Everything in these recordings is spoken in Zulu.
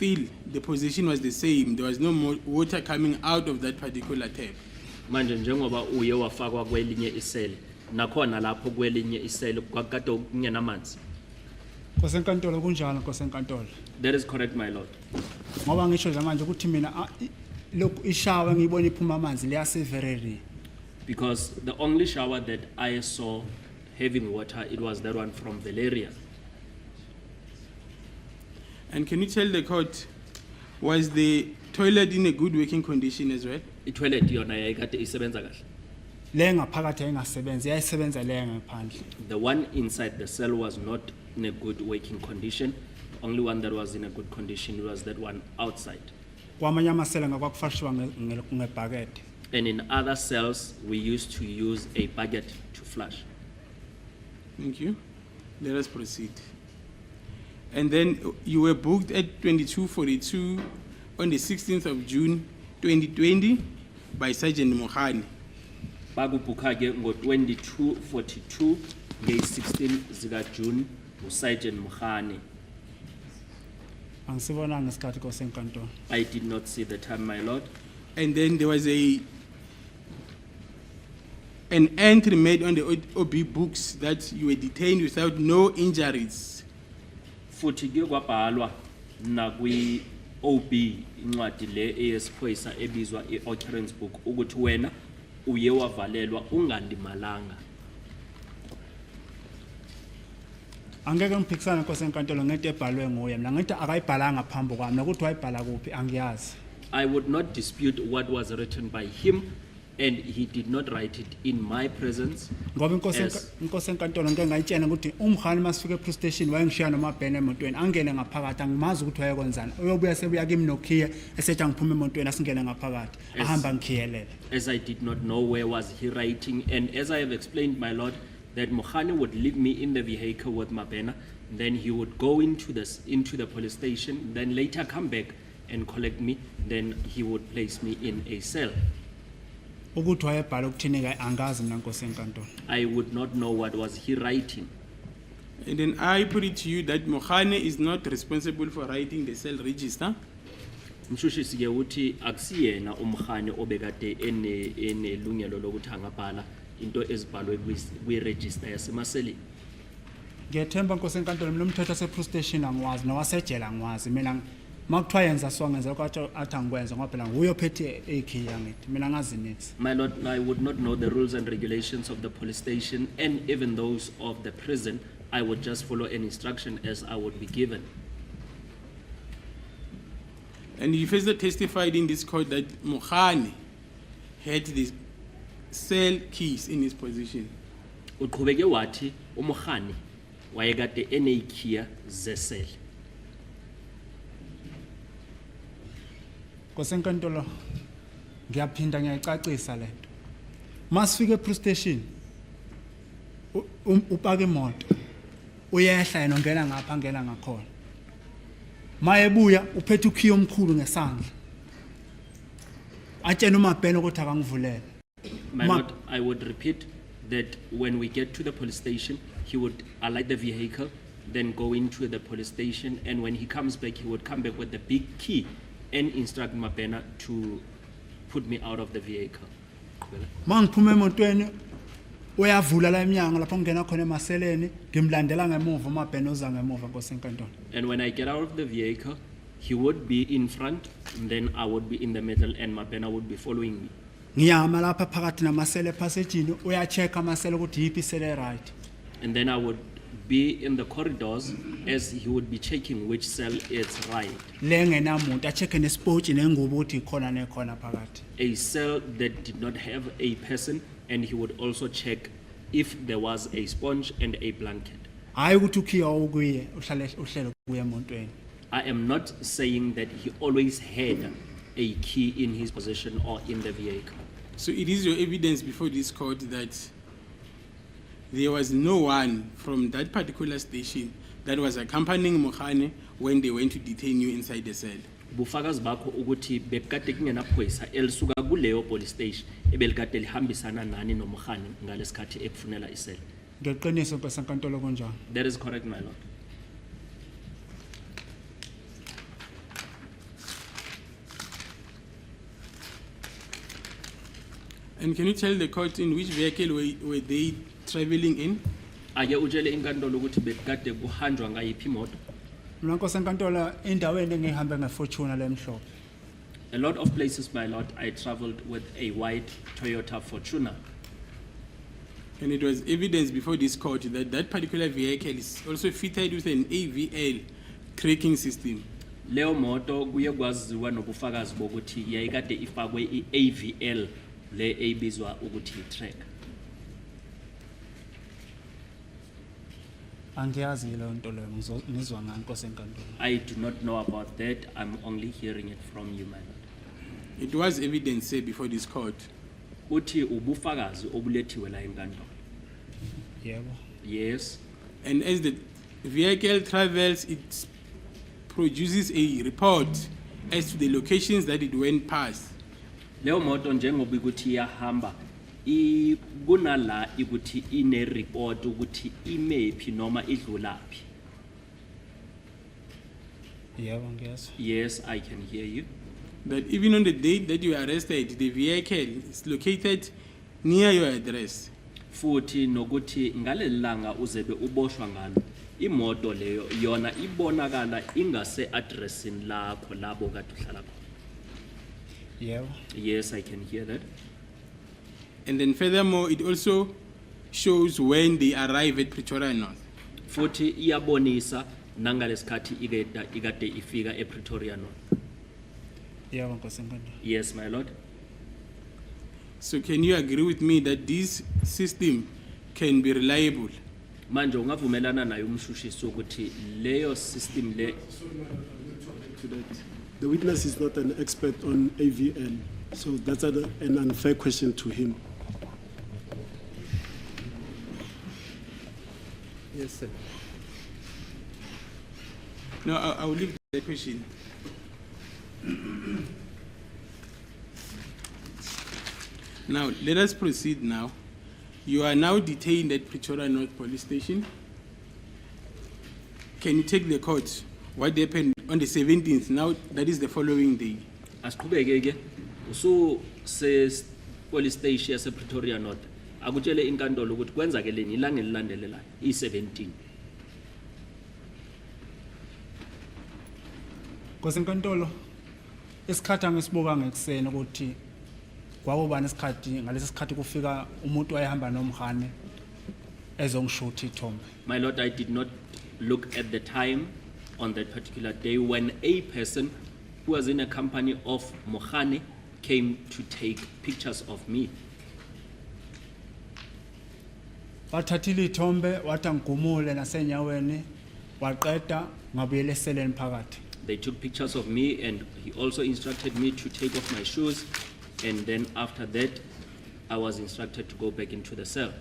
still the position was the same. There was no more water coming out of that particular tap. Manje njengoba uye wafakwa kwelinye isele nakhona lapho kwelinye isele kwakade kungenamanzi. Kosenkantolo kunjalo kosenkantolo. That is correct, my lord. Ngoba ngisho nje manje ukuthi mina lokhu ishawa ngiyibona iphuma amanzi liyasevereri. Because the only shower that I saw having water, it was that one from Valeria. And can you tell the court, was the toilet in a good working condition as well? I-toilet yona yayikade isebenza kahle. Le ngaphakathi ayingasebenzi yayisebenza le ngaphandle. The one inside the cell was not in a good working condition. The only one that was in a good condition was that one outside. Kwamanye amasela ngakwakufashwa ngebhaket. And in other cells, we used to use a bucket to flush. Thank you. Let us proceed. And then you were booked at 2242 on the 16th of June 2020 by Sergeant Mohani. Bakubhukha-ke ngo-2242 nge-16 zika June uSergeant Mohani. Angisibonanga isikhathi kosenkantolo. I did not see the time, my lord. And then there was an entry made on the OB books that you were detained without no injuries. Futhi ke kwabhalwa nakwi OB incwadi le eyesiphoyisa ebizwa i-occurrence book ukuthi wena uye wavalelwa ungalimalanga. Angeke ngiphikisana kosenkantolo ngento ebhalwe nguye mina ngithi akayibhalanga phambi kwami nokuthi wayibhala kuphi angiyazi. I would not dispute what was written by him, and he did not write it in my presence. Ngoba inkosi enkantolo ngeke ngayitshena ukuthi umhani masifike police station wayengishiya nomabhene emotweni angene ngaphakathi angimazi ukuthi wayekwenzani uyobuya sebuya kimi nokhiye esethi angiphume emotweni asingene ngaphakathi ahamba ngikhiyelele. As I did not know where was he writing, and as I have explained, my lord, that Mohani would leave me in the vehicle with Mabena, then he would go into the police station, then later come back and collect me, then he would place me in a cell. Ukuthi wayebhala ukuthini ke angazi mina nkosi enkantolo. I would not know what was he writing. And then I put it to you that Mohane is not responsible for writing the cell register. Mshushisi ke uthi akusiyena umhani obekade enelungelo lokuthi angabhala into ezibhalwe kwi-register yasemaseleni. Ngiyethemba nkosi enkantolo mina umthetho wase-police station angiwazi nowasejele angiwazi mina makuthiwa yenza so ngenza kwathi athi angikwenza ngoba phela nguyophethe ekey yangithi mina ngazi next. My lord, I would not know the rules and regulations of the police station and even those of the prison. I would just follow an instruction as I would be given. And you first testified in this court that Mohane had the cell keys in his possession. Uqhubeke wathi uMohani wayekade eneyikhiya zesele. Kosenkantolo ngiyaphinda ngiyacacisa lento. Masifike police station upaka imoto uyehla yena ongena ngapha ngena ngakhona. Mayebuya uphethe ukhiyo omkhulu ngesandla. Atshena umabhene ukuthi akangivulele. My lord, I would repeat that when we get to the police station, he would alight the vehicle, then go into the police station, and when he comes back, he would come back with the big key and instruct Mabena to put me out of the vehicle. Mangiphume emotweni uyavula la eminyango lapho ngena khona emaseleni ngimlandela ngemuva umabhene oza ngemuva nkosenkantolo. And when I get out of the vehicle, he would be in front, and then I would be in the middle, and Mabena would be following me. Ngiyama lapha phakathi namasele passagini uya-check amasele ukuthi yipi isele right. And then I would be in the corridors as he would be checking which cell is right. Le ngenamuntu a-check nesipotshi nengubo ukuthi ikhona nekhona phakathi. A cell that did not have a person, and he would also check if there was a sponge and a blanket. Hayi ukuthi ukhiya ukuye uhlele kuye emontweni. I am not saying that he always had a key in his possession or in the vehicle. So it is your evidence before this court that there was no one from that particular station that was accompanying Mohane when they went to detain you inside the cell. Bufakazi bakho ukuthi bekade kungenaphoyisa elisuka kuleyo police station ebelikade lihambisana nani noMohane ngalesikhathi ekufunela isela. Ngeqiniso nkosenkantolo kunjani. That is correct, my lord. And can you tell the court in which vehicle were they traveling in? ake utshele inkantolo ukuthi bekade kuhanjwa ngayiphi imoto. Mina Nkosi enkantolo endaweni engihambe ngeFortuna lemhlophe. A lot of places, my lord, I traveled with a white Toyota Fortuner. And it was evidence before this court that that particular vehicle is also fitted with an AVL tracking system. Leo moto kuye kwaziwa nobufakazi bokuthi yayikade ifakwe i-AVL le ebizwa ukuthi i-track. Angiyazi leyo nto leyo ngizwa ngani Nkosi enkantolo. I do not know about that. I'm only hearing it from you, my lord. It was evidence said before this court. Uthi ubufakazi obulethiwe la enkantolo. Yebo. Yes. And as the vehicle travels, it produces a report as to the locations that it went past. Leo moto njengoba ukuthi iyahamba kunala ukuthi ine report ukuthi imephi noma idlulaphi. Yebo ngiyazwa. Yes, I can hear you. That even on the date that you were arrested, the vehicle is located near your address. Futhi nokuthi ngalelanga uzebe uboshwa ngalo imoto leyo yona ibonakala ingase addressini lakho labo kade uhlala khona. Yebo. Yes, I can hear that. And then furthermore, it also shows when they arrive at Pretoria North. Futhi iyabonisa nangalesikhathi ikade ifika ePretoria North. Yebo Nkosi enkantolo. Yes, my lord. So can you agree with me that this system can be reliable? Manje ungavumelana naye umshushisi ukuthi leyo system le The witness is not an expert on AVL, so that's an unfair question to him. Yes, sir. No, I will leave the question. Now, let us proceed now. You are now detained at Pretoria North Police Station. Can you take the court? What happened on the 17th? Now, that is the following day. asiqhubeke usu se police station yase Pretoria North akutshele inkantolo ukuthi kwenzakeleni ilanga elilandelayo i17. Nkosi enkantolo isikhathi angisibuka ngekuseni ukuthi kwakubani isikhathi ngalesi sikhathi kufika umuntu wayehamba nomhane ezongishutha ithombe. My lord, I did not look at the time on that particular day when a person who was in a company of Mohane came to take pictures of me. Wathathile ithombe wathi ngigumule nasenyaweni waqeda ngabuyela eseleni phakathi. They took pictures of me and he also instructed me to take off my shoes, and then after that I was instructed to go back into the cell.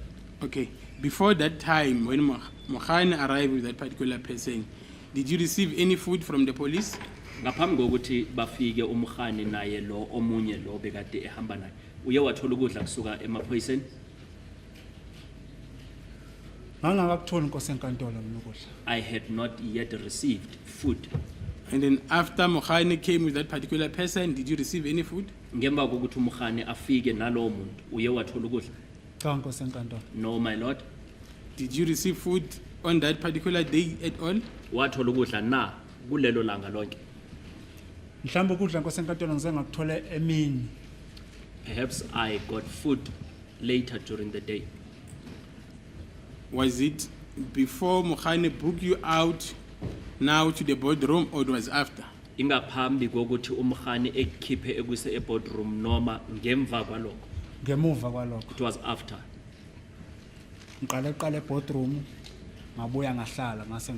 Okay. Before that time, when Mohane arrived with that particular person, did you receive any food from the police? Ngaphambi kokuthi bafike uMkhane naye lo omunye lo bekade ehamba naye uye wathola ukudla kusuka emaphoyiseni. Ngangakakutholi Nkosi enkantolo mina ukudla. I had not yet received food. And then after Mohane came with that particular person, did you receive any food? Ngemva kokuthi uMkhane afike nalowo muntu uye wathola ukudla. Cha Nkosi enkantolo. No, my lord. Did you receive food on that particular day at all? Wathola ukudla na kulelo langa lonke. Mhlawumbe ukudla Nkosi enkantolo ngize ngakuthole emini. Perhaps I got food later during the day. Was it before Mohane booked you out now to the boardroom, or it was after? Ingaphambi kokuthi uMkhane ekhiphe ekuse eboardroom noma ngemva kwalokho. Ngemuva kwalokho. It was after. Ngiqale eboardroom ngabuya ngahlala ngase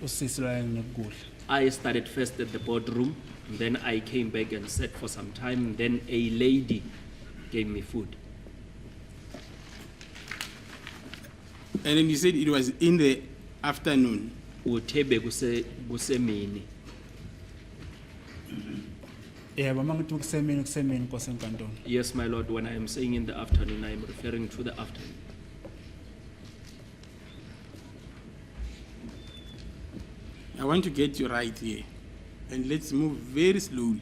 usisi lo ngekudla. I started first at the boardroom, then I came back and sat for some time, then a lady gave me food. And then you said it was in the afternoon. Uthebe kusemini. Yebo mangithi kusemini Nkosi enkantolo. Yes, my lord, when I am saying in the afternoon, I am referring to the afternoon. I want to get you right here. And let's move very slowly.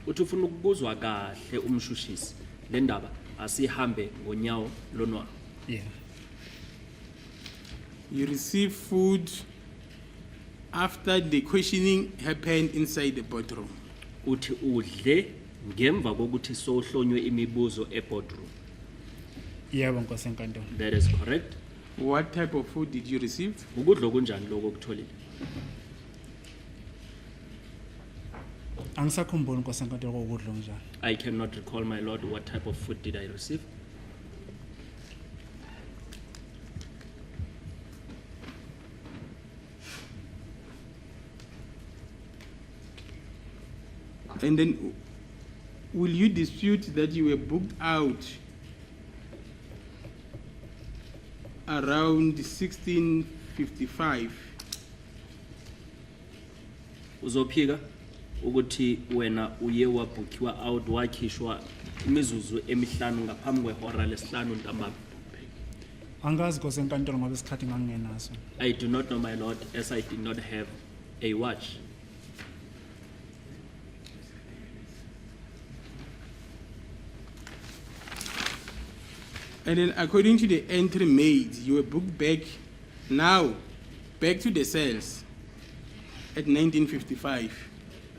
uthi ufuna ukubuzwa kahle umshushisi le ndaba asihambe ngonyawo lonwayo. Yeah. You receive food after the questioning happened inside the boardroom. Uthi udle ngemva kokuthi sohlonywe imibuzo boardroom. Yebo Nkosi enkantolo. That is correct. What type of food did you receive? Ukudla okunjani lokho okutholile? Angisakhumbuli Nkosi enkantolo kokudla njani. I cannot recall, my lord, what type of food did I receive. And then, will you dispute that you were booked out around 16:55? Uzophika ukuthi wena uye wabhukiwa out wakhishwa imizuzu emihlanu ngaphambi kwehora lesihlanu ntambama. Angazi Nkosi enkantolo ngoba isikhathi ngangingenaso. I do not know, my lord, as I did not have a watch. And then, according to the entry made, you were booked back to the cells at 19:55.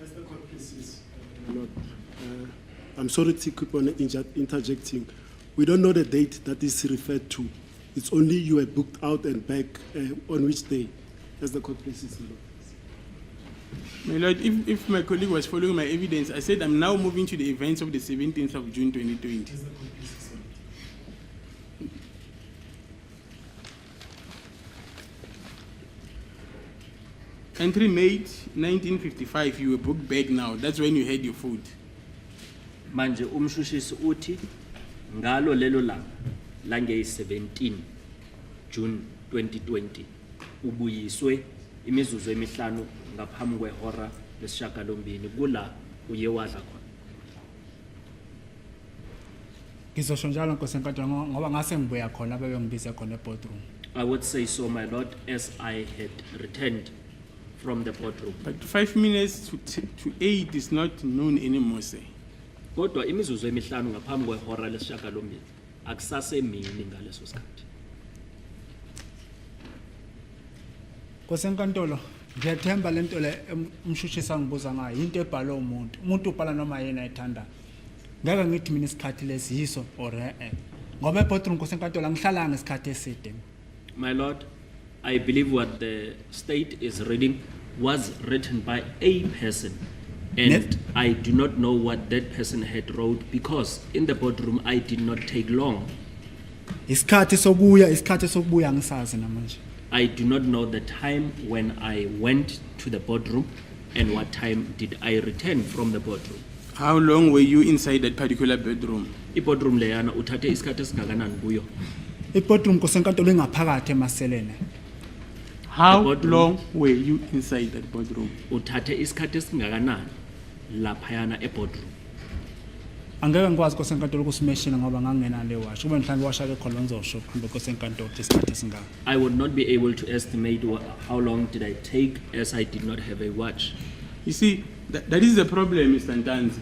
As the court pleases, my lord, I'm sorry to keep on interjecting. We don't know the date that is referred to. It's only you were booked out and back on which day, as the court pleases, my lord. My lord, if my colleague was following my evidence, I said I'm now moving to the events of the 17th of June 2020. Entry made 1955, you were booked back now. That's when you had your food. Manje umshushisi uthi ngalo lelo langa lange 17 June 2020 ubuyiswe imizuzu emihlanu ngaphambi kwehora lesishiyagalombili kula uye wadla khona. Ngizosho njalo Nkosi enkantolo ngoba ngase ngibuya khona bebengibise khona boardroom. I would say so, my lord, as I had returned from the boardroom. But 5 minutes to 8 is not known anymore, sir. Kodwa imizuzu emihlanu ngaphambi kwehora lesishiyagalombili akusasemini ngaleso sikhathi. Nkosi enkantolo ngiyathemba lento le umshushisa ngibuza ngayo into ebhalwe umuntu ubhala noma yena ayithanda. Ngeke ngithi mina isikhathi lesiyiso or ngoba boardroom Nkosi enkantolo angihlala ngesikhathi eside. My lord, I believe what the state is reading was written by a person, and Net. I do not know what that person had wrote because in the boardroom I did not take long. Isikhathi sokubuya ngisazi namanje. I do not know the time when I went to the boardroom and what time did I return from the boardroom. How long were you inside that particular bedroom? I-boardroom leyana uthathe isikhathi esingakanani kuyo? Boardroom Nkosi enkantolo engaphakathi emaselene. How boardroom. long were you inside that boardroom? Uthathe isikhathi esingakanani laphayana e-boardroom? Angeke ngikwazi Nkosi enkantolo ukusimeshina ngoba ngangena le wash. Ube mhlawumbe washa ke khona ngizosho kumbe Nkosi enkantolo isikhathi esingaka. I would not be able to estimate how long did I take as I did not have a watch. You see, that is the problem, Mr. Ntanzi.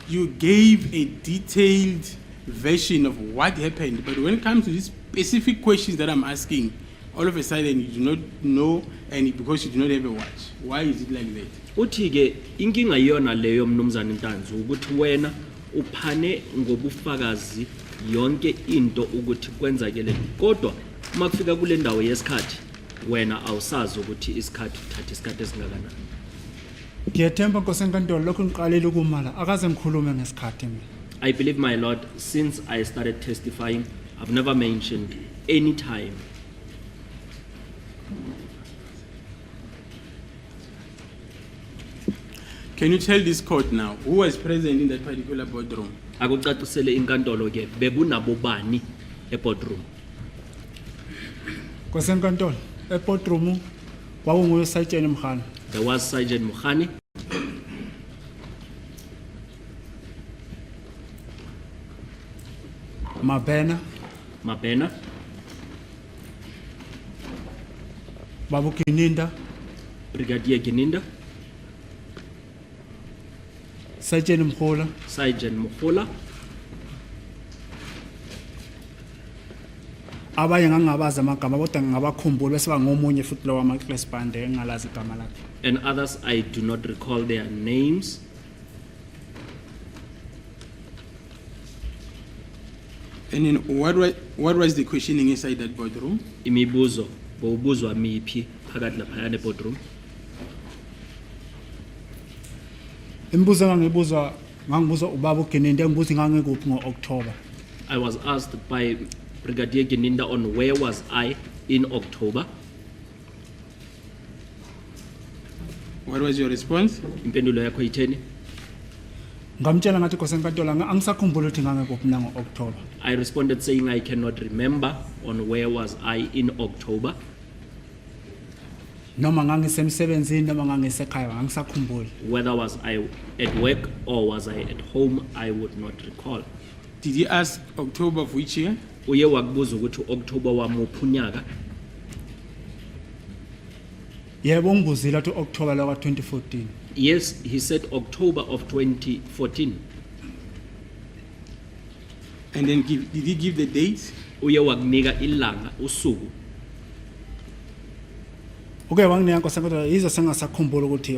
You gave a detailed version of what happened, but when it comes to these specific questions that I'm asking, all of a sudden you do not know, and because you do not have a watch. Why is it like that? Uthi ke inkinga iyona leyo mnumzane Ntanzi ukuthi wena uphane ngobufakazi yonke into ukuthi kwenzakele kodwa makufika kule ndawo yesikhathi wena awusazi ukuthi isikhathi uthatha isikhathi esingakanani. Ngiyethemba Nkosi enkantolo lokho ngiqalile ukumala akaze ngikhulume ngesikhathi mina. I believe, my lord, since I started testifying, I've never mentioned any time. Can you tell this court now who was present in that particular boardroom? Akucacisele inkantolo ke bekunabo bani e-boardroom. Nkosi enkantolo boardroom kwakunguye Sergeant Mkhana. There was Sergeant Mukhani, Mabena, Babu Kininda, Brigadier Gininda, Sergeant Mkhola, Sergeant Mukhola, abanye ngangabaza amagama kodwa ngingabakhumbula bese bangomunye futhi lo wama class band engalazi igama lakhe. and others I do not recall their names. And then what was the questioning inside that boardroom? Imibuzo, bowubuzwa miphi phakathi laphaya boardroom. Imibuzo ngangibuzwa ubaba uGininde ngibuza ngangekuphi ngo-October. I was asked by Brigadier Gininda on where was I in October. What was your response? Impendulo yakho itheni? Ngamtshela ngathi Nkosi enkantolo angisakhumbula ukuthi ngangekuphi na ngo-October. I responded saying I cannot remember on where was I in October. Noma ngangisemsebenzini noma ngangisekhaya angisakhumbuli. Whether was I at work or was I at home, I would not recall. Did he ask October of which year? Uye wakubuza ukuthi October wamuphi unyaka? Yebo ngibuzile ukuthi October la ka-2014. Yes, he said October of 2014. And then did he give the date? Uye wakunika ilanga usuku. Uke wanginika Nkosi enkantolo yize sengasakhumbula ukuthi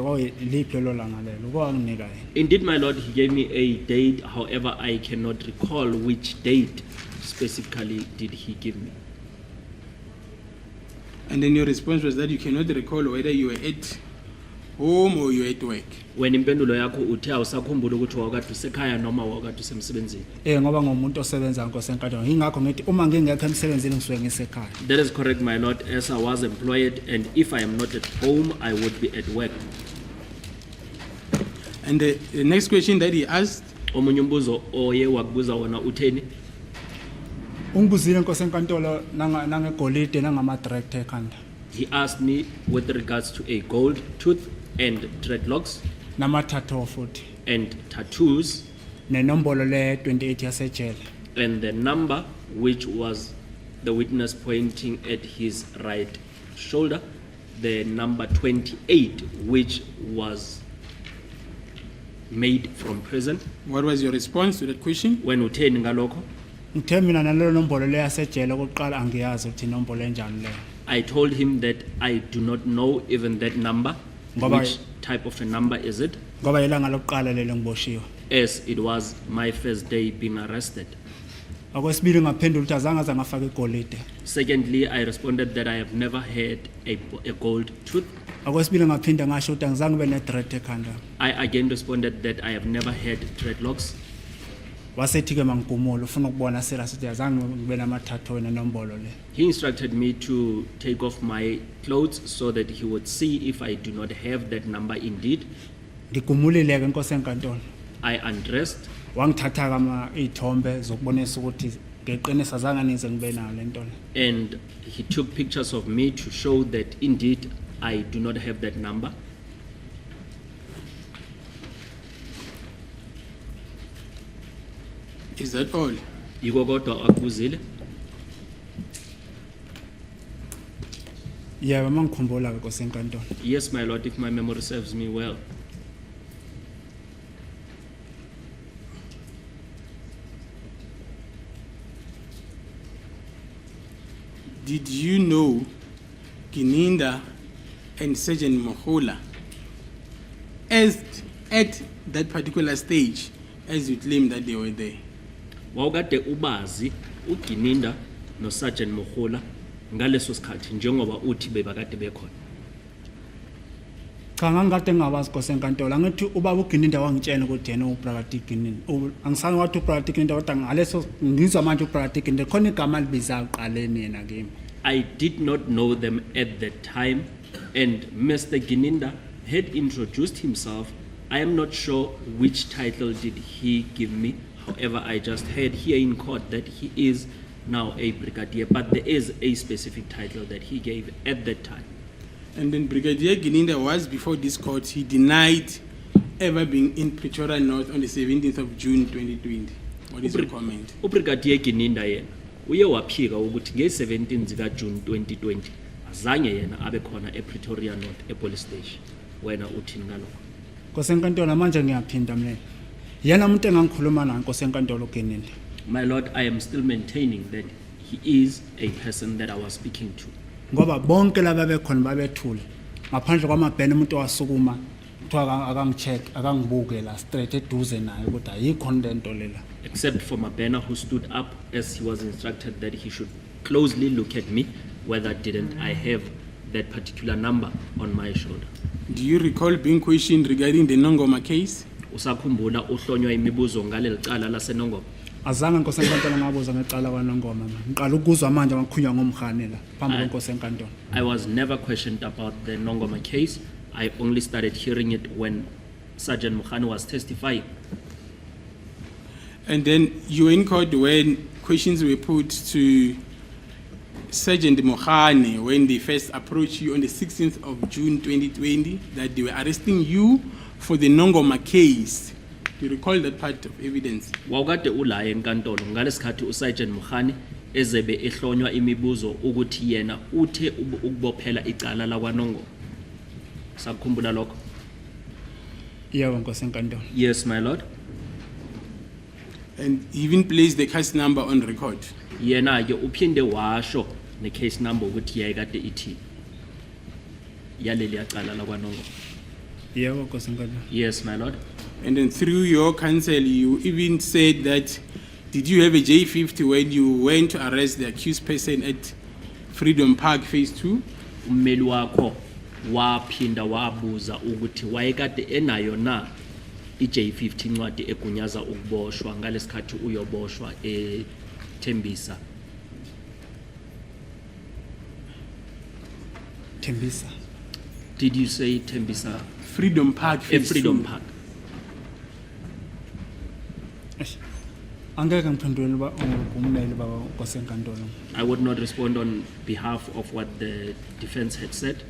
liphi lelo langa lelo. Uke wanginika yena. Indeed, my lord, he gave me a date. However, I cannot recall which date specifically did he give me. And then your response was that you cannot recall whether you were at home or you were at work. When impendulo yakho uthe awusakhumbula ukuthi wakade usekhaya noma wakade usemsebenzini. Ngoba ngomuntu osebenza Nkosi enkantolo ingakho ngithi uma ngingekho emsebenzini ngisuke ngisekhaya. That is correct, my lord, as I was employed, and if I am not at home, I would be at work. And the next question that he asked, Omunye umbuzo oye wakubuza wona utheni? Ungibuzile Nkosi enkantolo nangegolide nangama-director ekhanda. He asked me with regards to a gold tooth and dreadlocks Nama-tattoo futhi. and tattoos Nenombolo le 28 yasejele. and the number which was the witness pointing at his right shoulder, the number 28 which was made from prison. what was your response to that question? When utheni ngalokho? Ngithe mina nalelo nombolo le yasejele okokuqala angiyazi ukuthi inombolo enjani leyo. I told him that I do not know even that number. Ngoba- Which type of a number is it? Ngoba ilanga lokuqala lelo ngiboshiwe. As it was my first day being arrested. Okwesibili ngaphendula ukuthi azange aze ngafaka igolide. Secondly, I responded that I have never had a gold tooth. Okwesibili ngaphinda ngasho ukuthi angizange ube ne-dread ekhanda. I again responded that I have never had dreadlocks. Wasethi ke mangigumule ufuna ukubona serious ukuthi azange ngibe nama-tattoo nenombolo le. He instructed me to take off my clothes so that he would see if I do not have that number indeed. Ngigumulile ke Nkosi enkantolo. I undressed. Wangithatha iy'thombe zokubonisa ukuthi ngeqiniso azange nize ngibe nayo le nto le. And he took pictures of me to show that indeed I do not have that number. Is that all? Yiko kodwa akubuzile? Yebo mangikhumbula ke Nkosi enkantolo. Yes, my lord, if my memory serves me well. Did you know Gininda and Sergeant Mukhola at that particular stage as you claim that they were there? Wawukade ubazi uGininda no Sergeant Mukhola ngaleso sikhathi njengoba uthi bebakade bekhona. Cha ngangikade ngingabazi Nkosi enkantolo angithi ubaba uGininda wangitshela ukuthi yena uBrigadier Gininda. Angisange wathi uBrigadier Gininda kodwa ngaleso ngizwa manje uBrigadier Gininda khona igama libiza uqaleni yena kimi. I did not know them at that time, and Mr. Gininda had introduced himself. I am not sure which title did he give me. However, I just heard here in court that he is now a brigadier, but there is a specific title that he gave at that time. And then Brigadier Gininda was before this court, he denied ever being in Pretoria North on the 17th of June 2020. What is your comment? Ubrigadier Gininda yena uye waphika ukuthi nge-17 zika June 2020 azange yena abe khona ePretoria North epolice station. Wena uthini ngalokho? Nkosi enkantolo manje ngiyaphinda mina. yena umuntu engangikhuluma naye Nkosi enkantolo ugenile. My Lord, I am still maintaining that he is a person that I was speaking to. Ngoba bonke laba bekhona babethule ngaphandle kwamabhene umuntu wasukuma kuthiwa akangicheck akangibuke la straight eduze naye ukuthi ayikho lento lela. Except for Mabena, who stood up as he was instructed that he should closely look at me, whether didn't I have that particular number on my shoulder. Do you recall being questioned regarding the Nongoma case? Usakhumbula uhlonywa imibuzo ngaleli cala laseNongoma? Azange Nkosi enkantolo ngabuza ngecala kwaNongoma mina. Ngiqala ukuzwa manje ngakhunywa ngomkhane la phambi kweNkosi enkantolo. I was never questioned about the Nongoma case. I only started hearing it when Sergeant Mukhani was testifying. And then you were in court when questions were put to Sergeant Mohane when they first approached you on the 16th of June 2020 that they were arresting you for the Nongoma case. Do you recall that part of evidence? Wawukade ulaye enkantolo ngalesikhathi uSergeant Mukhani ezebe ehlonywa imibuzo ukuthi yena uthe ukubophela icala lakwaNongoma. Sakhumbula lokho? Yebo Nkosi enkantolo. Yes, my Lord. And he even placed the case number on record. Yena ke uphinde washo ne case number ukuthi yayikade ithi yaleli yacala lakwaNongoma. Yebo Nkosi enkantolo. Yes, my Lord. And then through your counsel, you even said that, did you have a J50 when you went to arrest the accused person at Freedom Park Phase 2? Ummeli wakho waphinda wabuza ukuthi wayekade enayo na iJ50 incwadi egunyaza ukuboshwa ngalesikhathi uyoboshwa eThembisa. Thembisa. Did you say Thembisa? Freedom Park Phase Freedom 2. Park. Angeke ngiphendule ba ummeli ba Nkosi enkantolo. I would not respond on behalf of what the defense had said.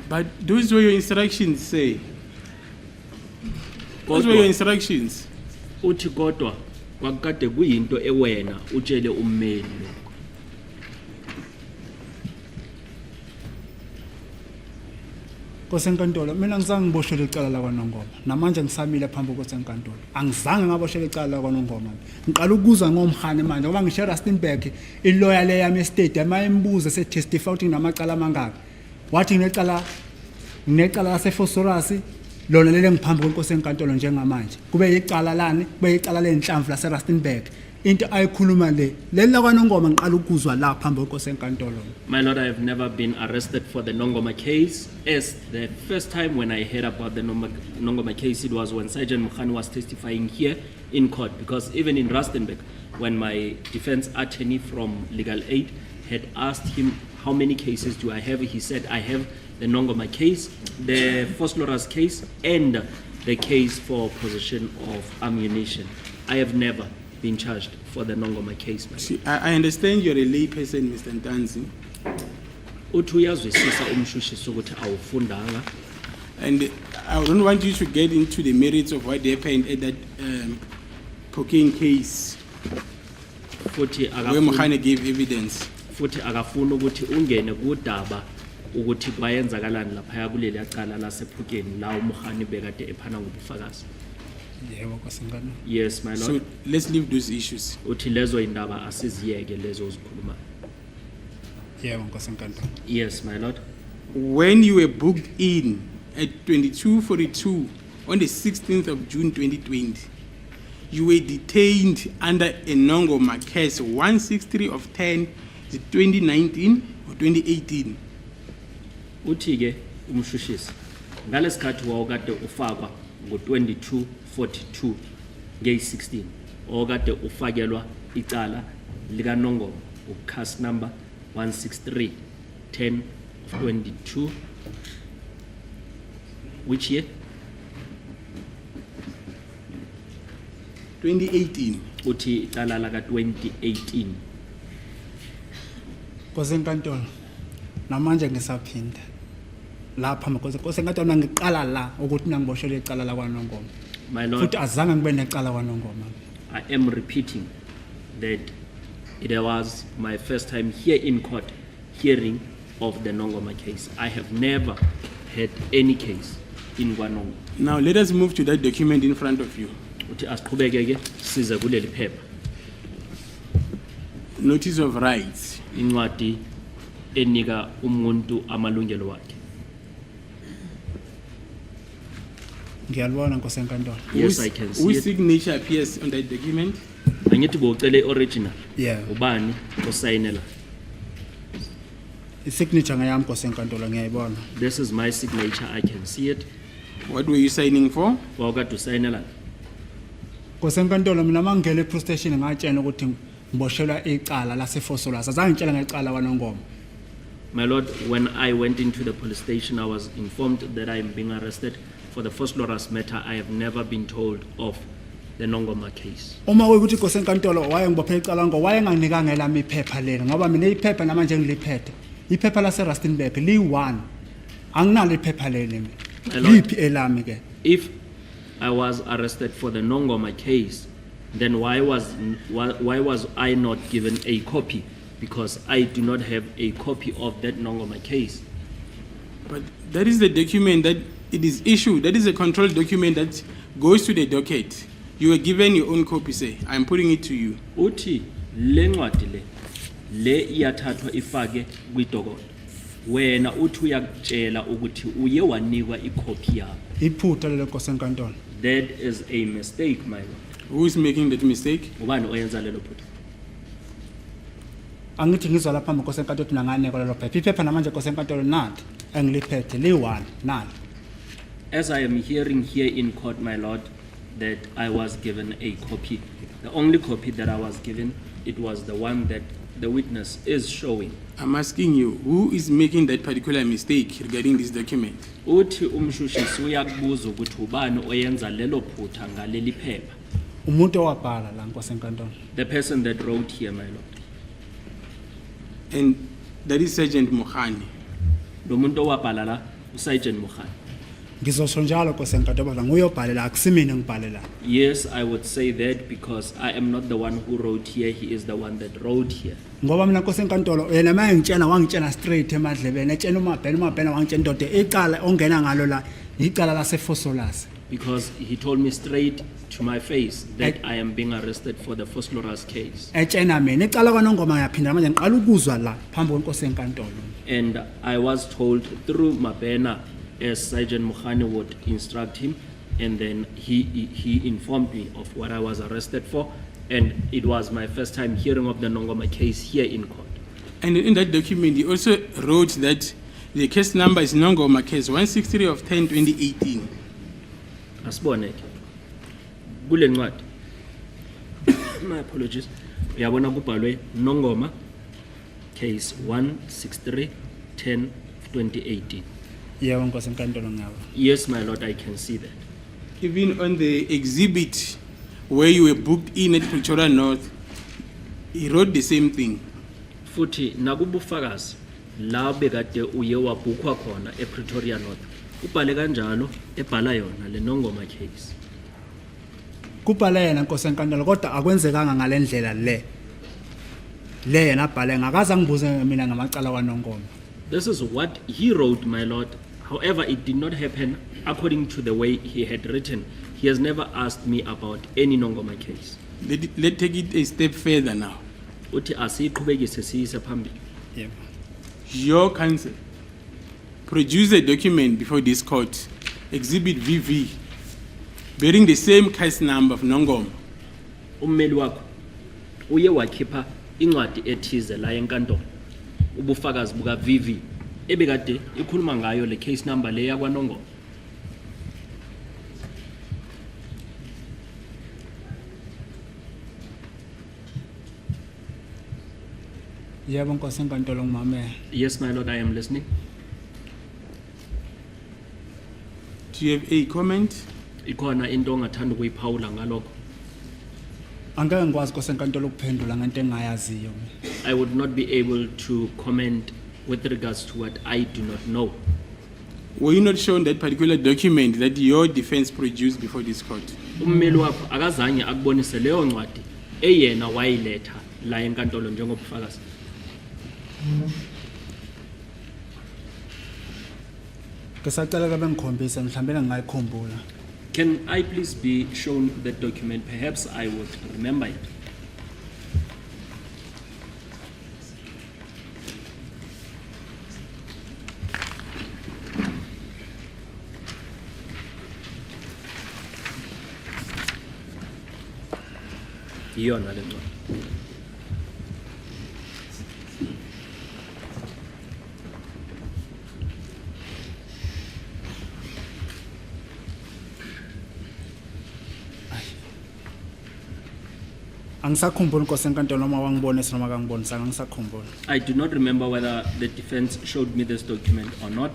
But those were your instructions, say. Those were your instructions. Uthi kodwa kwakade kuyinto ewena utshele ummeli lokho. Nkosi enkantolo mina ngizange ngiboshele icala lakwaNongoma namanje ngisamile phambi kweNkosi enkantolo angizange ngaboshele icala lakwaNongoma ngiqala ukuzwa ngomkhane manje ngoba ngisho Rustenburg ilawyer le yami estate amayembuza se testify ukuthi nginamacala amangaka wathi nginecala lasephosphorus lona lele ngiphambi kweNkosi enkantolo njengamanje kube icala lani kube icala lenhlamvu lase Rustenburg into ayikhuluma le lakwaNongoma ngiqala ukuzwa la phambi kweNkosi enkantolo. My Lord, I have never been arrested for the Nongoma case. As the first time when I heard about the Nongoma case, it was when Sergeant Mukhani was testifying here in court. Because even in Rustenburg, when my defense attorney from Legal Aid had asked him, how many cases do I have? He said, I have the Nongoma case, the phosphorus case, and the case for possession of ammunition. I have never been charged for the Nongoma case. See, I understand you're a lay person, Mr. Ntanzi. Uthi uyazwisisa umshushisi ukuthi awufundanga. And I don't want you to get into the merits of what happened at that cocaine case Futhi where Mohane gave evidence. futhi akafuna ukuthi ungene kudaba ukuthi bayenzakalani lapha kuleli yacala lasephukeni la uMukhani bekade ephana ngobufakazi. Yebo Nkosi enkantolo. Yes, my So Lord. let's leave those issues. Uthi lezo indaba asiziyeke lezo zikhuluma. Yebo Nkosi enkantolo. Yes, my Lord. When you were booked in at 2242 on the 16th of June 2020, you were detained under a Nongoma case 163 of 10, is it 2019 or 2018? Uthi ke umshushisi ngalesikhathi wawukade ufakwa ngo-2242 ngeyi-16 okade ufakelwa icala likaNongoma ucase number 163 10 of 22 which year? 2018. Uthi icala laka 2018. Nkosi enkantolo namanje ngisaphinda lapha Nkosi enkantolo ngiqala la ukuthi nangiboshele icala lakwaNongoma My Lord, futhi azange ngibe necala kwaNongoma. I am repeating that it was my first time here in court hearing of the Nongoma case. I have never had any case in kwanongo. Now let us move to that document in front of you. Uthi asiqhubeke ke size kuleli phepha. Notice of rights. Incwadi enika umuntu amalungelo wakhe. Ngiyalibona Nkosi enkantolo. Yes, I can see Whose it. signature appears on that document? Angithi bocele original. Yeah. Ubani osayinela? I-signature ngayami Nkosi enkantolo ngiyayibona. This is my signature, I can see it. What were you signing for? Wawukade usayinela. Nkosi enkantolo mina mangingena e-police station ngatshela ukuthi ngiboshelwa icala laseFosolasa. Azange ngitshela ngecala kwanongoma. My lord, when I went into the police station, I was informed that I am being arrested for the first Loras matter. I have never been told of the Nongoma case. Uma ukuthi Nkosi enkantolo wayengibophela icala ngo wayenganginikanga elami iphepha leli ngoba mina iphepha namanje ngiliphethe. Iphepha lase Rustenburg li1. Anginalo iphepha leli mina. My lord. Liphi elami ke? If I was arrested for the Nongoma case, then why was I not given a copy? Because I do not have a copy of that Nongoma case. But that is the document that it is issued. That is a control document that goes to the docket. You were given your own copy, say. I'm putting it to you. Uthi le ncwadi le iyathathwa ifake kwidokodo. Wena uthi uyakutshela ukuthi uye wanikwa icopy yakho. Iphutha lelo Nkosi enkantolo. That is a mistake, my lord. Who is making that mistake? Ubani oyenza lelo phutha? Angithi ngizwa lapha Nkosi enkantolo ukuthi nanganeko lelo phepha. Iphepha namanje Nkosi enkantolo nathi engiliphethe li1 nalo. As I am hearing here in court, my lord, that I was given a copy. The only copy that I was given, it was the one that the witness is showing. I'm asking you, who is making that particular mistake regarding this document? Uthi umshushisi uyakubuza ukuthi ubani oyenza lelo phutha ngaleli phepha. Umuntu owabhala la Nkosi enkantolo. The person that wrote here, my lord. And that is Sergeant Mohani. Lo muntu owabhala la, uSergeant Mukhani. Ngizosho njalo Nkosi enkantolo ngoba nguyobhalela akusimina ngibhalela. Yes, I would say that because I am not the one who wrote here, he is the one that wrote here. Ngoba mina Nkosi enkantolo yena mayengitshela wangitshela straight emadlebeni etshela umabhena wangitshela indoda icala ongena ngalo la icala laseFosolasa. Because he told me straight to my face that I am being arrested for the first Loras case. Etshena mina icala kwanongoma ngiyaphinda manje ngiqala ukuzwa la phambi kwenkosi enkantolo. And I was told through Mabena, as Sergeant Mukhani would instruct him, and then he informed me of what I was arrested for, and it was my first time hearing of the Nongoma case here in court. And in that document, he also wrote that the case number is Nongoma case 163 of 10/2018. Asibone ke. Kule ncwadi. My apologies. Uyabona kubhalwe Nongoma case 163/10/2018. Yebo nkosi enkantolo ngawo. Yes, my lord, I can see that. Even on the exhibit where you were booked in at Pretoria North, he wrote the same thing. Futhi nakubufakazi la bekade uye wabhukhwa khona ePretoria North. Ubhale kanjalo ebhala yona le Nongoma case. Kubhala yena nkosi enkantolo kodwa akwenzekanga ngalendlela le. Le yena abhale ngakaza ngibuze mina ngamacala kwanongoma. This is what he wrote, my lord. However, it did not happen according to the way he had written. He has never asked me about any Nongoma case. Let's take it a step further now. Uthi asiqhubekise siyise phambili. Yebo. Your counsel produced a document before this court, Exhibit VV, bearing the same case number of Nongoma. Ummeli wakho uye wakhipha incwadi ethize la enkantolo. Ubufakazi buka VV ebekade ikhuluma ngayo le case number le yakwaNongoma. Yebo nkosi enkantolo ngimamela. Yes, my lord, I am listening. Do you have a comment? Ikhona into ongathanda ukuyiphawula ngalokho. Angeke ngikwazi nkosi enkantolo ukuphendula ngento engayaziyo. I would not be able to comment with regards to what I do not know. Were you not shown that particular document that your defense produced before this court? Ummeli wakho akazange akubonise leyo ncwadi eyena wayiletha la enkantolo njengobufakazi. Ngisacela ke bengikhombise mhlawumbe ngingayikhumbula. Can I please be shown that document? Perhaps I would remember it. Iyona le ncwadi. Angisakhumbula Nkosi enkantolo noma wangibonisa noma kangibonisanga angisakhumbula. I do not remember whether the defense showed me this document or not.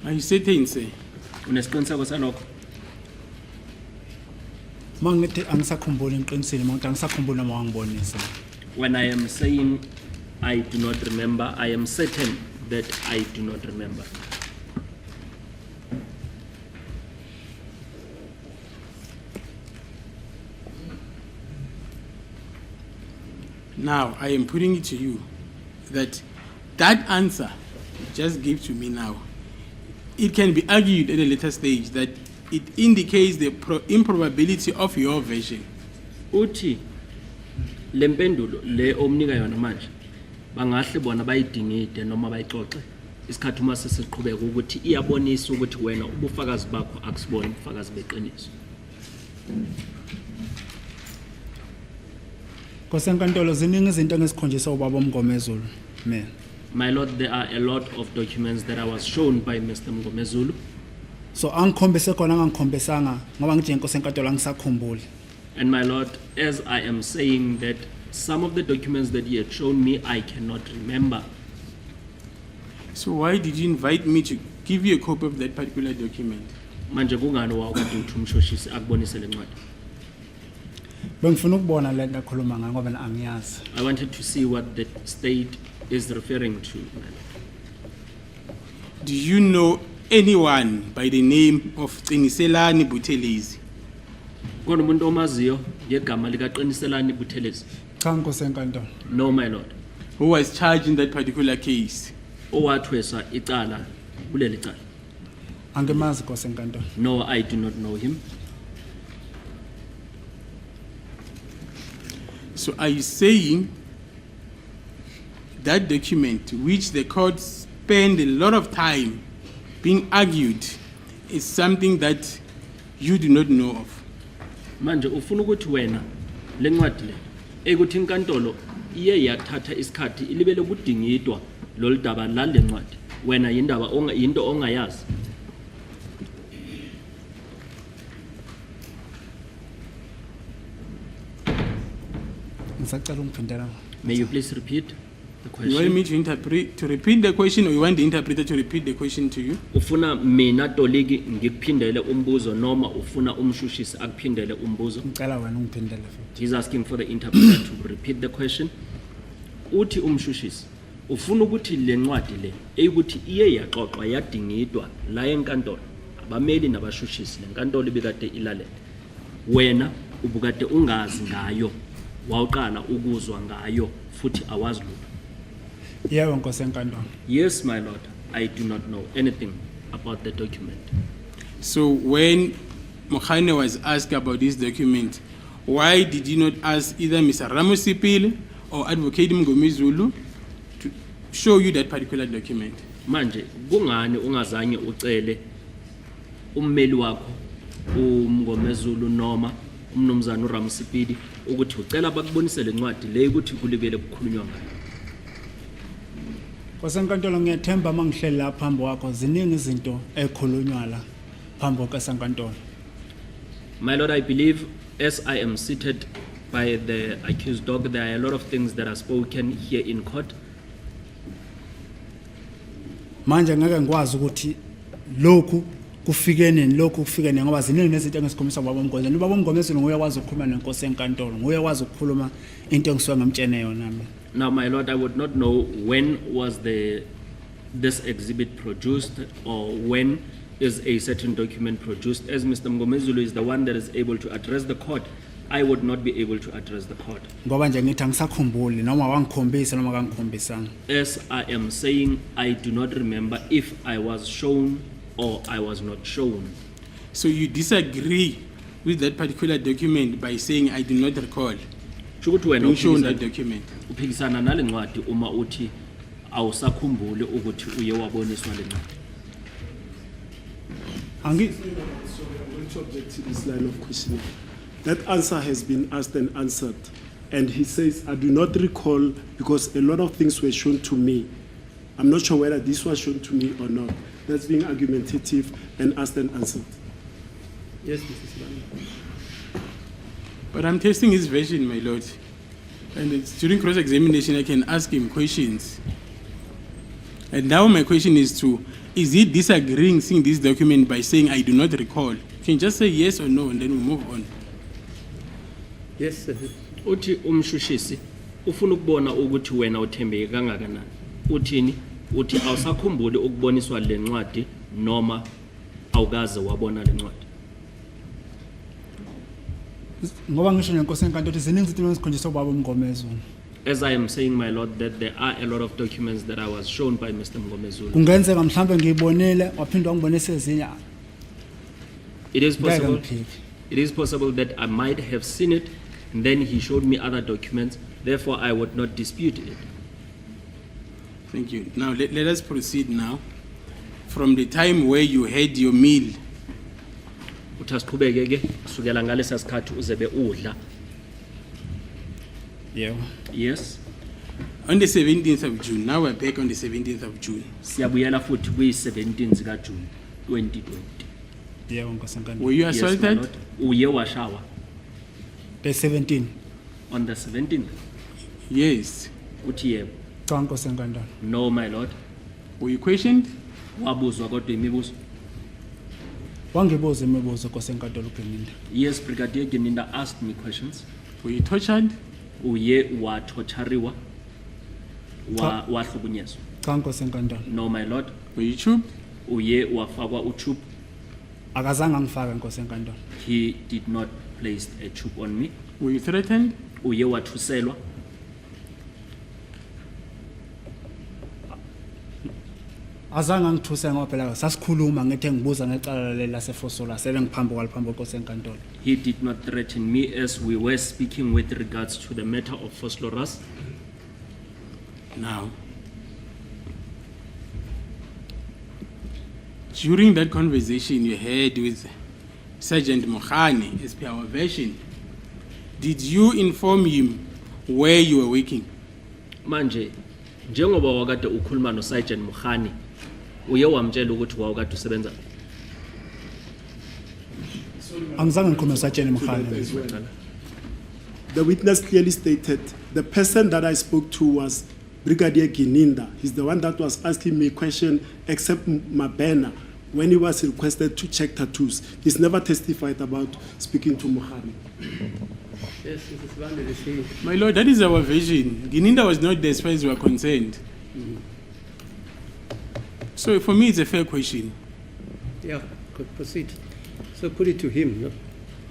Are you certain, sir? Unesiqiniseko salokho? Mangithi angisakhumbula iqinisile manje angisakhumbula noma wangibonisa. When I am saying I do not remember, I am certain that I do not remember. Now, I am putting it to you that that answer you just gave to me now, it can be argued at a later stage that it indicates the improbability of your version. Uthi lempendulo le omnika yona manje bangahle bona bayidingide noma bayixoxe isikhathi uma sesiqhubeka ukuthi iyabonisa ukuthi wena ubufakazi bakho akusibona ubufakazi beqiniso. Nkosi enkantolo ziningi izinto engisikhonjiswa ubaba uMngomezulu mina. My Lord, there are a lot of documents that I was shown by Mr. Mngomezulu. So angikhombise khona angangikhombisanga ngoba ngithi Nkosi enkantolo angisakhumbuli. And my Lord, as I am saying that some of the documents that he had shown me, I cannot remember. So why did you invite me to give you a copy of that particular document? Manje kungani wakade uthi umshoshisi akubonise le ncwadi? Bengifuna ukubona le nto akhuluma ngayo ngoba angiyazi. I wanted to see what the state is referring to. My Lord. Do you know anyone by the name of Qiniselani Buthelezi? Khona umuntu omaziyo ngegama likaQiniselani Buthelezi? Cha Nkosi enkantolo. No, my Lord. Who was charged in that particular case? Owathwesa icala kuleli cala? Angimazi Nkosi enkantolo. No, I do not know him. So are you saying that document, which the court spent a lot of time being argued, is something that you do not know of? Manje ufuna ukuthi wena le ncwadi le ekuthi inkantolo iye yathatha isikhathi ilibele kudingidwa loludaba la le ncwadi wena yindaba into ongayazi? Ngisacela ungiphindela. May you please repeat the You want me question? to repeat the question, or you want the interpreter to repeat the question to you? Ufuna mina Toleki ngikuphindele umbuzo noma ufuna umshushisi akuphindele umbuzo? Ngicela wena ungiphindele futhi. He's asking for the interpreter to repeat the question. Uthi umshushisi ufuna ukuthi le ncwadi le eyukuthi iye yaxoxwa yadingidwa la enkantolo abameli nabashushisi lenkantolo ibikade ilalele wena ubukade ungazi ngayo wawuqala ukuzwa ngayo futhi awazi lutho? Yebo Nkosi enkantolo. Yes, my Lord, I do not know anything about the document. So when Mokhane was asked about this document, why did you not ask either Mr. Ramos Sipile or Advocate Mngomezulu to show you that particular document? Manje kungani ungazange ucele ummeli wakho uMngomezulu noma umnumzana uRamsipili ukuthi ucela bakubonise le ncwadi le ukuthi kulibele kukhulunywa ngayo? Nkosi enkantolo ngiyathemba mangihleli la phambi kwakho ziningi izinto ezikhulunywa la phambi kwakho enkantolo. My Lord, I believe as I am seated by the accused dog, there are a lot of things that are spoken here in court. Manje ngeke ngikwazi ukuthi lokhu kufike nini lokhu kufike nini ngoba ziningi nezinto engisikhombisa ubaba uMngomezulu. Ubaba uMngomezulu nguye wazi ukukhuluma nenkosi enkantolo, nguye wazi ukukhuluma into engisuka ngamtshene yona mina. Now, my Lord, I would not know when was this exhibit produced or when is a certain document produced. As Mr. Mngomezulu is the one that is able to address the court, I would not be able to address the court. ngoba nje ngithi angisakhumbuli noma wangikhombisa noma kangikhombisanga. As I am saying, I do not remember if I was shown or I was not shown. So you disagree with that particular document by saying, I do not recall Shukuthi wena being shown that uphikisana- document. uphikisana nale ncwadi uma uthi awusakhumbuli ukuthi uye waboniswa le ncwadi. Angi Sorry, I'm going to object to this line of questioning. That answer has been asked and answered. And he says, I do not recall because a lot of things were shown to me. I'm not sure whether this was shown to me or not. That's being argumentative and asked and answered. Yes, Mrs. Bani. But I'm testing his version, my lord. And it's during cross-examination, I can ask him questions. And now my question is is he disagreeing seeing this document by saying, I do not recall? You can just say yes or no, and then we move on. Yes, sir. Uthi umshushisi ufuna ukubona ukuthi wena uthembeke kangakanani. Uthini? Uthi awusakhumbuli ukuboniswa le ncwadi noma awukaze wabona le ncwadi. ngoba ngisho nenkosi enkantolo ukuthi ziningi izinto ezikhonjiswa ubaba uMngomezulu. As I am saying, my lord, that there are a lot of documents that I was shown by Mr. Mngomezulu. Kungenzeka mhlambe ngiyibonile waphindwa ngibonisa ezinye. It is Ngeke possible. ngiphike. It is possible that I might have seen it, and then he showed me other documents. Therefore, I would not dispute it. Thank you. Now let us proceed now. From the time where you had your meal, Uthi asiqhubeke ke kusukela ngalesa sikhathi uzebe udla. Yebo. Yes. on the 17th of June, now we're back on the 17th of June. Siyabuyela futhi kwi-17 zika June 2020. Yebo nkosi enkantolo. Were you Yes, my assaulted? lord. Uye washawa Day 17. on the 17th. Yes. Uthi yebo. Cha nkosi enkantolo. No, my lord. Were you questioned? Wabuzwa kodwa imibuzo. Wangibuza imibuzo nkosi enkantolo uGeninda. Yes, Brigadier Geninda asked me questions. Were you tortured? Uye watorchariwa wahlukunyezwa. Cha nkosi enkantolo. No, my lord. Were you chubed? Uye wafakwa utube. Akazange angifake nkosi enkantolo. He did not place a tube on me. Were you threatened? Uye wathuselwa. Azange angithuse ngoba phela sasikhuluma ngithi ngibuza ngecala leli laseFosola sele ngiphambi kwaliphambi nkosi enkantolo. He did not threaten me as we were speaking with regards to the matter of Fosloras. Now, during that conversation you had with Sergeant Mohani, as per our version, did you inform him where you were working? Manje, njengoba wakade ukhuluma no Sergeant Mukhani, uye wamtshela ukuthi wawukade usebenza. Angizange ngikhulume noSajeni Mkhane. As well. The witness clearly stated the person that I spoke to was Brigadier Geninda. He's the one that was asking me a question, except Mabena, when he was requested to check tattoos. He's never testified about speaking to Mohani. Yes, Mrs. Bani, the same. My lord, that is our version. Gininda was not there as far as we are concerned. So for me, it's a fair question. Yeah, could proceed. So put it to him, no?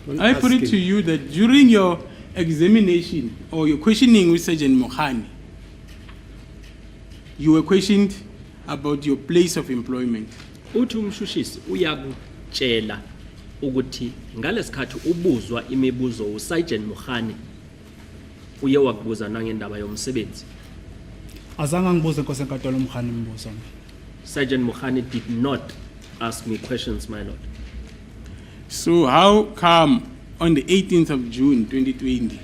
Don't I ask put it him. to you that during your examination or your questioning with Sergeant Mohani, you were questioned about your place of employment. Uthi umshushisi uyakutshela ukuthi ngalesikhathi ubuzwa imibuzo uSergeant Mukhani uye wakubuza nangendaba yomsebenzi. Azange ngibuze nkosi enkantolo uMkhane imibuzo. Sergeant Mukhani did not ask me questions, my lord. So how come on the 18th of June 2020,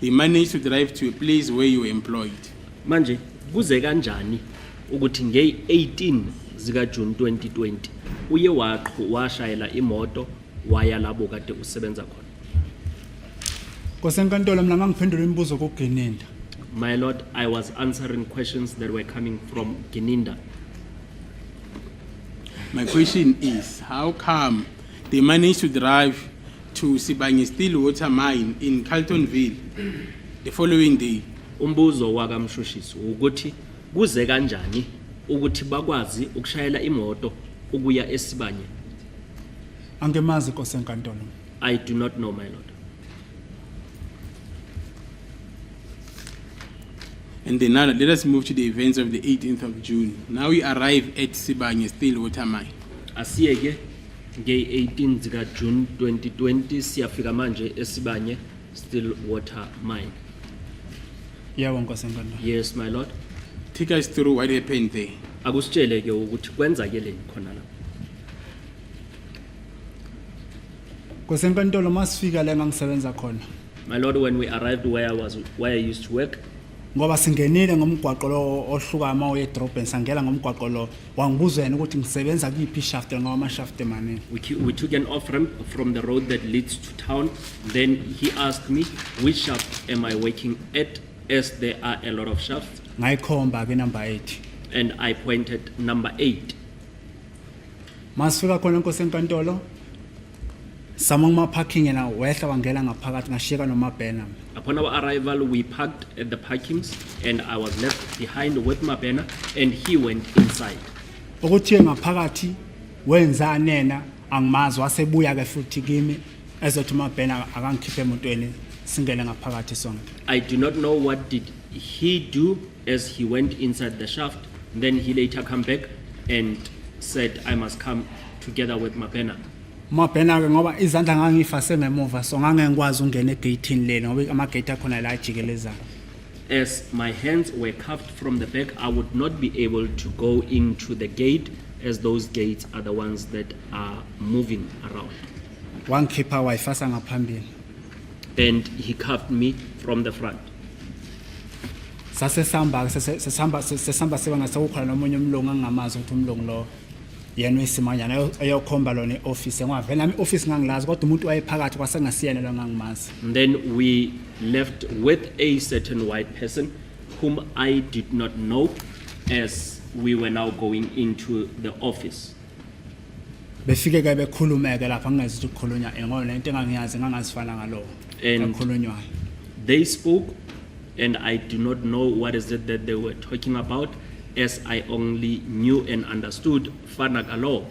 he managed to drive to a place where you were employed? Manje kuze kanjani ukuthi nge-18 zika June 2020 uye washayela imoto waya labo kade usebenza khona? Nkosi enkantolo mina ngangiphendula imibuzo kuGeninda. My lord, I was answering questions that were coming from Geninda. My question is, how come they managed to drive to Sibanye Still Water Mine in Carltonville the following day? Umbuzo wakamshushisi ukuthi kuze kanjani ukuthi bakwazi ukushayela imoto ukuya eSibanye? Angemazi nkosi enkantolo. I do not know, my lord. And then now let us move to the events of the 18th of June. Now we arrive at Sibanye Stillwater Mine. Asiyeke nge-18 zika June 2020 siyafika manje eSibanye Stillwater Mine. Yebo Nkosi enkantolo. Yes, my lord. Take us through what happened there. Akusitshele ke ukuthi kwenzakeleni khona la. Nkosi enkantolo masifika la ngangisebenza khona. My lord, when we arrived where I used to work, Ngoba singenile ngomgwaqo lo ohluka ama way edrobheni sangela ngomgwaqo lo wangibuza yena ukuthi ngisebenza kuyiphi shaft ngoba ama shaft emaningi. we took an off ramp from the road that leads to town. Then he asked me, which shaft am I working at, as there are a lot of shafts, Ngayikhomba ke number 8. and I pointed number 8. Masifika khona Nkosi enkantolo samangma parking yena wehla wangela ngaphakathi ngashiyeka noma banner. Upon our arrival, we parked at the parkings, and I was left behind with my banner, and he went inside. Ukuthi ngaphakathi wenza nena angimazi wasebuya ke futhi kimi ezothi mabhena akangikhiphe emotweni singene ngaphakathi sonke. I do not know what did he do as he went inside the shaft. Then he later come back and said, I must come together with my banner. Mabhena ke ngoba izandla ngangifase ngemuva so ngangengikwazi ungena egateini leni ngoba ama gate akhona la ajikelezayo. As my hands were cuffed from the back, I would not be able to go into the gate, as those gates are the ones that are moving around. Wangikhipha wayifasa ngaphambili. And he cuffed me from the front. Sasesamba sebanga sekukhona nomunye umlungu angamazi ukuthi umlungu lo yena wesimanyana ayokhomba lona ioffice ngavela nami ioffice ngangilazi kodwa umuntu wayephakathi kwasengasiyena lo ngangimazi. And then we left with a certain white person whom I did not know, as we were now going into the office. Befike ke bekhulumeke lapha ngingezi ukuthi kukhulunywa ngoba lento engangiyazi ngangazifana ngalo And ekhulunywayo. they spoke, and I do not know what is it that they were talking about, as I only knew and understood Fanagalo.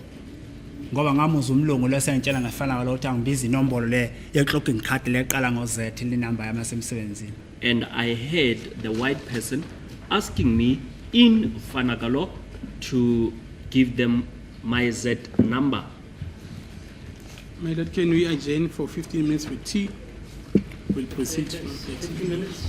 Ngoba ngamuzwa umlungu lesentshela ngafana ngalo ukuthi angibiza inombolo le ye-clogging card leqala ngo-Z le number yami yasemsebenzini. And I heard the white person asking me in Fanagalo to give them my Z number. My lord, can we adjourn for 15 minutes for tea? We'll proceed. 15 minutes.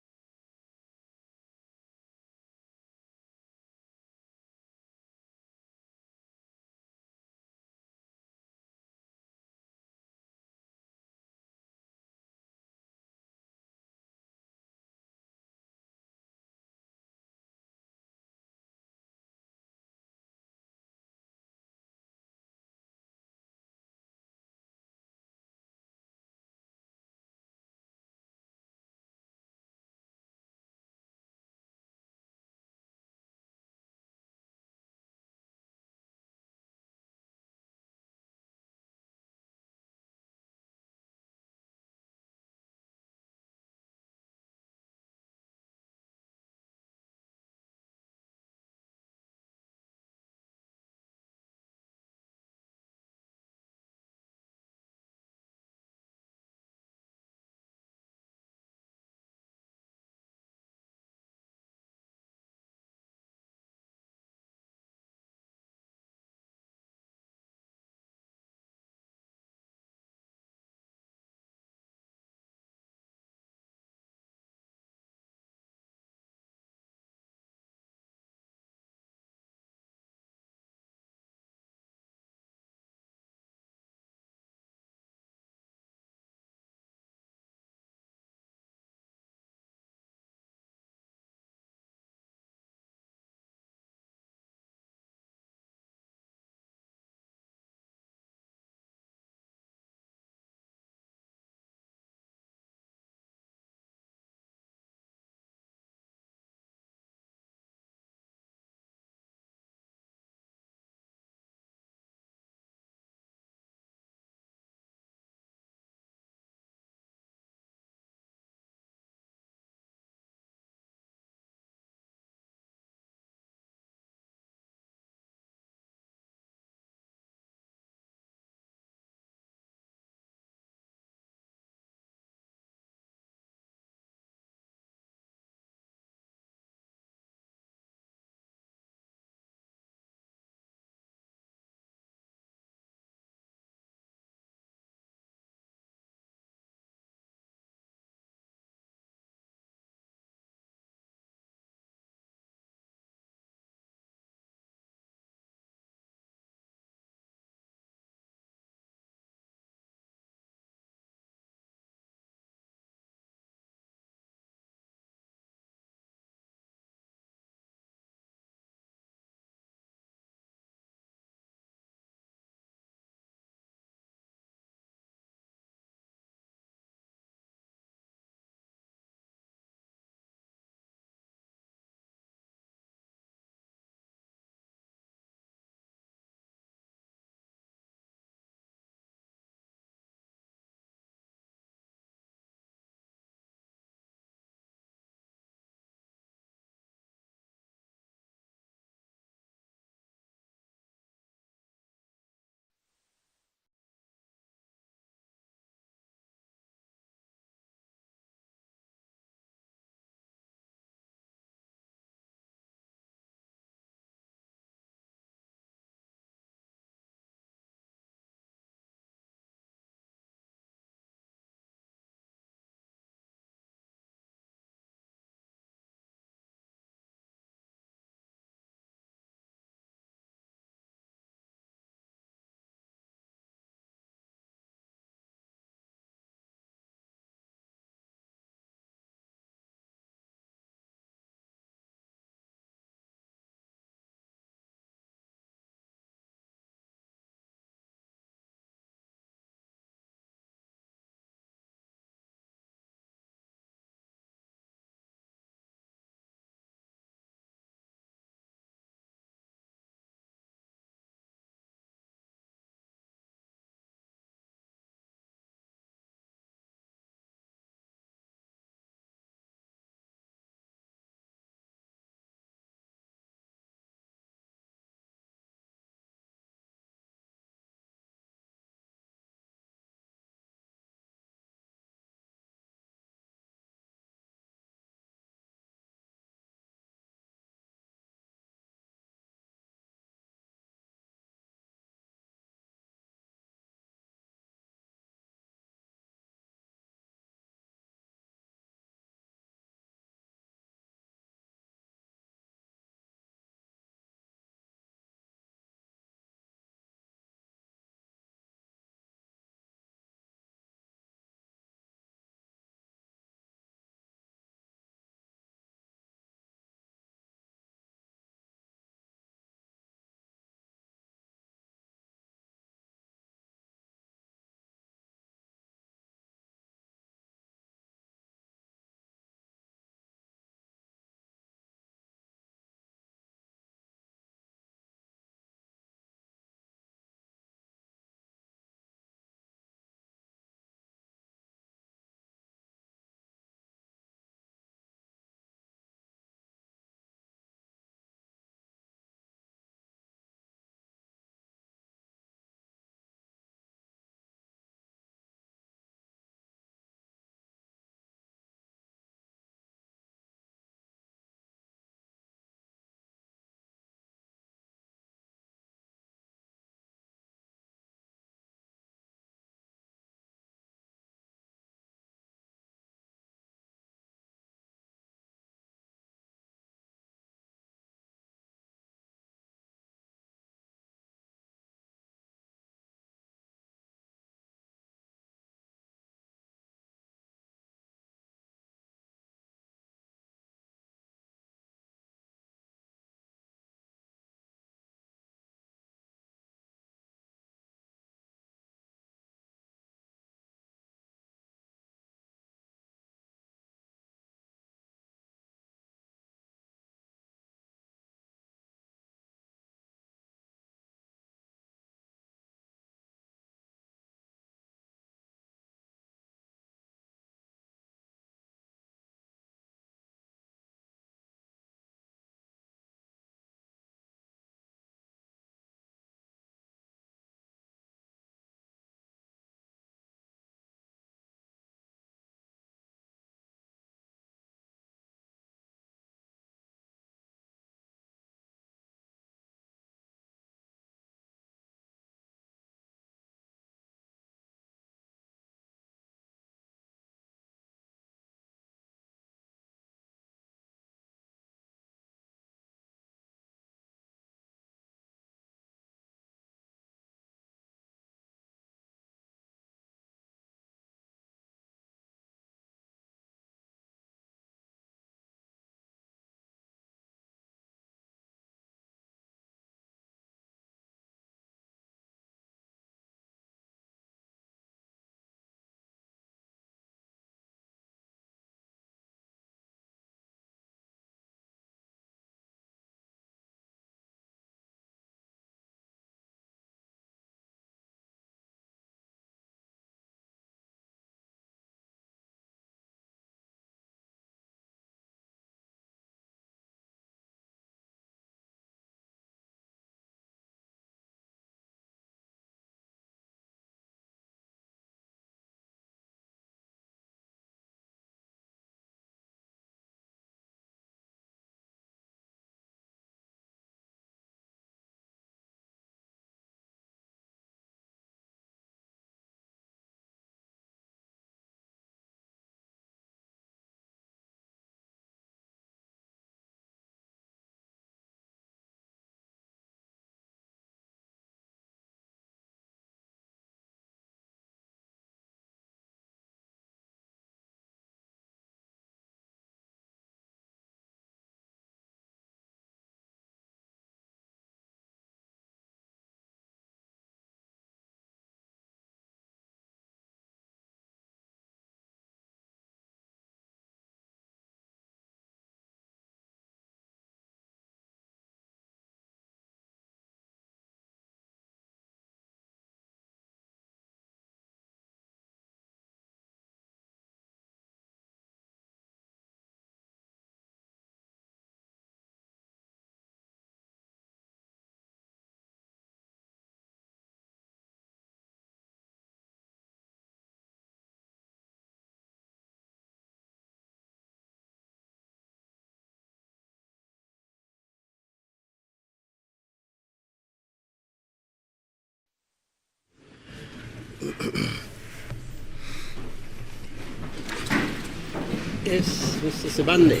Yes, Mr. Sibande.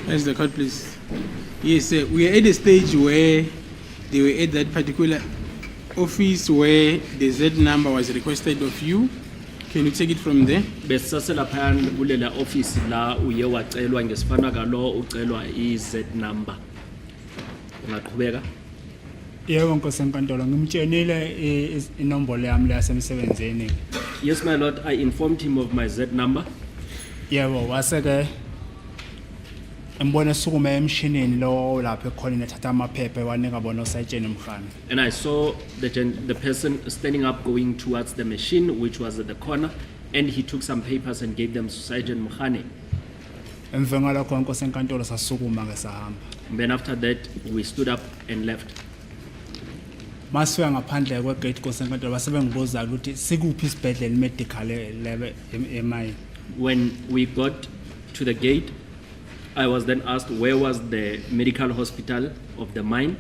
As the court, please. Yes, we are at a stage where they were at that particular office where the Z number was requested of you. Can you take it from there? Besasela phan kulela office la uye wacelwa ngesifanakalo ucelwa i-Z number. Ungaqhubeka? Yebo Nkosi enkantolo ngimtshenile inombolo yami leyasemsebenzini. Yes, my lord, I informed him of my Z number. Yebo waseke embona sukume emshinini lo lapha ekhona nethatha amaphepha ewanika bona osayitsheni mkhana. And I saw the person standing up going towards the machine, which was at the corner, and he took some papers and gave them to Sergeant Mukhane. Emva ngalokho Nkosi enkantolo sasukuma ke sahamba. Then after that, we stood up and left. Masifika ngaphandle kwegate Nkosi enkantolo basebengibuza ukuthi sikuphi isibhedlela medical lebe emayi. When we got to the gate, I was then asked where was the medical hospital of the mine.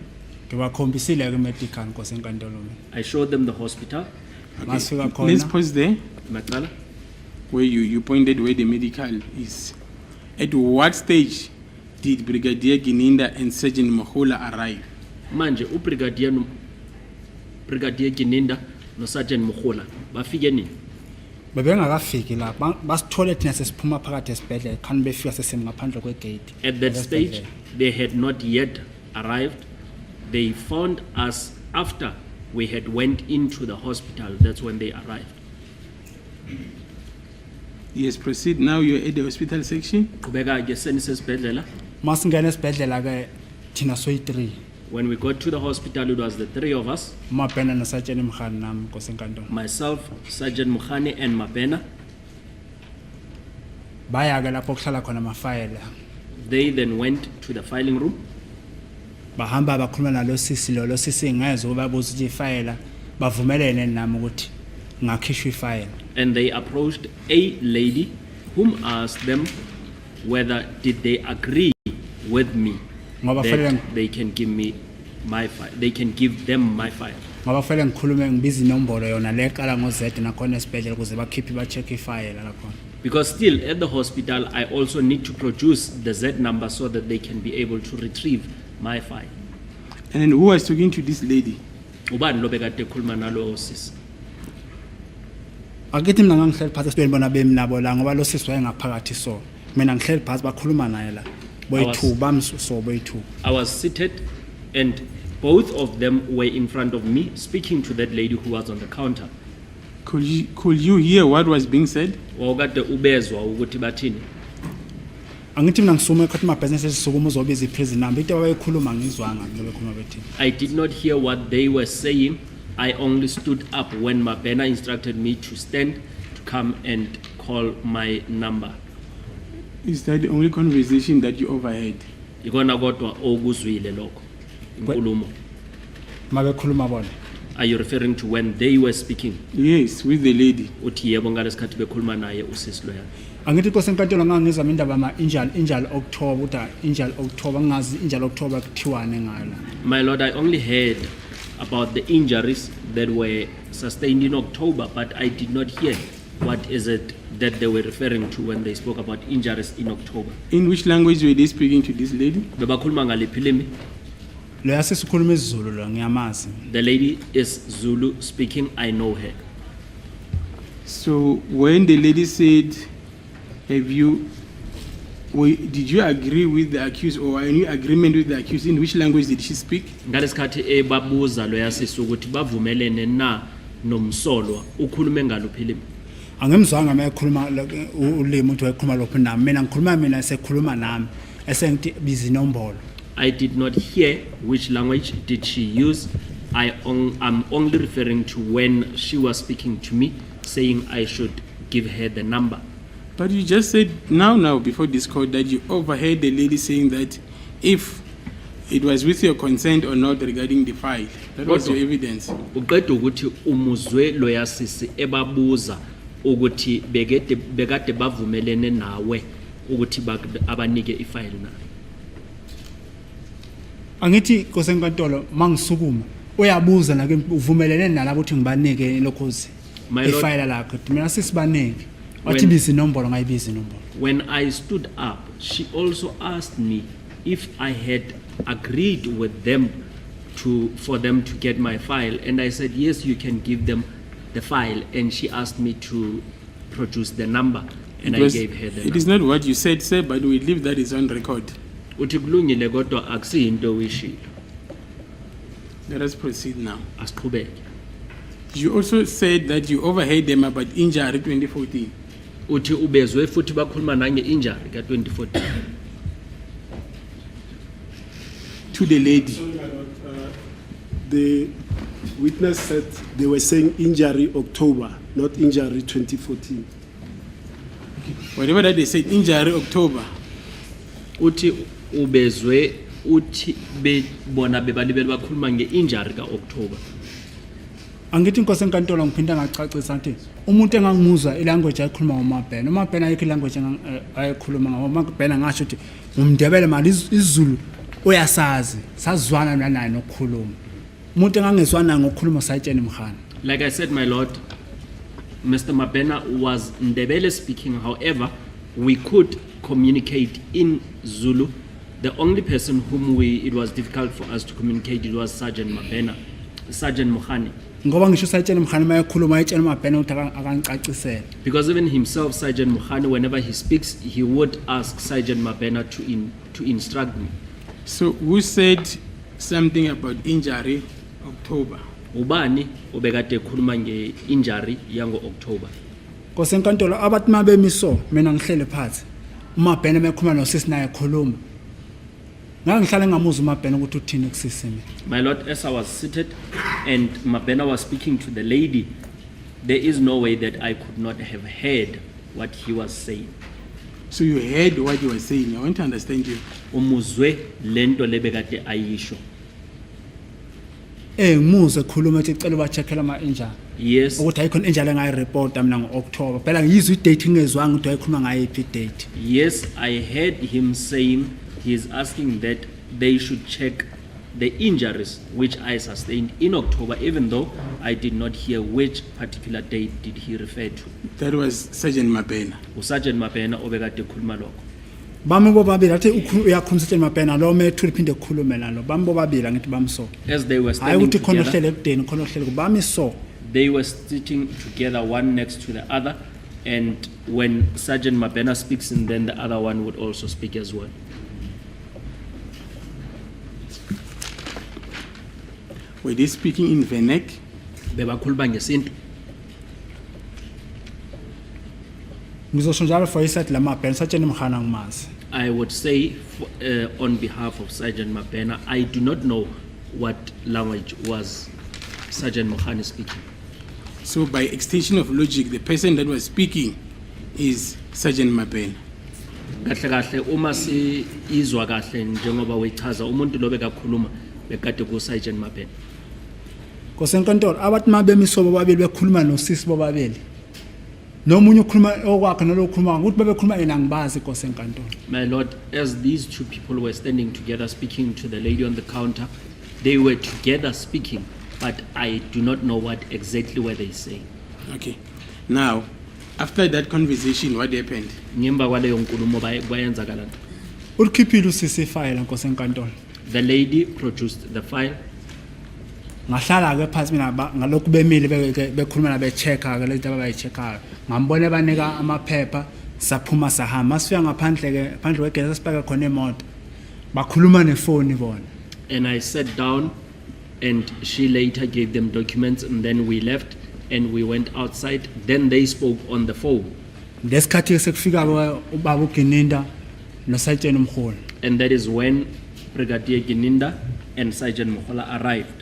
Ngibakhombisile ke medical Nkosi enkantolo. I showed them the hospital. Masifika Let's khona pause there Macala. where you pointed where the medical is. At what stage did Brigadier Gininda and Sergeant Mohola arrive? Manje Brigadier Gininda no Sergeant Mukhola bafike nini? bebengakafiki la basithole thina sesiphuma phakathi esibhedlela khani befika sesengaphandle kwegate. At that stage, they had not yet arrived. They found us after we had went into the hospital. That's when they arrived. Yes, proceed. Now you're at the hospital section. Qhubeka ke senisesibhedlela. Masingena esibhedlela ke thina soyi3 When we got to the hospital, it was the three of us, umabhena nosatsheni emkhani nami Nkosi enkantolo. myself, Sergeant Mukhane, and Mapena. Baya ke lapho kuhlala khona amafayela. They then went to the filing room. Bahamba bakhuluma nalo sisi lo sisi ngeze ukubabuza ukuthi ifayela bavumelene nami ukuthi ngakhishwa ifayela. And they approached a lady whom asked them whether did they agree with me Ngoba fanele that they can give me my file. They can give them my file. ngoba fanele ngikhulume ngibiza inombolo yona le qala ngo-Z nakhona esibhedlela ukuze bakhiphe ba-check ifayela lakhona. Because still at the hospital, I also need to produce the Z number so that they can be able to retrieve my file. And then who was talking to this lady? Ubani lo bekade ekhuluma nalo sisi? Akithi mina ngangihleli phansi esibhedlela bona bemnabo la ngoba lo sisi wayengaphakathi so. Mina ngihleli phansi bakhuluma naye la. Boyi2 bamso boyi2. I was seated and both of them were in front of me speaking to that lady who was on the counter. Could you hear what was being said? Wawukade ubezwa ukuthi bathini? Angithi mina ngisume ekhathi ma business esisukuma uzobiza iprison number into abayikhuluma ngizwanga bekhuluma bethi. I did not hear what they were saying. I only stood up when Mapena instructed me to stand to come and call my number. Is that the only conversation that you overheard? Ikona kodwa okuzwile lokho. Inkulumo. Mabekhuluma bona. Are you referring to when they were speaking? Yes, with the lady. Uthi yebo ngalesikhathi bekhuluma naye usisi loya. Angithi Nkosi enkantolo ngangizama indaba ama injal October uta injal October ngazi injal October kuthiwane ngayo la. My lord, I only heard about the injuries that were sustained in October, but I did not hear what is it that they were referring to when they spoke about injuries in October. In which language were they speaking to this lady? Bebakhuluma ngaliphi limi? Lo yasisikhuluma isiZulu lo ngiyamazi. The lady is Zulu speaking. I know her. So when the lady said, did you agree with the accused or any agreement with the accused? In which language did she speak? Ngalesikhathi ebabuza lo yasisi ukuthi bavumelene na nomsolwa ukhulume ngaluphi limi? Angimzwanga mayekhuluma ulimi uthi wayekhuluma lokho nami mina ngikhuluma mina esekhuluma nami esengithi biza inombolo. I did not hear which language did she use. I'm only referring to when she was speaking to me, saying I should give her the number. But you just said now before this court that you overheard the lady saying that if it was with your consent or not regarding the file. That was your evidence. Uqeda ukuthi umuzwe lo yasisi ebabuza ukuthi bekade bavumelene nawe ukuthi abanike ifile na. Angithi Nkosi enkantolo mangisukuma uyabuza nake uvumelene nalabo ukuthi ngibanike lokhozi. My lord- ifayela lakho mina sisibaningi wathi When- biza inombolo ngayibiza inombolo When I stood up, she also asked me if I had agreed with them for them to get my file, and I said, yes, you can give them the file, and she asked me to produce the number, and I Because gave her the it number. is not what you said, sir, but we leave that is on record. Uthi kulungile kodwa akusiyinto oyishilo. Let us proceed now. Asiqhubeke. You also said that you overheard them about injury 2014. Uthi ubezwe futhi bakhuluma nange-injury ka-2014 To the lady. The witness said they were saying injury October, not injury 2014. Whatever that they said, injury October. uthi ubezwe uthi bona bebalibele bakhuluma nge-injury ka-October. angithi inkosi enkantolo ngiphinda ngacacisa ngithi umuntu engangimuzwa ilanguage ayikhuluma ngomabhena umabhena ayikho ilanguage ayikhuluma ngomabhena ngasho ukuthi ngumndebele mali isiZulu uyasazi sazwana nanaye nokukhuluma umuntu engangezwana naye ngokukhuluma sayitshena emkhana. Like I said, my lord, Mr. Mabena was Ndebele speaking. However, we could communicate in Zulu. The only person whom it was difficult for us to communicate, it was Sergeant Mabena, Sergeant Mohani. ngoba ngisho sayitshena emkhana mayekhuluma ayitshena amabhena ukuthi akangicacisela Because even himself, Sergeant Mohani, whenever he speaks, he would ask Sergeant Mabena to instruct me. So who said something about injury October? Ubani obekade ekhuluma nge-injury yango-October. inkosi enkantolo abathi mabemiso mina ngihlele phansi umabhena mekhuluma nosisi naye ekhuluma ngangihlale ngamuza umabhena ukuthi uthini kusisi mina. My lord, as I was seated and Mabena was speaking to the lady, there is no way that I could not have heard what he was saying. So you heard what he was saying. I want to understand you. Umuzwe lento lebekade ayisho. Ngimuze ekhuluma ethi icela bacheckela ama-injury Yes, ukuthi ayikhona injury engayireport mina ngo-October phela ngiyizwa idate ngezwanga ukuthi wayekhuluma ngayiphi idate. yes, I heard him saying he is asking that they should check the injuries which I sustained in October, even though I did not hear which particular date did he refer to. That was Sergeant Mabena. Sergeant Mabena obekade ekhuluma lokho. Bami bobabili athi uyakhuluma uSetsheni Mabhena lo methu liphinde ekhulume nalo bami bobabili angithi bamso As they were hayi standing ukuthi khona together, ohlele ekudeni khona ohlele kubami so they were sitting together, one next to the other, and when Sergeant Mabena speaks, and then the other one would also speak as well. Were they speaking in Venek? Bebakhuluma ngesintu. ngizosho njalo for iside lamabhena Setsheni mkhana ngimazi. I would say, on behalf of Sergeant Mabena, I do not know what language was Sergeant Mohani speaking. So by extension of logic, the person that was speaking is Sergeant Mabena. Kahle kahle uma izwa kahle njengoba wechaza umuntu lo bekakhuluma bekade ku Sergeant Mabena. Nkosi enkantolo abathi mabemiso bobabili bekhuluma nosisi bobabili nomunye ukhuluma okwakhe nalokhuluma ukuthi bebekhuluma yena ngibazi Nkosi enkantolo. My lord, as these two people were standing together speaking to the lady on the counter, they were together speaking, but I do not know what exactly were they saying. Okay. Now, after that conversation, what happened? Ngemva kwaleyo nkulumo bayenzakala nto. Ulikhiphile usisi file Nkosi enkantolo. The lady produced the file. Ngahlala ke phansi mina ngalokhu bemile bekhuluma na bechecka ke lento abayicheckayo ngambona banika amaphepha saphuma sahamba sifika ngaphandle ke phandle kwegesi sipaka khona emoto bakhuluma nefoni bona. And I sat down, and she later gave them documents, and then we left and we went outside. Then they spoke on the phone, Ngesikhathi sekufika ubaba uGininda noSetsheni Mkhulu. and that is when Brigadier Gininda and Sergeant Mohola arrived.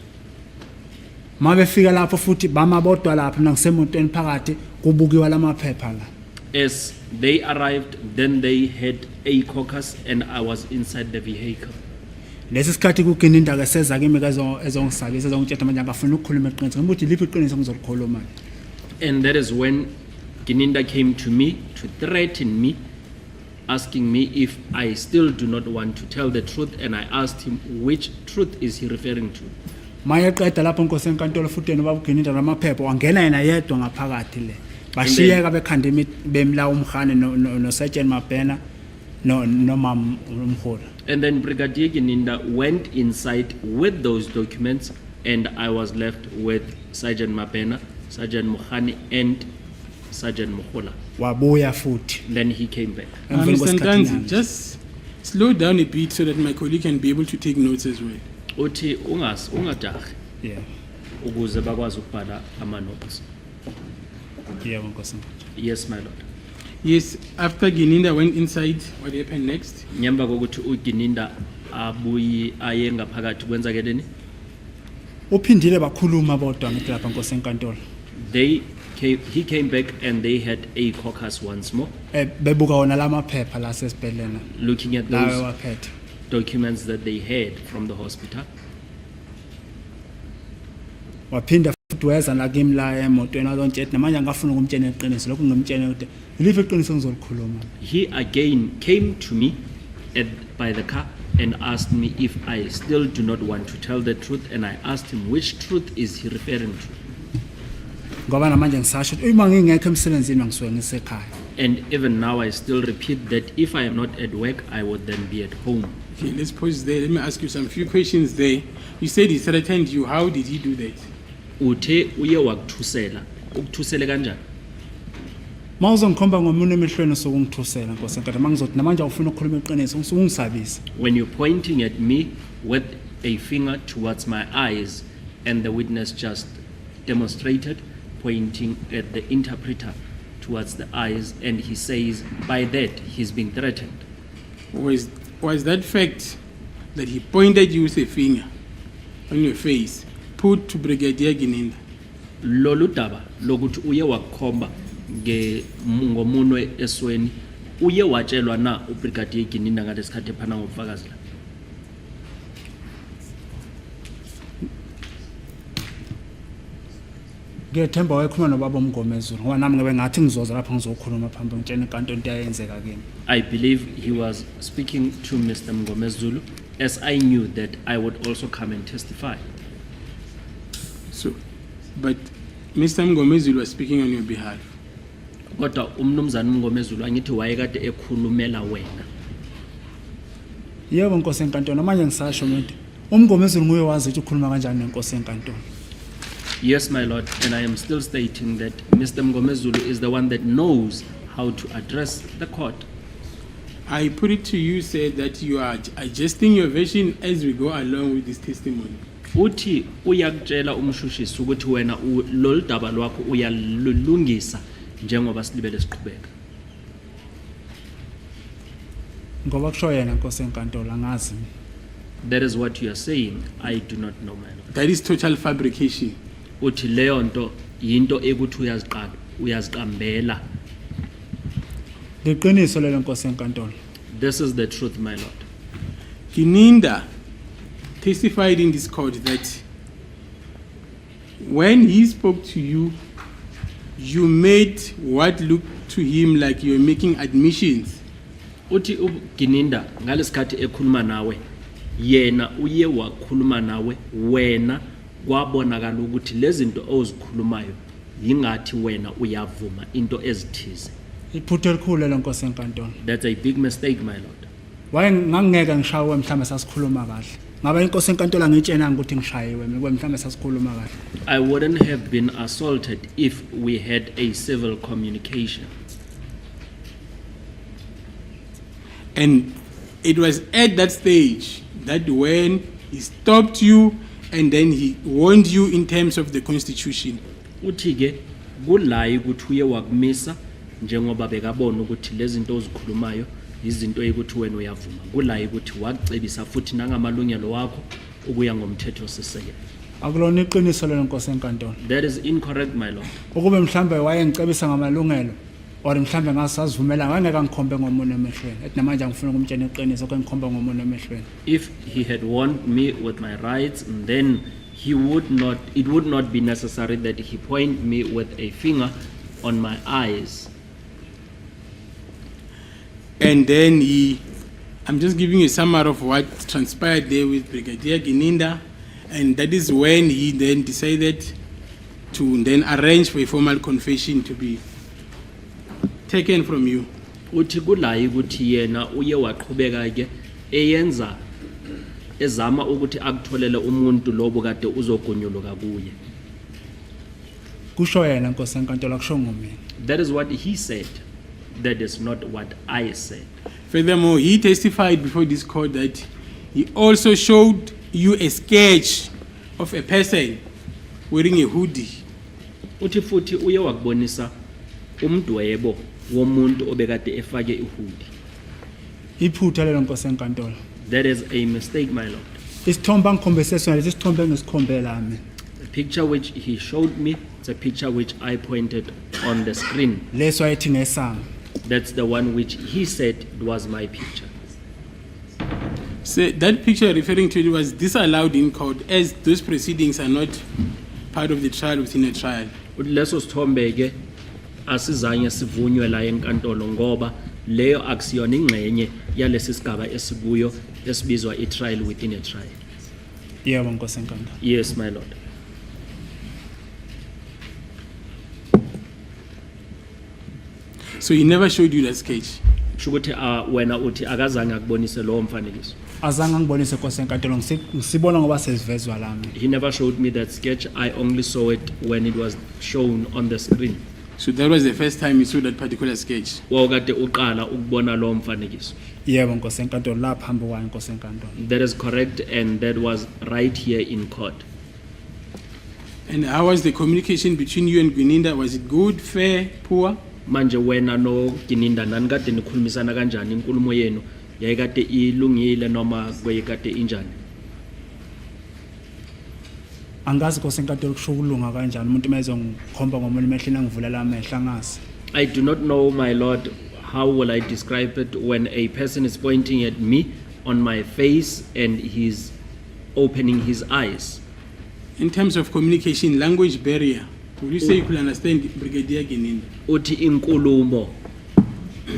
Mabefika lapho futhi bamabodwa lapho nangisemotweni phakathi kubukiwa lamaphepha la. As they arrived, then they had a caucus, and I was inside the vehicle. Lesi sikhathi kuGininda ke seza kimi ezongisabisa ezongitshela manje akafuna ukukhuluma iqiniso ngibuthi liphi iqiniso ngizolikhuluma. And that is when Gininda came to me to threaten me, asking me if I still do not want to tell the truth, and I asked him which truth is he referring to. maye qeda lapho inkosi enkantolo futhi yena ubaba uGinida namaphepha wangena yena yedwa ngaphakathi le bashiyeka bekhanda bemla umkhane no Sergeant Mabena no mam umhola. And then Brigadier Gininda went inside with those documents, and I was left with Sergeant Mabena, Sergeant Mukhani, and Sergeant Mukhola. Wabuya futhi. Then he came back. Emveni Mr. kwesikhathi Ntanzi, nyana. just slow down a bit so that my colleague can be able to take notes as well. Uthi ungajahi Yeah. ukuze bakwazi ukubhala ama-notes. Yebo inkosi. Yes, my lord. Yes, after Gininda went inside, what happened next? Nyemba kokuthi uGininda abuyi aye ngaphakathi kwenzakeleni. Uphindile bakhuluma bodwa ngithi lapha inkosi enkantolo. He came back and they had a caucus once more, Bebuka wona lamaphepha la sesibhedlela. looking at Lawe those waphethe. documents that they had from the hospital. Waphinda futhi weza la kimi la emotweni azontshethe namanje angafuna ukumtshela iqiniso lokho ngimtshela ukuthi live iqiniso ngizolikhuluma. He again came to me by the car and asked me if I still do not want to tell the truth, and I asked him which truth is he referring to. Ngoba namanje ngisasho ukuthi uma ngingekho emsebenzini ngisuke ngisekhaya. And even now I still repeat that if I am not at work, I would then be at home. Okay, let's pause there. Let me ask you some few questions there. You said he threatened you. How did he do that? Uthe uye wakuthusela. Ukuthusele kanjani? Mawuzongikhomba ngomunye emehlweni sokungithusela Nkosi enkantolo mangizothi namanje awufuna ukukhuluma iqiniso usungisabisa. When you're pointing at me with a finger towards my eyes, and the witness just demonstrated pointing at the interpreter towards the eyes, and he says by that he's being threatened. Was that fact that he pointed you with a finger on your face put to Brigadier Gininda? Lolu daba lokuthi uye wakhomba ngomunwe esweni uye watshelwa na uBrigadier Gininda ngalesikhathi ephana ngobufakazi la? Ngiyethemba wayekhuluma nobaba uMngomezulu ngoba nami ngabe ngathi ngizoza lapha ngizokhuluma phambi ngitshela inkantolo into ayenzeka kimi. I believe he was speaking to Mr. Mngomezulu, as I knew that I would also come and testify. So, but Mr. Mngomezulu was speaking on your behalf. Kodwa umnumzana uMngomezulu angithi wayekade ekhulumela wena. Yebo Nkosi enkantolo namanje ngisasho ukuthi uMngomezulu nguye wazi ukuthi ukhuluma kanjani nenkosi enkantolo. Yes, my lord, and I am still stating that Mr. Mngomezulu is the one that knows how to address the court. I put it to you, said that you are adjusting your version as we go along with this testimony. Uthi uyakutshela umshushisi ukuthi wena lolu daba lwakho uyalulungisa njengoba silibele siqhubeka. Ngoba kusho yena Nkosi enkantolo angazi. That is what you are saying. I do not know, my lord. That is total fabrication. Uthi leyo nto yinto ekuthi uyaziqambela. Liqiniso lelo Nkosi enkantolo. This is the truth, my lord. Gininda testified in this court that when he spoke to you, you made what looked to him like you were making admissions. Uthi uGininda ngalesikhathi ekhuluma nawe yena uye wakhuluma nawe wena kwabonakala ukuthi lezinto ozikhulumayo yingathi wena uyavuma into ezithize. Iphutha elikhulu lelo Nkosi enkantolo. That's a big mistake, my lord. Waye ngangeke ngishawe mhlawumbe sasikhuluma kahle. Ngaba inkosi enkantolo angitshenanga ukuthi ngishayiwe mina mhlawumbe sasikhuluma kahle. I wouldn't have been assaulted if we had a civil communication. And it was at that stage that when he stopped you and then he warned you in terms of the constitution. Uthi ke kulayi ukuthi uye wakumisa njengoba bekabona ukuthi lezi zinto ozikhulumayo izinto ukuthi wena uyavuma. Kulayi ukuthi wakucebisa futhi nangamalungelo wakho ukuya ngomthetho sisekelo. Akulona iqiniso lelo Nkosi enkantolo. That is incorrect, my lord. Ukube mhlambe wayengicebisa ngamalungelo or mhlambe ngasazivumela ngeke ngikhombe ngomunwe emehlweni. Ethi namanje angifuna ukumtshela iqiniso kwengikhomba ngomunwe emehlweni. If he had warned me with my rights, then it would not be necessary that he point me with a finger on my eyes. And then I'm just giving you a summary of what transpired there with Brigadier Gininda And that is when he then decided to then arrange for a formal confession to be taken from you. uthi kulayi ukuthi yena uye waqhubeka ke eyenza ezama ukuthi akutholele umuntu lobo kade uzogunyuluka kuye. kusho yena Nkosi enkantolo akusho ngomina. That is what he said. That is not what I said. Furthermore, he testified before this court that he also showed you a sketch of a person wearing a hoodie. Uthi futhi uye wakubonisa umdwebo womuntu obekade efake ihudi. Iphutha lelo Nkosi enkantolo. That is a mistake, my lord. Isithombe angikhombise sona lesi sithombe engisikhombela mina. The picture which he showed me, it's a picture which I pointed on the screen. Leso ayethi ngesanga. That's the one which he said it was my picture. So that picture referring to it was disallowed in court as those proceedings are not part of the trial within a trial. Uthi leso sithombe ke asizange sivunywe la enkantolo ngoba leyo akusiyona ingxenye yalesi sigaba esikuyo esibizwa i-trial within a trial. Yebo Nkosi enkantolo. Yes, my lord. So he never showed you that sketch. Shukuthi wena uthi akazange akubonise lowo mfanekiso. Azange ngibonise Nkosi enkantolo ngisibona ngoba sezivezwa lami. He never showed me that sketch. I only saw it when it was shown on the screen. So that was the first time you saw that particular sketch. Wawukade uqala ukubona lowo mfanekiso. Yebo Nkosi enkantolo lapha phambi kwayo Nkosi enkantolo. That is correct, and that was right here in court. And how was the communication between you and Gwininda? Was it good, fair, poor? Manje wena no Gininda nanikade nikhulumisana kanjani inkulumo yenu yayikade ilungile noma kwayikade injani? Angazi Nkosi enkantolo kusho ukulunga kanjani umuntu mayezongikhomba ngomunye emehleni angivulela amehla angazi. I do not know, my lord, how will I describe it when a person is pointing at me on my face and he's opening his eyes. In terms of communication, language barrier, would you say you could understand Brigadier Gwininda? Uthi inkulumo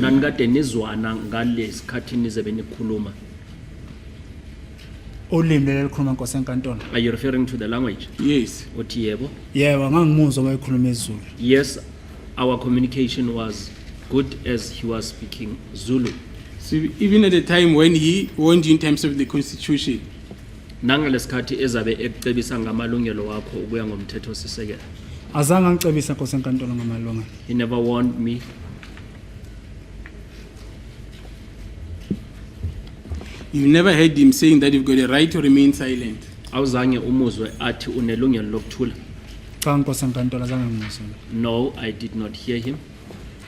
nanikade nizwana ngalesikhathi nizabe nikhuluma. Ulimi lelo likhuluma Nkosi enkantolo. Are you referring to the language? Yes. Uthi yebo. Yebo ngangimuzwa wayekhuluma isiZulu. Yes, our communication was good as he was speaking Zulu. So even at the time when he warned you in terms of the constitution, Nangalesikhathi ezabe ekucebisa ngamalungelo wakho ukuya ngomthetho sisekelo. Azange ngicebisa Nkosi enkantolo ngamalungelo. He never warned me. you never heard him saying that you've got a right to remain silent. Awuzange umuzwe athi unelungelo lokuthula. Cha Nkosi enkantolo azange ngimuzwe. No, I did not hear him.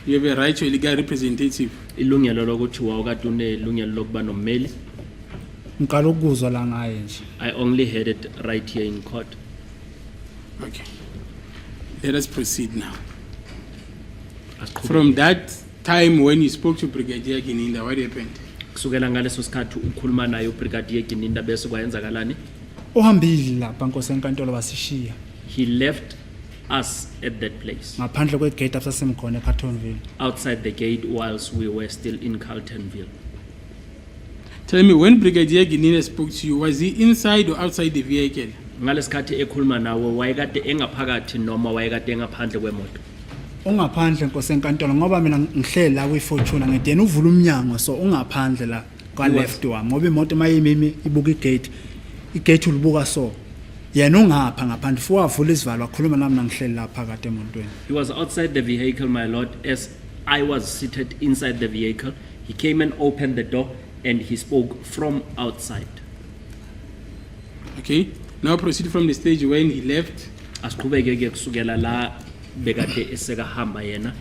You have a right to a legal representative. Ilungelo lokuthi wawukade unelungelo lokuba nommeli. Ngiqala ukuzwa la ngaye nje. I only heard it right here in court. Okay. Let us proceed now. Asiqhubeke. From that time when you spoke to Brigadier Gwininda, what happened? Kusukela ngaleso sikhathi ukhuluma naye uBrigadier Gwininda bese kwayenzakalani? Uhambile lapha Nkosi enkantolo basishiya. He left us at that place, Ngaphandle kwegate asasemkhona eCartonville. outside the gate whilst we were still in Carltonville. Tell me, when Brigadier Gwininda spoke to you, was he inside or outside the vehicle? Ngalesikhathi ekhuluma nawe wayekade engaphakathi noma wayekade engaphandle kwemoto? Ungaphandle Nkosi enkantolo ngoba mina ngihleli la kwiFortuna ngedena uvula umnyango so ungaphandle la kwa left wami ngoba imoto mayimimi ibuka igate ulibuka so yena ungapha ngaphandle futhi wavula isivalo wakhuluma nami nangihleli la phakathi emotweni. He was outside the vehicle, my lord, as I was seated inside the vehicle. He came and opened the door and he spoke from outside. Okay. Now proceed from the stage when he left. Asiqhubeke ke kusukela la bekade esekahamba yena.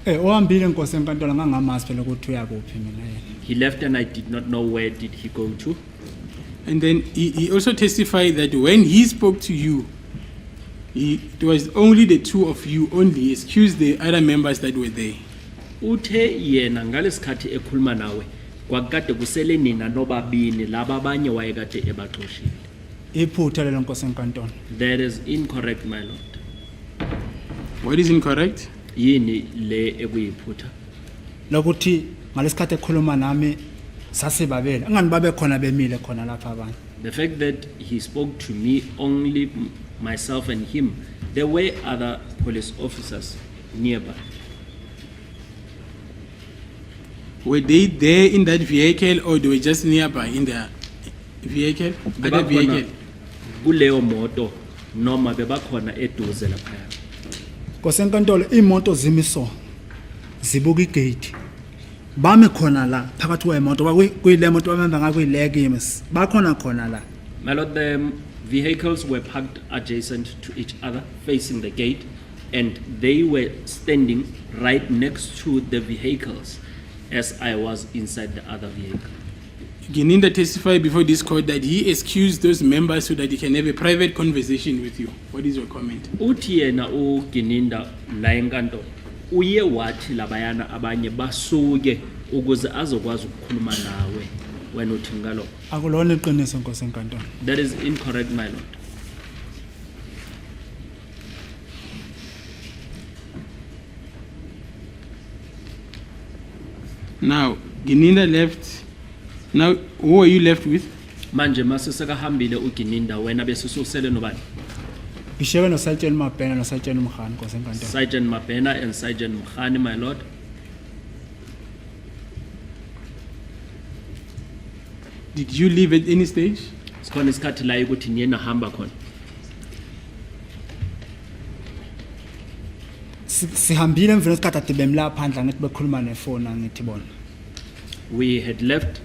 Uhambile Nkosi enkantolo ngangamazi phela ukuthi uyakuphi mina yena. He left and I did not know where did he go to. And then he also testified that when he spoke to you, it was only the two of you only, excuse the other members that were there. Uthe yena ngalesikhathi ekhuluma nawe kwakade kusele nina nobabini laba abanye wayekade ebaxoshile. Iphutha lelo Nkosi enkantolo. That is incorrect, my lord. What is incorrect? Yini le ekuyiphutha? Lokuthi ngalesikhathi ekhuluma nami sasebabele angani babe khona bemile khona lapha abantu. The fact that he spoke to me, only myself and him, there were other police officers nearby. Were they there in that vehicle or they were just nearby in the vehicle? Other vehicle? Kuleyo moto noma bebakhona eduze laphaya. Nkosenkantolo imoto zimiso zibuka igate. Bami khona la phakathi kwemoto kuyile moto bamemba ngakuyileke bakhona khona la. My lord, the vehicles were parked adjacent to each other, facing the gate, and they were standing right next to the vehicles as I was inside the other vehicle. Gininda testified before this court that he excused those members so that he can have a private conversation with you. What is your comment? Uthi yena uGininda la enkantolo uye wathi labayana abanye basuke ukuze azokwazi ukukhuluma nawe wena uthi ngalo. Akulona iqiniso nkosenkantolo. That is incorrect, my lord. Now, Gininda left. Now, who are you left with? Manje masesakahambile uGininda wena bese ususele nobani? Ngishewe no Sergeant Mabhena no Sergeant Mkhani nkosenkantolo. Sergeant Mabhena and Sergeant Mkhani, my lord. Did you leave at any stage? Sikhona isikhathi la ukuthi niye nahamba khona. Sihambile emveni kwesikhathi ade bemla phandla ngithi bekhuluma nefoni ngithi bona. We had left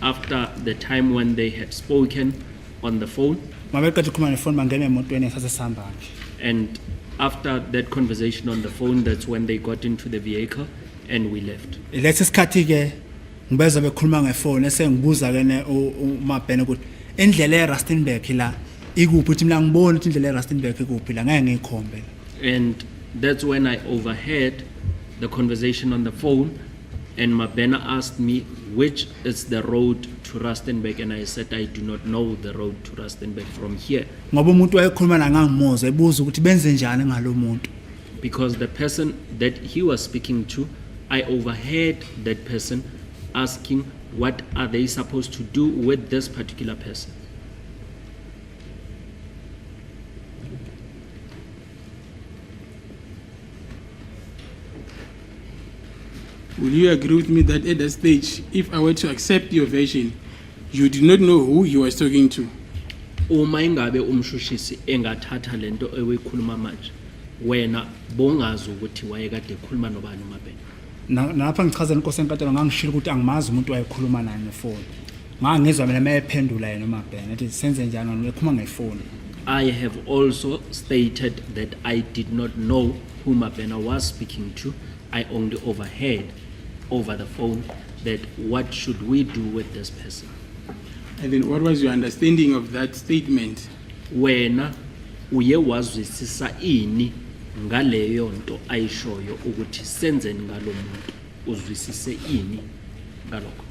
after the time when they had spoken on the phone, Mabeqeda ukukhuluma nefoni bangena emotweni esase sihamba nje. and after that conversation on the phone, that's when they got into the vehicle and we left. Lesi sikhathi ke ngibeza bekhuluma ngefoni esengibuza ke ne uMabhena ukuthi indlela eRustenburg la ikuphi uthi mina ngibona ukuthi indlela eRustenburg ikuphi la ngeke ngikhombe. And that's when I overheard the conversation on the phone, and Mabhena asked me which is the road to Rustenburg, and I said I do not know the road to Rustenburg from here, Ngoba umuntu wayekhuluma la ngangimuzwa ebuza ukuthi benze njani ngalo muntu. because the person that he was speaking to, I overheard that person asking what are they supposed to do with this particular person. Will you agree with me that at that stage, if I were to accept your version, you did not know who he was talking to? Uma ingabe umshushisi engathatha lento ewekhuluma manje, wena bongazi ukuthi wayekade ekhuluma nobani uMabhena. Napha ngichazela inkosenkantolo ngangishilo ukuthi angimazi umuntu wayekhuluma naye ngefoni. Ngangizwa mina mayephendula yena uMabhena ethi senze njani wena ukhuluma ngefoni. I have also stated that I did not know who Mabhena was speaking to. I only overheard over the phone that what should we do with this person. And then what was your understanding of that statement? Wena uye wazwisisa ini ngaleyo nto ayishoyo ukuthi senzeni ngalo muntu, uzwisise ini ngalokho.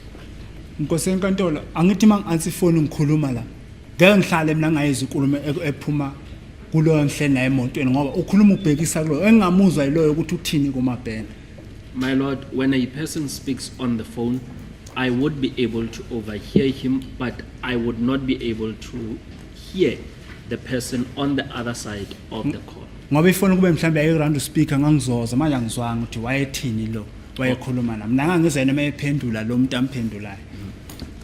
Nkosenkantolo angithi mangi-answer ifoni ngikhuluma la. Ngeke ngihlale mina ngayizwa inkulumo ephuma kuloyo nhle naye emotweni ngoba ukhuluma ubhekisa kulo engamuzwa yiloyo ukuthi uthini kuMabhena. My lord, when a person speaks on the phone, I would be able to overhear him, but I would not be able to hear the person on the other side of the call. Ngoba ifoni kube mhlambe ayiround speaker ngangizoza manje angizwanga ukuthi wayethini lo wayekhuluma nami. Mina ngangizwa yena mayephendula lo muntu amphendulayo.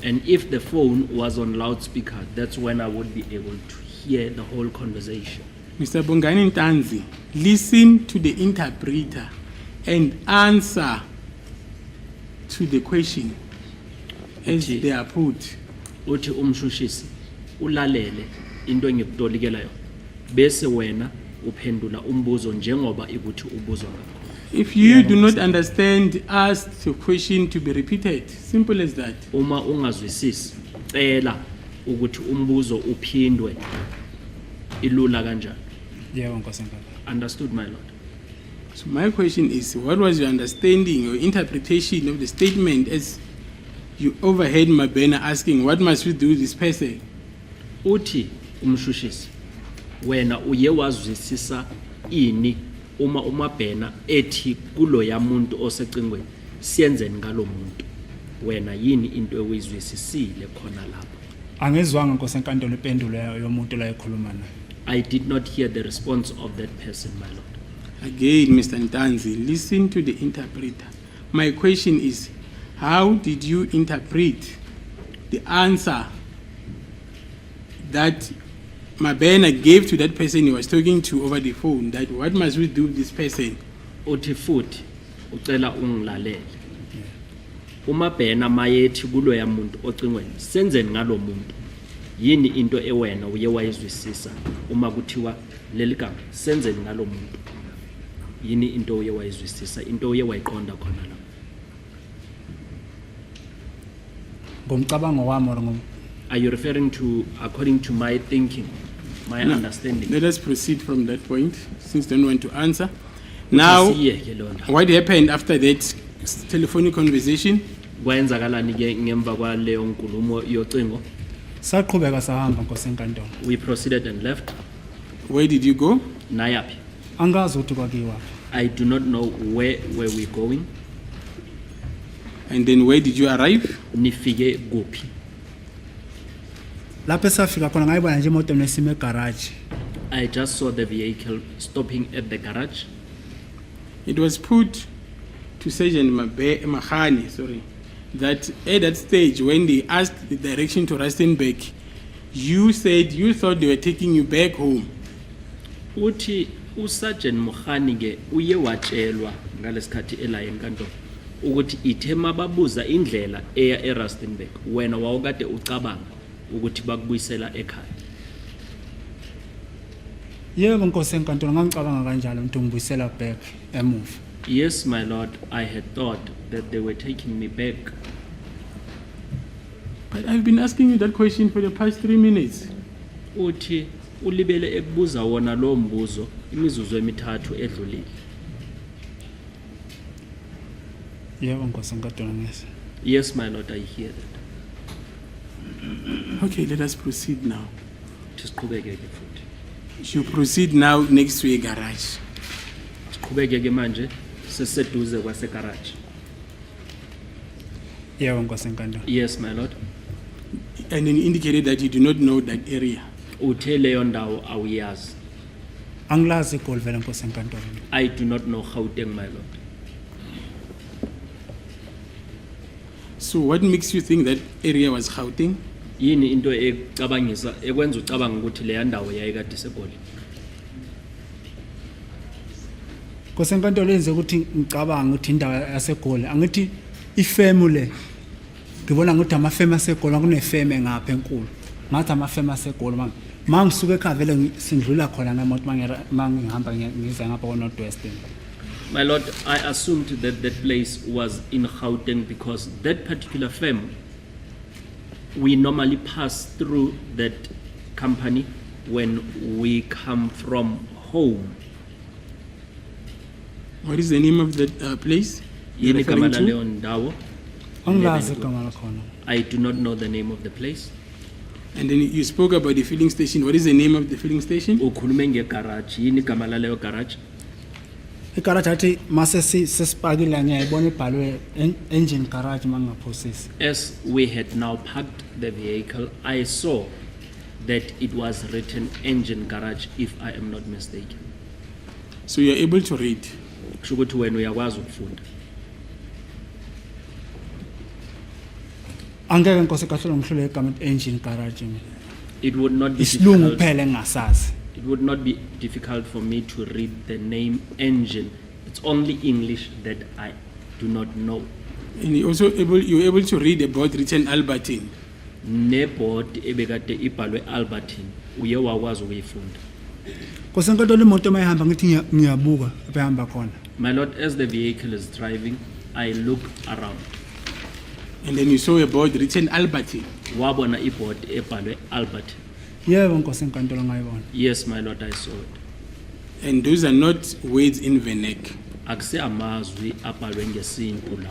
And if the phone was on loudspeaker, that's when I would be able to hear the whole conversation. Mr. Bongani Ntanzi, listen to the interpreter and answer to the question as Okay. they are put. Uthi umshushisi ulalele into engikutolikela yona, bese wena uphendula umbuzo njengoba ikuthi ubuzwa ngakho. If you do not understand, ask the question to be repeated. Simple as that. Uma ungazwisisi, cela ukuthi umbuzo uphindwe ilula kanjani. Yebo nkosenkantolo. Understood, my lord? So my question is, what was your understanding or interpretation of the statement as you overheard Mabhena asking, what must we do with this person? Uthi umshushisi, wena uye wazwisisa ini uma uMabhena ethi kulo ya muntu osecingweni siyenzeni ngalo muntu, wena yini into ewizwisisile khona lapho? Angezwanga Nkosi enkantolo impendulo yomuntu la ekhuluma naye. I did not hear the response of that person, my lord. Again, Mr. Ntanzi, listen to the interpreter. My question is, how did you interpret the answer that Mabena gave to that person he was talking to over the phone, that what must we do with this person? Uthi futhi ucela ungilalele. Uma bhena mayethi kulo ya muntu ocingweni senzeni ngalo muntu. Yini into ewena uye wayizwisisa uma kuthiwa leli gama senzeni ngalo muntu. Yini into uye wayizwisisa, into uye wayiqonda khona la. Ngomcabango wami or Are you referring to according to my thinking, my No. understanding? Let us proceed from that point, since they don't want to answer. Now, Siyeke lona. what happened after that telephonic conversation? Kwenzakalani ke ngemva kwaleyo nkulumo yocingo? saqhubeka sahamba Nkosi enkantolo. We proceeded and left. Where did you go? Nayapi. Angazi ukuthi kwakiwa. I do not know where were we going. And then where did you arrive? Nifike kuphi. Lapho esafika khona ngayibona nje imoto nesime egarage. I just saw the vehicle stopping at the garage. It was put to Sergeant Mahani, that at that stage when they asked the direction to Rustenburg, you said you thought they were taking you back home. Uthi uSergeant Mukhani ke uye watshelwa ngalesikhathi ela enkantolo ukuthi ithe mababuza indlela eya eRustenburg wena wawukade ucabanga ukuthi bakubuyisela ekhaya. Yebo Nkosi enkantolo ngangicabanga kanjalo ukuthi ngibuyisela back emuva. Yes, my lord, I had thought that they were taking me back. But I've been asking you that question for the past 3 minutes. Uthi ulibele ekubuza wona lo mbuzo imizuzu emithathu edlulile. Yebo Nkosi enkantolo ngiyeza. Yes, my lord, I hear that. Okay, let us proceed now. Siqhubeke ke futhi. You proceed now next to a garage. Siqhubeke ke manje seseduze kwase garage. Yebo Nkosi enkantolo. Yes, my lord. And then you indicated that you do not know that area. Uthe leyo ndawo awuyazi. Angilazi igoli vele Nkosi enkantolo. I do not know Gauteng, my lord. So what makes you think that area was Gauteng? Yini into ecabangisa ekwenza ucabanga ukuthi le ndawo yayikade segoli? Nkosi enkantolo yenze ukuthi ngicabanga ukuthi indawo yasegoli angithi ifemu le ngibona ukuthi amafemu asegoli kunefemu engapha enkulu ngathi amafemu asegoli mangisuka ekhaya vele sindlula khona ngemoto mangihamba ngiza ngapha koNorthwestern. My lord, I assumed that that place was in Gauteng because that particular firm, we normally pass through that company when we come from home. What is the name of that place you're Yini referring gama to? laleyo ndawo? Angilazi igama lakhona. I do not know the name of the place. And then you spoke about the filling station. What is the name of the filling station? Ukhulume ngegarage, yini gama laleyo garage? Igarage athi mase sesipakile ngiyayibona ibhalwe engine garage mangaphosisi. As we had now parked the vehicle, I saw that it was written engine garage, if I am not mistaken. So you're able to read. Kusho ukuthi wena uyakwazi ukufunda. Angeke Nkosi enkantolo ngihlule igama engine garage mina. It would not be Isilungu difficult. kuphela engasazi. It would not be difficult for me to read the name engine. It's only English that I do not know. And you were able to read a board written Albertine. Neboard ebekade ibhalwe Albertine uye wakwazi ukuyifunda. Nkosi enkantolo imoto mayihamba ngithi ngiyabuka behamba khona. My lord, as the vehicle is driving, I look around. And then you saw a board written Albertine. Wabona iboard ebhalwe Albert. Yebo Nkosi enkantolo ngayibona. Yes, my lord, I saw it. And those are not words in vernac. Akuse amazwi abhalwe ngesintu la.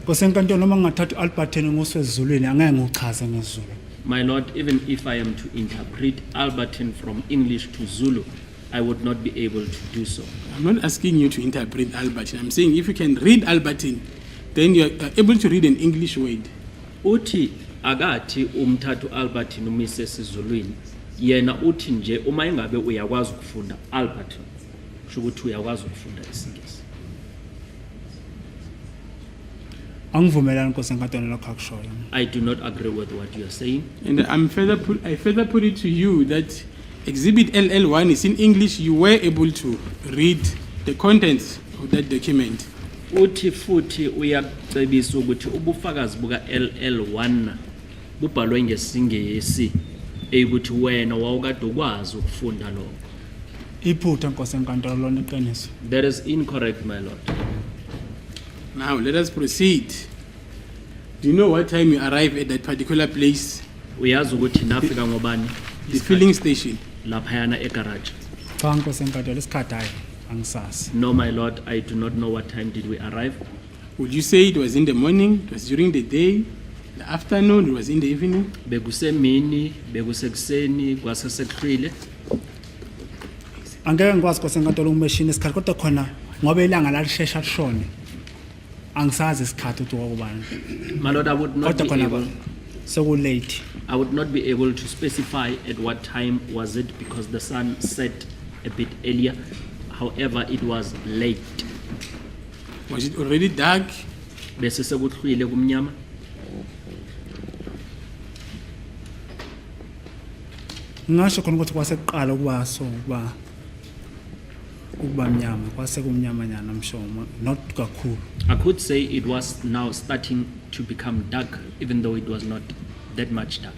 Nkosi enkantolo noma ngathatha Albertine ngosezulwini angeke ngichaze ngesiZulu. My lord, even if I am to interpret Albertine from English to Zulu, I would not be able to do so. I'm not asking you to interpret Albertine. I'm saying if you can read Albertine, then you are able to read an English word. Uthi akati umthathu Albert numise sizulwini. Yena uthi nje uma ingabe uyakwazi ukufunda Albert shukuthi uyakwazi ukufunda isiNgisi. Angivumelani Nkosi enkantolo lokho akushoyo. I do not agree with what you are saying. And I further put it to you that Exhibit LL1 is in English. You were able to read the contents of that document. Uthi futhi uyacebisa ukuthi ubufakazi buka LL1 bubhalwe ngesingesi ukuthi wena wawukade ukwazi ukufunda lokho. Iphutha Nkosi enkantolo lona iqiniso. That is incorrect, my lord. Now let us proceed. Do you know what time you arrive at that particular place? Uyazi ukuthi nafika ngobani? The filling station. Laphayana egarage. Cha Nkosi enkantolo isikhathi hayi angisazi. No, my lord, I do not know what time did we arrive. Would you say it was in the morning, it was during the day, the afternoon, it was in the evening? Bekusemini, bekusekuseni, kwasesekuhlwile. Angeke ngikwazi Nkosi enkantolo umeshini isikhathi kodwa khona ngoba ilanga lalishesha lishone. Angisazi isikhathi ukuthi wakubani. My lord, I would not Kodwa be khona able. so late. I would not be able to specify at what time was it because the sun set a bit earlier. However, it was late. Was it already dark? Bese sekuhlwile kumnyama. Ngisho khona ukuthi kwasekuqala ukuba so ukuba mnyama kwase kumnyama nyana mshomo not kakhulu. I could say it was now starting to become dark, even though it was not that much dark.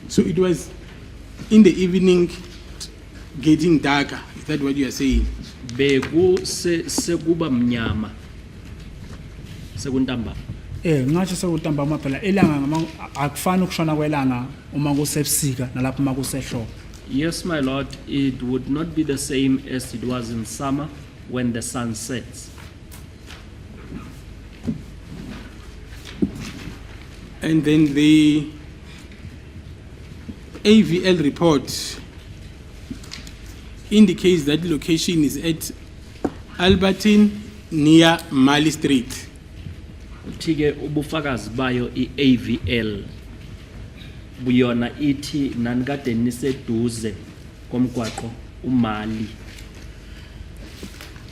So it was in the evening getting darker. Is that what you are saying? Sekuba mnyama. Sekuntamba. Ngisho sekutambama phela ilanga akufani ukushona kwelanga uma kusebusika nalapho uma kusehlobo. Yes, my lord, it would not be the same as it was in summer when the sun sets. And then the AVL report indicates that location is at Albertine near Mali Street. Uthike ubufakazi bayo iAVL buyona ithi nanikade niseduze komgwaqo uMali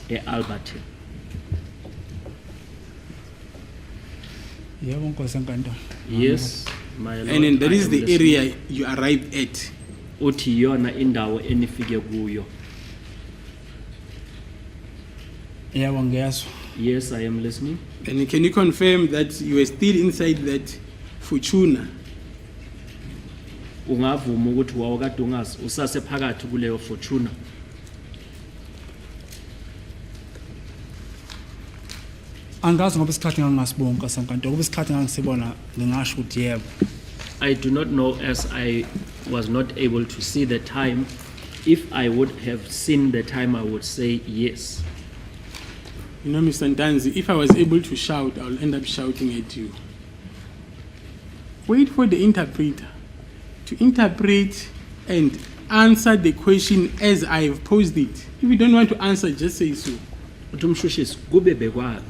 eAlbertine. Yebo Nkosi enkantolo. Yes, my lord. And then that I is am the listening. area you arrived at. Uthi yona indawo enifike kuyo. Yebo ngiyazwa. Yes, I am listening. And can you confirm that you were still inside that Fortuna? Ungavuma ukuthi wawukade ungazi usase phakathi kuleyo Fortuna. Angazi ngoba isikhathi ngangasiboni Nkosi enkantolo ngoba isikhathi ngangisibona ngingasho ukuthi yebo. I do not know as I was not able to see the time. If I would have seen the time, I would say yes. You know, Mr. Ntanzi, if I was able to shout, I'll end up shouting at you. Wait for the interpreter to interpret and answer the question as I've posed it. If you don't want to answer, just say so. Uthi umshushisi kube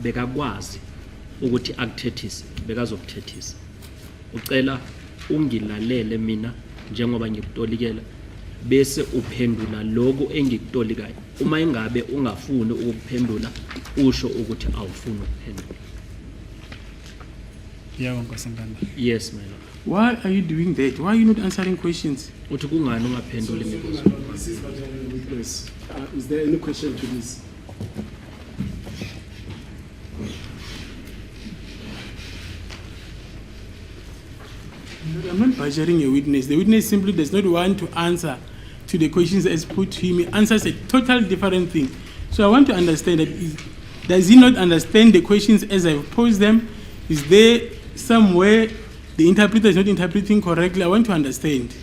bekakwazi ukuthi akuthethise bekazokuthethisa. Ucela ungilalele mina njengoba ngikutolikela bese uphendula lokho engikutolikayo. Uma ingabe ungafuni ukuphendula usho ukuthi awufuni ukuphendula. Yebo Nkosi enkantolo. Yes, my lord. Why are you doing that? Why are you not answering questions? Uthi kungani ungaphendula imibuzo? Witness, is there any question to this? I'm not badgering a witness. The witness simply does not want to answer to the questions as put to him. He answers a total different thing. So I want to understand that does he not understand the questions as I've posed them? Is there somewhere the interpreter is not interpreting correctly? I want to understand.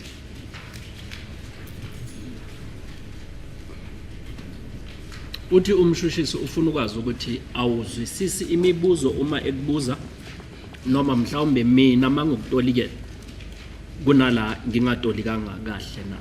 Uthi umshushisi ufuna ukwazi ukuthi awuzwisisi imibuzo uma ekubuza noma mhlawumbe mina mangokutolikela kunala ngingatolikanga kahle na.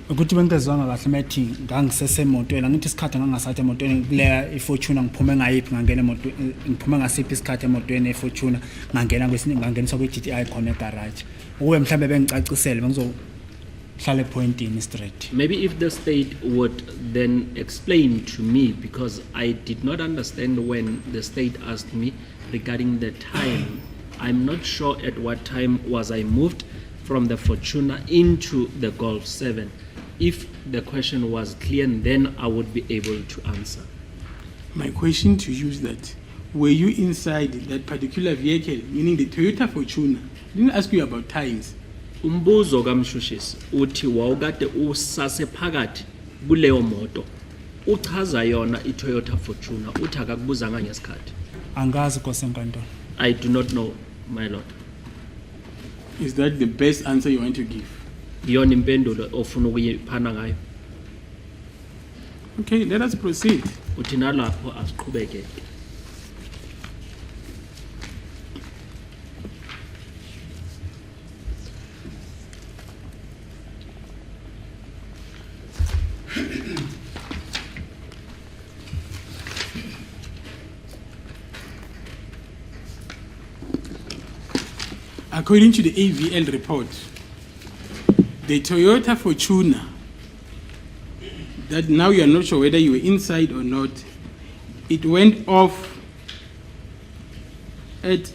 ukuthi bengezwanga kahle methi ngangisesemotweni ngithi isikhathi ngangasathi emotweni kuleya ifortuna ngiphume ngayiphi ngangena emotweni ngiphume ngasiphi isikhathi emotweni efortuna ngangena ngangeniswa kwi-GTI khona egarage ukube mhlambe bengicacisele bengizohlala epointini straight. Maybe if the state would then explain to me, because I did not understand when the state asked me regarding the time. I'm not sure at what time was I moved from the Fortuna into the Golf 7. If the question was clear, then I would be able to answer. My question to you is that, were you inside that particular vehicle, meaning the Toyota Fortuna? I didn't ask you about times. Umbuzo kamshushisi uthi wawukade usase phakathi kuleyo moto uchaza yona iToyota Fortuna uthi akakubuzanga ngesikhathi. Angazi Nkosi enkantolo. I do not know, my lord. Is that the best answer you want to give? Yona impendulo ofuna ukuyiphana ngayo. Okay, let us proceed. Uthi nalapho asiqhubeke. According to the AVL report, the Toyota Fortuna, that now you are not sure whether you were inside or not, it went off at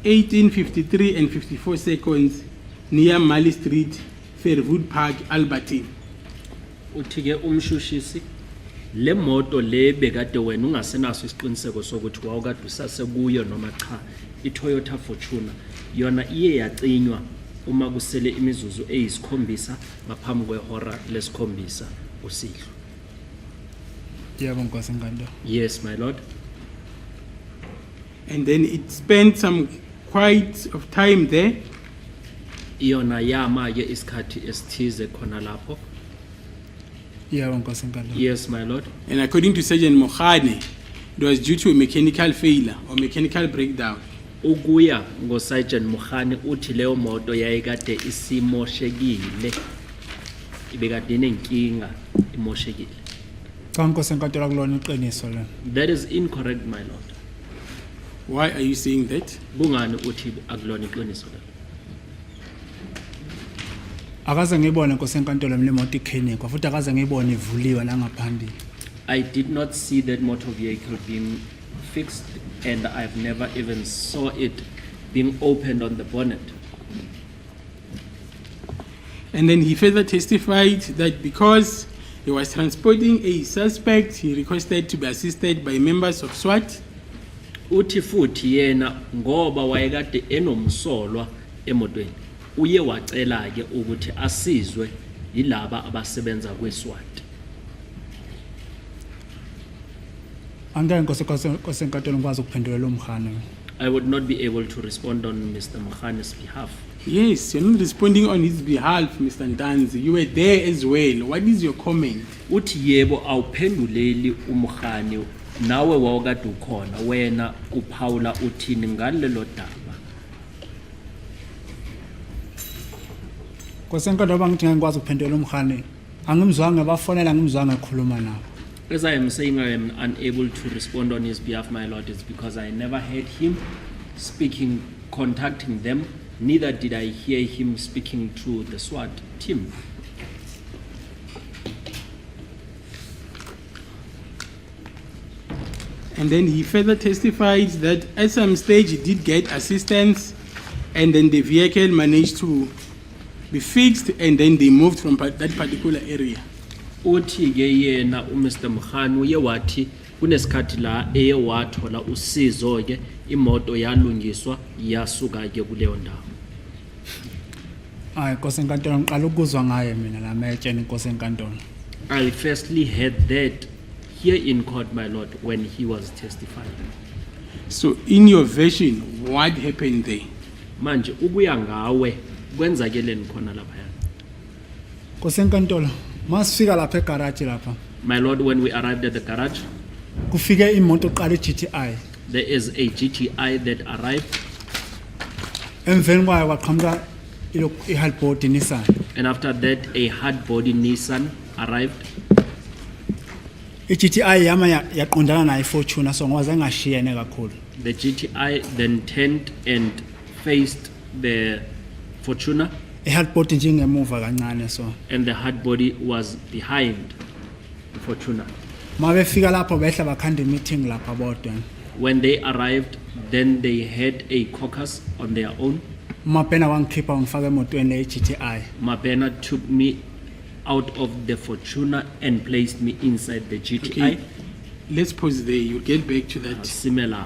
18:53 and 54 seconds near Mali Street, Fairwood Park, Albertine. Uthi ke umshushisi le moto le bekade wena ungasenaso isiqiniseko sokuthi wawukade usasekuyo noma cha, iToyota Fortuna yona iye yacinywa uma kusele imizuzu eyisikhombisa ngaphambi kwehora lesikhombisa usidlo. Yebo Nkosi enkantolo. Yes, my lord. And then it spent some quite of time there. Yona yama ke isikhathi esithize khona lapho. Yebo Nkosi enkantolo. Yes, my lord. And according to Sergeant Mokhane, it was due to a mechanical failure or mechanical breakdown. Ukuya ngoSergeant Mukhane uthi leyo moto yayikade isimoshekile. Ibekade inenkinga imoshekile. Cha Nkosi enkantolo kulona iqiniso lona. That is incorrect, my lord. Why are you saying that? Bungani uthi akulona iqiniso la? Akaze ngibone Nkosi enkantolo le moto ikhenikwa futhi akaze ngibone ivuliwe la ngaphambili. I did not see that motor vehicle being fixed, and I've never even saw it being opened on the bonnet. And then he further testified that because he was transporting a suspect, he requested to be assisted by members of SWAT. Uthi futhi yena ngoba wayekade enomsolwa emotweni uye wacela ke ukuthi asizwe yilaba abasebenza kweSWAT. Angeke Nkosi enkantolo ngikwazi ukuphendula lo mkhane. I would not be able to respond on Mr. Mokhane's behalf. Yes, you're not responding on his behalf, Mr. Ntanzi. You were there as well. What is your comment? Uthi yebo awuphenduleli uMokhane nawe wawukade ukhona wena uphawula uthini ngalelo daba. Nkosi enkantolo bangithi ngeke ngikwazi ukuphendula umkhane. Angimzwanga bafonela ngimzwanga ekhuluma nabo. As I am saying, I am unable to respond on his behalf, my lord, is because I never heard him speaking, contacting them, neither did I hear him speaking to the SWAT team. And then he further testified that at some stage he did get assistance, and then the vehicle managed to be fixed, and then they moved from that particular area. Uthi ke yena uMr Mkhane uye wathi kunesikhathi la eye wathola usizo ke imoto yalungiswa yasuka ke kuleyo ndawo. Hayi Nkosi enkantolo ngiqala ukuzwa ngaye mina la metshe Nkosi enkantolo. I firstly heard that here in court, my lord, when he was testifying. So in your version, what happened there? Manje ukuya ngawe kwenzakeleni khona lapha. Nkosi enkantolo masifika lapha egarage lapha. My lord, when we arrived at the garage, kufike imoto oqala i-GTI There is a GTI that arrived, emveni kwayo kwaqhamuka i-Halbord Nissan and after that, a hard body Nissan arrived. i-GTI yama yaqondana nayo iFortuna so ngoba zangashiyene kakhulu The GTI then turned and faced the Fortuner, i-Halbord njengemuva kancane so and the hard body was behind the Fortuner. uma befika lapho behla bakhanda i-meeting lapha bodwa When they arrived, then they had a caucus on their own. umabhena wangikhipha wangifaka emotweni le-GTI Mabena took me out of the Fortuner and placed me inside the GTI. Okay, let's pause there. You'll get back to that. Similar.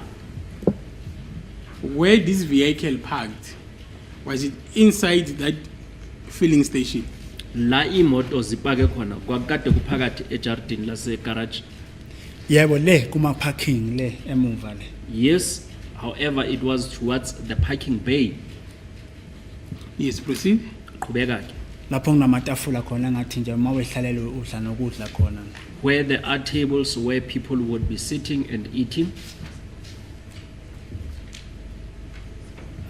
Where this vehicle parked, was it inside that filling station? La imoto zipake khona kwakade kuphakathi ejardini lase garage. yebo le kuma-parking le emuva le Yes, however, it was towards the parking bay. Yes, proceed. Qhubeka ke. lapho kunamatafula khona ngathi nje uma wehlalele udla nokudla khona Where there are tables where people would be sitting and eating.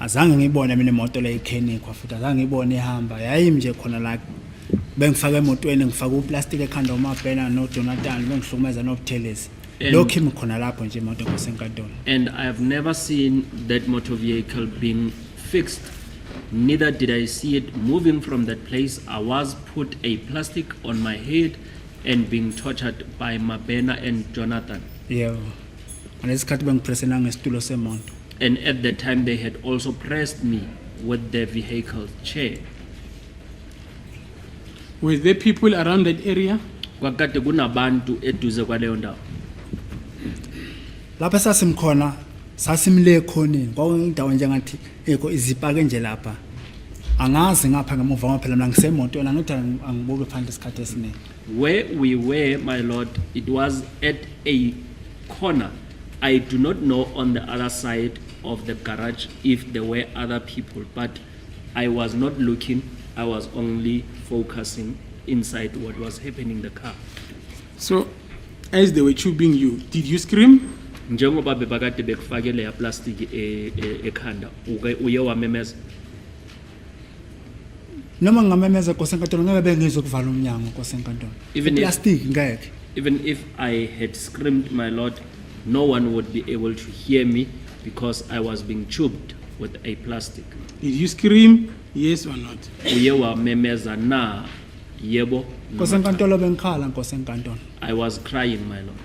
azange ngibone mina imoto le ikhenikwa futhi azange ngibone ihamba yayimi nje khona la bengifaka emotweni ngifaka uplastic ekhanda umabhena noJonathan bengihlukumeza noButhelezi And- lokho imi khona lapho nje imoto kosenkantolo And I have never seen that motor vehicle being fixed. Neither did I see it moving from that place. I was put a plastic on my head and being tortured by Mabena and Jonathan. yebo ngalesikhathi bengipresena ngesitulo semoto And at the time, they had also pressed me with the vehicle chair. Were there people around that area? Kwakade kunabantu eduze kwaleyo ndawo. lapha sasimkhona sasimle khoneni kwakuyindawo njengathi eko izipake nje lapha angazi ngapha ngemuva ngoba phela mina ngisemotweni angithi angibuke phandle isikhathi esiningi Where we were, my lord, it was at a corner. I do not know on the other side of the garage if there were other people, but I was not looking. I was only focusing inside what was happening in the car. So, as they were tubing you, did you scream? Njengoba bebakade bekufake leya plastic ekhanda, uye wamemeza. noma ngamemeza kosenkantolo ngeke bengizwe kuvala umnyango kosenkantolo Even if- plastic ngeke Even if I had screamed, my lord, no one would be able to hear me because I was being tubed with a plastic. Did you scream? Yes or not? Uye wamemeza na, yebo. no. kosenkantolo bengikhala kosenkantolo I was crying, my lord.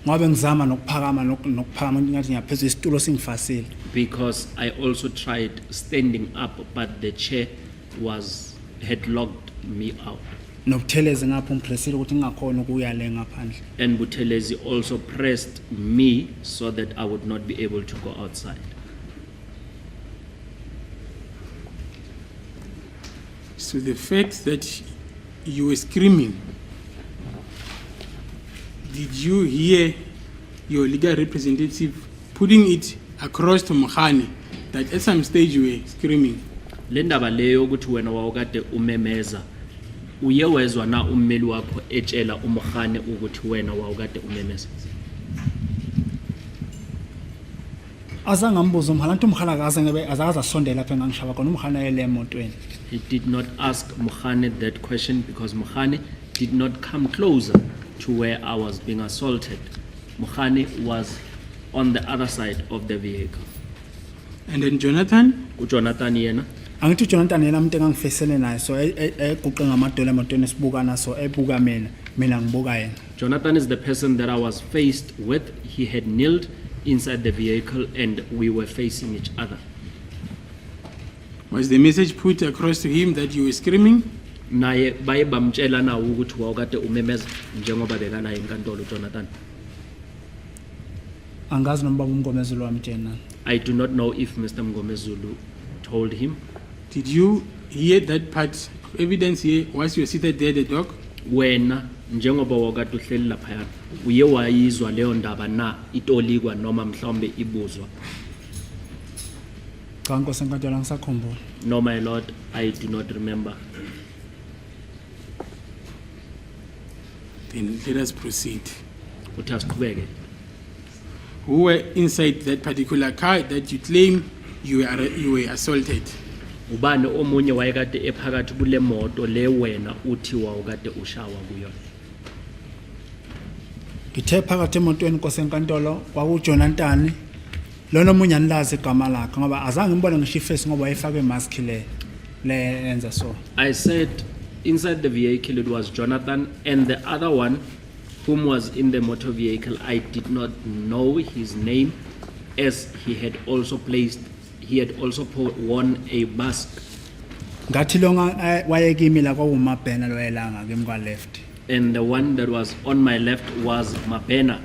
ngoba ngizama nokuphakama nokuphakama ngathi ngiyaphezulu isitulo singifasile Because I also tried standing up, but the chair had locked me out. noButhelezi ngapho ngipresile ukuthi ngingakhona ukuya le ngaphandle And Buthelezi also pressed me so that I would not be able to go outside. So the fact that you were screaming, did you hear your legal representative putting it across to Mukhani that at some stage you were screaming? Le ndaba leyo ukuthi wena wawukade umemeza, uye wezwa na ummeli wakho etshela uMkhane ukuthi wena wawukade umemeza? azange ngambuza umhala nto umhala akaze ngebe azakaze asondela lapha engangishaba khona umhala yele emotweni He did not ask Mukhane that question because Mukhane did not come closer to where I was being assaulted. Mukhane was on the other side of the vehicle. And then Jonathan? UJonathan yena, angithi uJonathan yena umuntu engangifesele naye so eguqe ngamadolo emotweni sibukana so ebuka mina ngibuka yena Jonathan is the person that I was faced with. He had kneeled inside the vehicle and we were facing each other. Was the message put across to him that you were screaming? Naye baye bamtshela nawo ukuthi wawukade umemeza njengoba bekala enkantolo Jonathan. angazi noma baba umngomezelo wami tjena I do not know if Mr. Mngomezulu told him. Did you hear that part of evidence here once you were seated there at the dock? Wena njengoba wakade uhleli lapha uye wayizwa leyo ndaba na itolikwa noma mhlawumbe ibuzwa? cha nkosenkantolo angisakhumbula No, my lord, I do not remember. Then let us proceed. uthi asiqhubeke. Who were inside that particular car that you claim you were assaulted? Ubani omunye wayekade ephakathi kule moto le wena uthi wawukade ushawa kuyona? ngithe phakathi emotweni inkosi enkantolo kwakuJona Ntani lona omunye anilazi igama lakhe ngoba azange ngibone ngisho iface ngoba wayefake imask le enza so. I said inside the vehicle it was Jonathan, and the other one whom was in the motor vehicle, I did not know his name, as he had also worn a mask. ngathi longa wayekimi la kwawumabhena loyelanga kimi kwa left. And the one that was on my left was Mabena.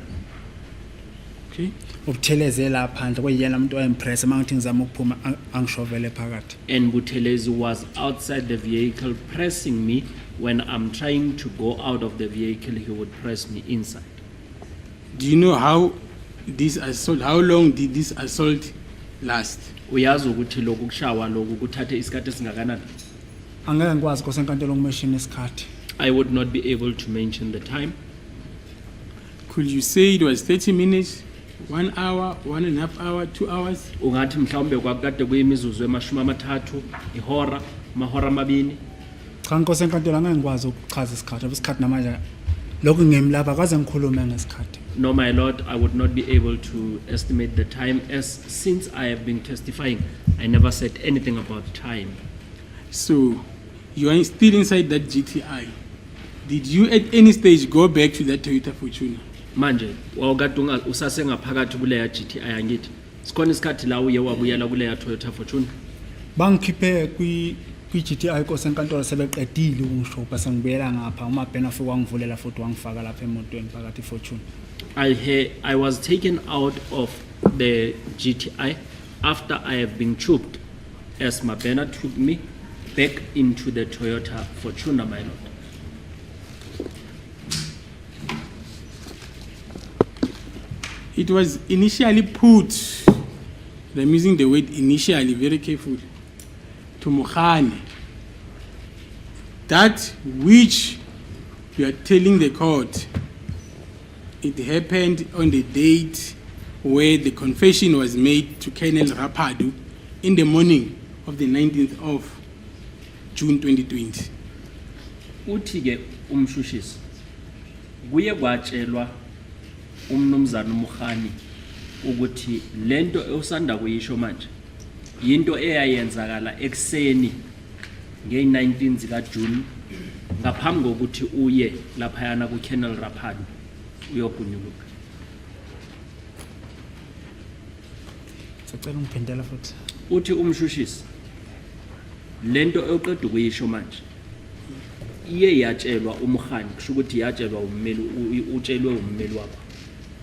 Okay. Ubutheleze la phandle kwayena umuntu oyimpress mangithi ngizama ukuphuma angishovele phakathi. And Buthelezi was outside the vehicle pressing me. When I'm trying to go out of the vehicle, he would press me inside. Do you know how long did this assault last? Uyazi ukuthi lokhu kushawa lokhu kuthathe isikhathi esingakanani? Angeke ngikwazi inkosi enkantolo ngumeshini isikhathi. I would not be able to mention the time. Could you say it was 30 minutes, 1 hour, 1.5 hours, 2 hours? Ungathi mhlawumbe kwakade kuyimizuzu emashumi amathathu, ihora, mahora amabini. Cha inkosi enkantolo angeke ngikwazi ukuchaza isikhathi, isikhathi namanje lokhu ngimlapha kaze ngikhulume ngesikhathi. No, my Lord, I would not be able to estimate the time, as since I have been testifying, I never said anything about time. So you are still inside that GTI. Did you at any stage go back to that Toyota Fortuner? Manje, wawukade usasengaphakathi kuleya GTI angithi. Sikhona isikhathi la uye wabuyela kuleya Toyota Fortuner. Bangikhiphe kwi GTI inkosi enkantolo sebeqedile ukungisho bese ngibuyela ngapha umabhena futhi wangivulela futhi wangifaka lapha emotweni phakathi Fortune. I was taken out of the GTI after I have been choked, as Mabena took me back into the Toyota Fortuner, my Lord. It was initially put, I'm using the word initially very carefully, to Mukhani, that which you are telling the court, it happened on the date where the confession was made to Colonel Rapadu in the morning of the 19th of June 2020. Uthi ke umshushisi kuye kwatshelwa umnumzana uMukhani ukuthi lento osanda kuyisho manje into eyayenzakala ekseni nge-19 zika June ngaphambi kokuthi uye lapha yana ku Colonel Rapadu uyogunyuluka. Sicela ungiphindela futhi. Uthi umshushisi lento oqeda ukuyisho manje iye yatshelwa uMukhani, kusho ukuthi yatshelwa utshelwe ummeli wakho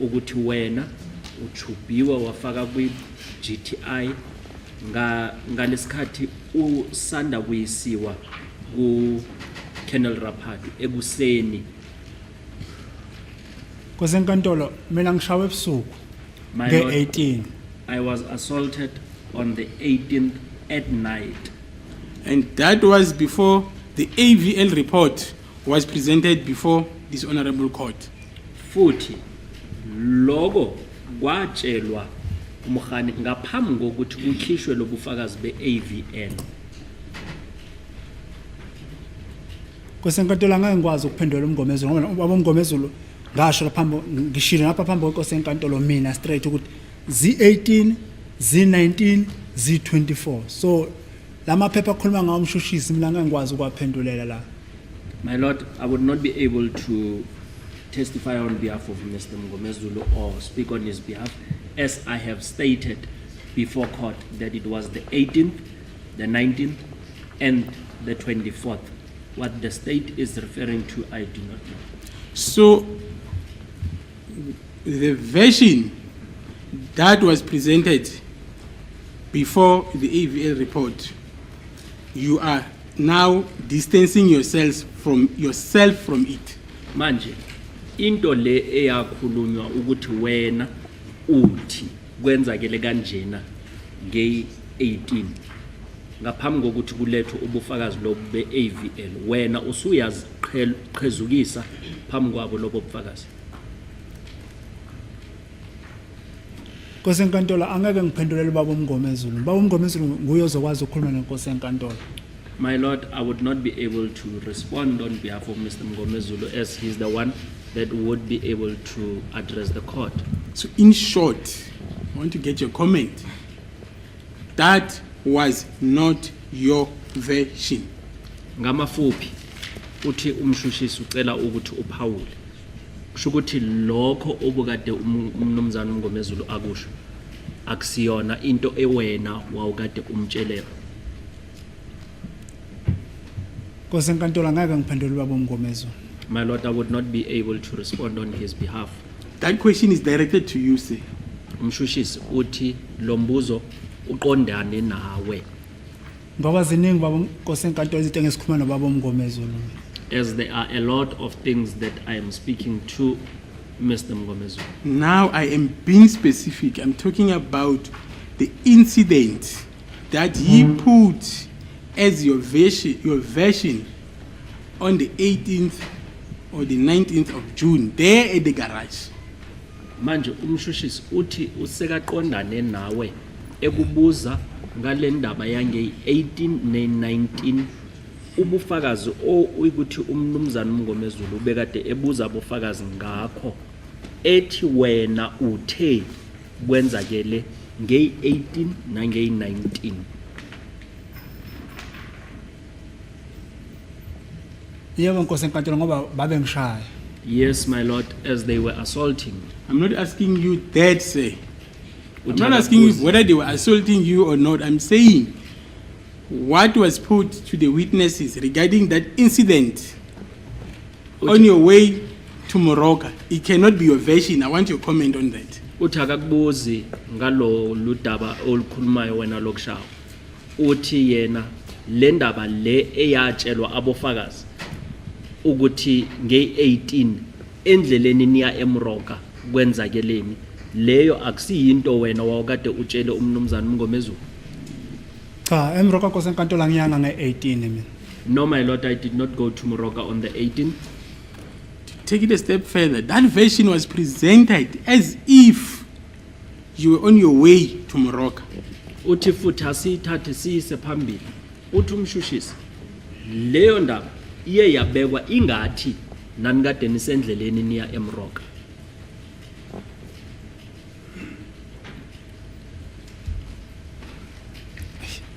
ukuthi wena uchubiwa wafaka kwi GTI ngalesikhathi usanda kuyisiwa ku Colonel Rapadu ekuseni. Inkosi enkantolo mina ngishawe ebusuku My Lord, nge-18. I was assaulted on the 18th at night. And that was before the AVL report was presented before this honorable court. Futhi logo kwatshelwa uMukhani ngaphambi kokuthi kukhishwe lobufakazi be-AVL. Inkosi enkantolo angeke ngikwazi ukuphendula umngomezulu ngoba ubaba umngomezulu ngasho laphambi ngishilo lapha phambi kwenkosi enkantolo mina straight ukuthi Z18 Z19 Z24. So lama phepha akhuluma ngawo umshushisi mina angeke ngikwazi ukwaphendulela la. My Lord, I would not be able to testify on behalf of Mr. Mngomezulu or speak on his behalf, as I have stated before court that it was the 18th, the 19th, and the 24th. What the state is referring to, I do not know. So the version that was presented before the AVL report, you are now distancing yourself from it. Manje, into le eyakhulunywa ukuthi wena uthi kwenzakele kanjena nge-18 ngaphambi kokuthi kulethwe ubufakazi lobu be-AVL wena usuyaziqhezukisa phambi kwabo lobo bufakazi? Nkosi enkantolo angeke ngiphendulele baba uMngomezulu. Baba uMngomezulu nguye ozokwazi ukukhuluma nenkosi enkantolo. My Lord, I would not be able to respond on behalf of Mr. Mngomezulu as he's the one that would be able to address the court. So in short, I want to get your comment. That was not your version. Ngamafuphi uthi umshushisi ucela ukuthi uphawule. Kusho ukuthi lokho obukade umnumzana uMngomezulu akusho akusiyona into ewena wawukade umtshelela. Nkosi enkantolo angeke ngiphendulele baba uMngomezulu. My Lord, I would not be able to respond on his behalf. That question is directed to you, sir. Umshushisi uthi lo mbuzo uqondane nawe. Ngoba ziningi baba Nkosi enkantolo izinto engisikhuluma nobaba uMngomezulu. As there are a lot of things that I am speaking to Mr. Mngomezulu. Now I am being specific. I'm talking about the incident that he put as your version on the 18th or the 19th of June there at the garage. Manje umshushisi uthi usekaqondane nawe ekubuza ngale ndaba yange 18 ne-19 ubufakazi ukuthi umnumzana uMngomezulu ubekade ebuza abufakazi ngakho ethi wena uthe kwenzakele nge-18 nange-19. Yebo Nkosi enkantolo ngoba babe ngishaya. Yes, my Lord, as they were assaulting. I'm not asking you that, sir. I'm not asking you whether they were assaulting you or not. I'm saying what was put to the witnesses regarding that incident on your way to Morocco. It cannot be your version. I want your comment on that. Uthi akakubuzi ngalo ludaba olukhulumayo wena lokushawa. Uthi yena le ndaba le eyatshelwa abofakazi ukuthi nge-18 endleleni niya eMoroka kwenzakeleni leyo akusiyinto wena wawukade utshele umnumzana uMngomezulu. Cha, eMoroka Nkosi enkantolo ngiyanga nge-18 mina. No, my Lord, I did not go to Morocco on the 18th. Take it a step further. That version was presented as if you were on your way to Morocco. Uthi futhi asithathe siyise phambili. Uthi umshushisi leyo ndaba iye yabekwa ingathi nanikade nisendleleni niya eMoroka.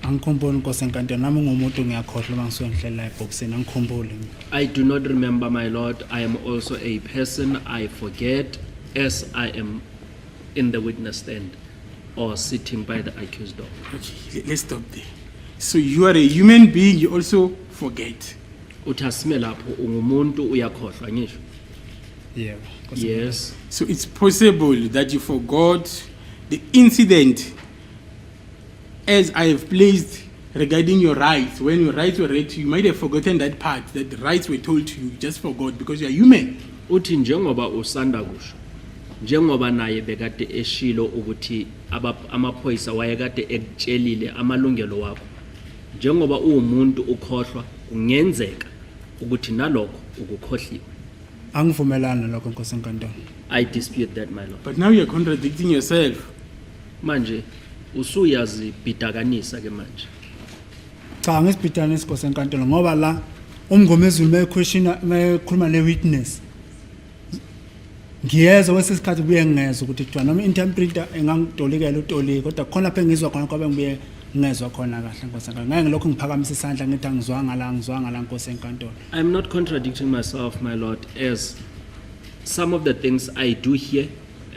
Angikhumbuli Nkosi enkantolo nami ngumuntu ngiyakhohlwa mangisuke ngihlela ebhokisini angikhumbuli. I do not remember, my Lord. I am also a person. I forget as I am in the witness stand or sitting by the accused door. Okay, let's stop there. So you are a human being, you also forget. Uthi asime lapho ungumuntu uyakhohlwa ngisho. Yebo. Yes. So it's possible that you forgot the incident as I have placed regarding your rights. When your rights were read to you, you might have forgotten that part, that the rights were told to you, you just forgot because you are human. Uthi njengoba usanda kusho njengoba naye bekade eshilo ukuthi amaphoyisa wayekade ekutshelile amalungelo wakho njengoba uwumuntu ukhohlwa kungenzeka ukuthi nalokho ukukhohliwe. Angivumelana lokho Nkosi enkantolo. I dispute that, my Lord. But now you are contradicting yourself. Manje usuyazibhidakanisa ke manje. Cha ngisibhidana Nkosi enkantolo ngoba la uMngomezulu mekhuluma ne-witness. Ngiyezwa wesesikhathi buye ngezwe ukuthi kuthiwa noma interpreter engangitolikela utolika kodwa khona lapho engizwa khona kwabe ngibuye ngezwe khona kahle Nkosi enkantolo. Ngeke lokho ngiphakamisa isandla ngithi angizwanga la Nkosi enkantolo. I'm not contradicting myself, my Lord, as some of the things I do hear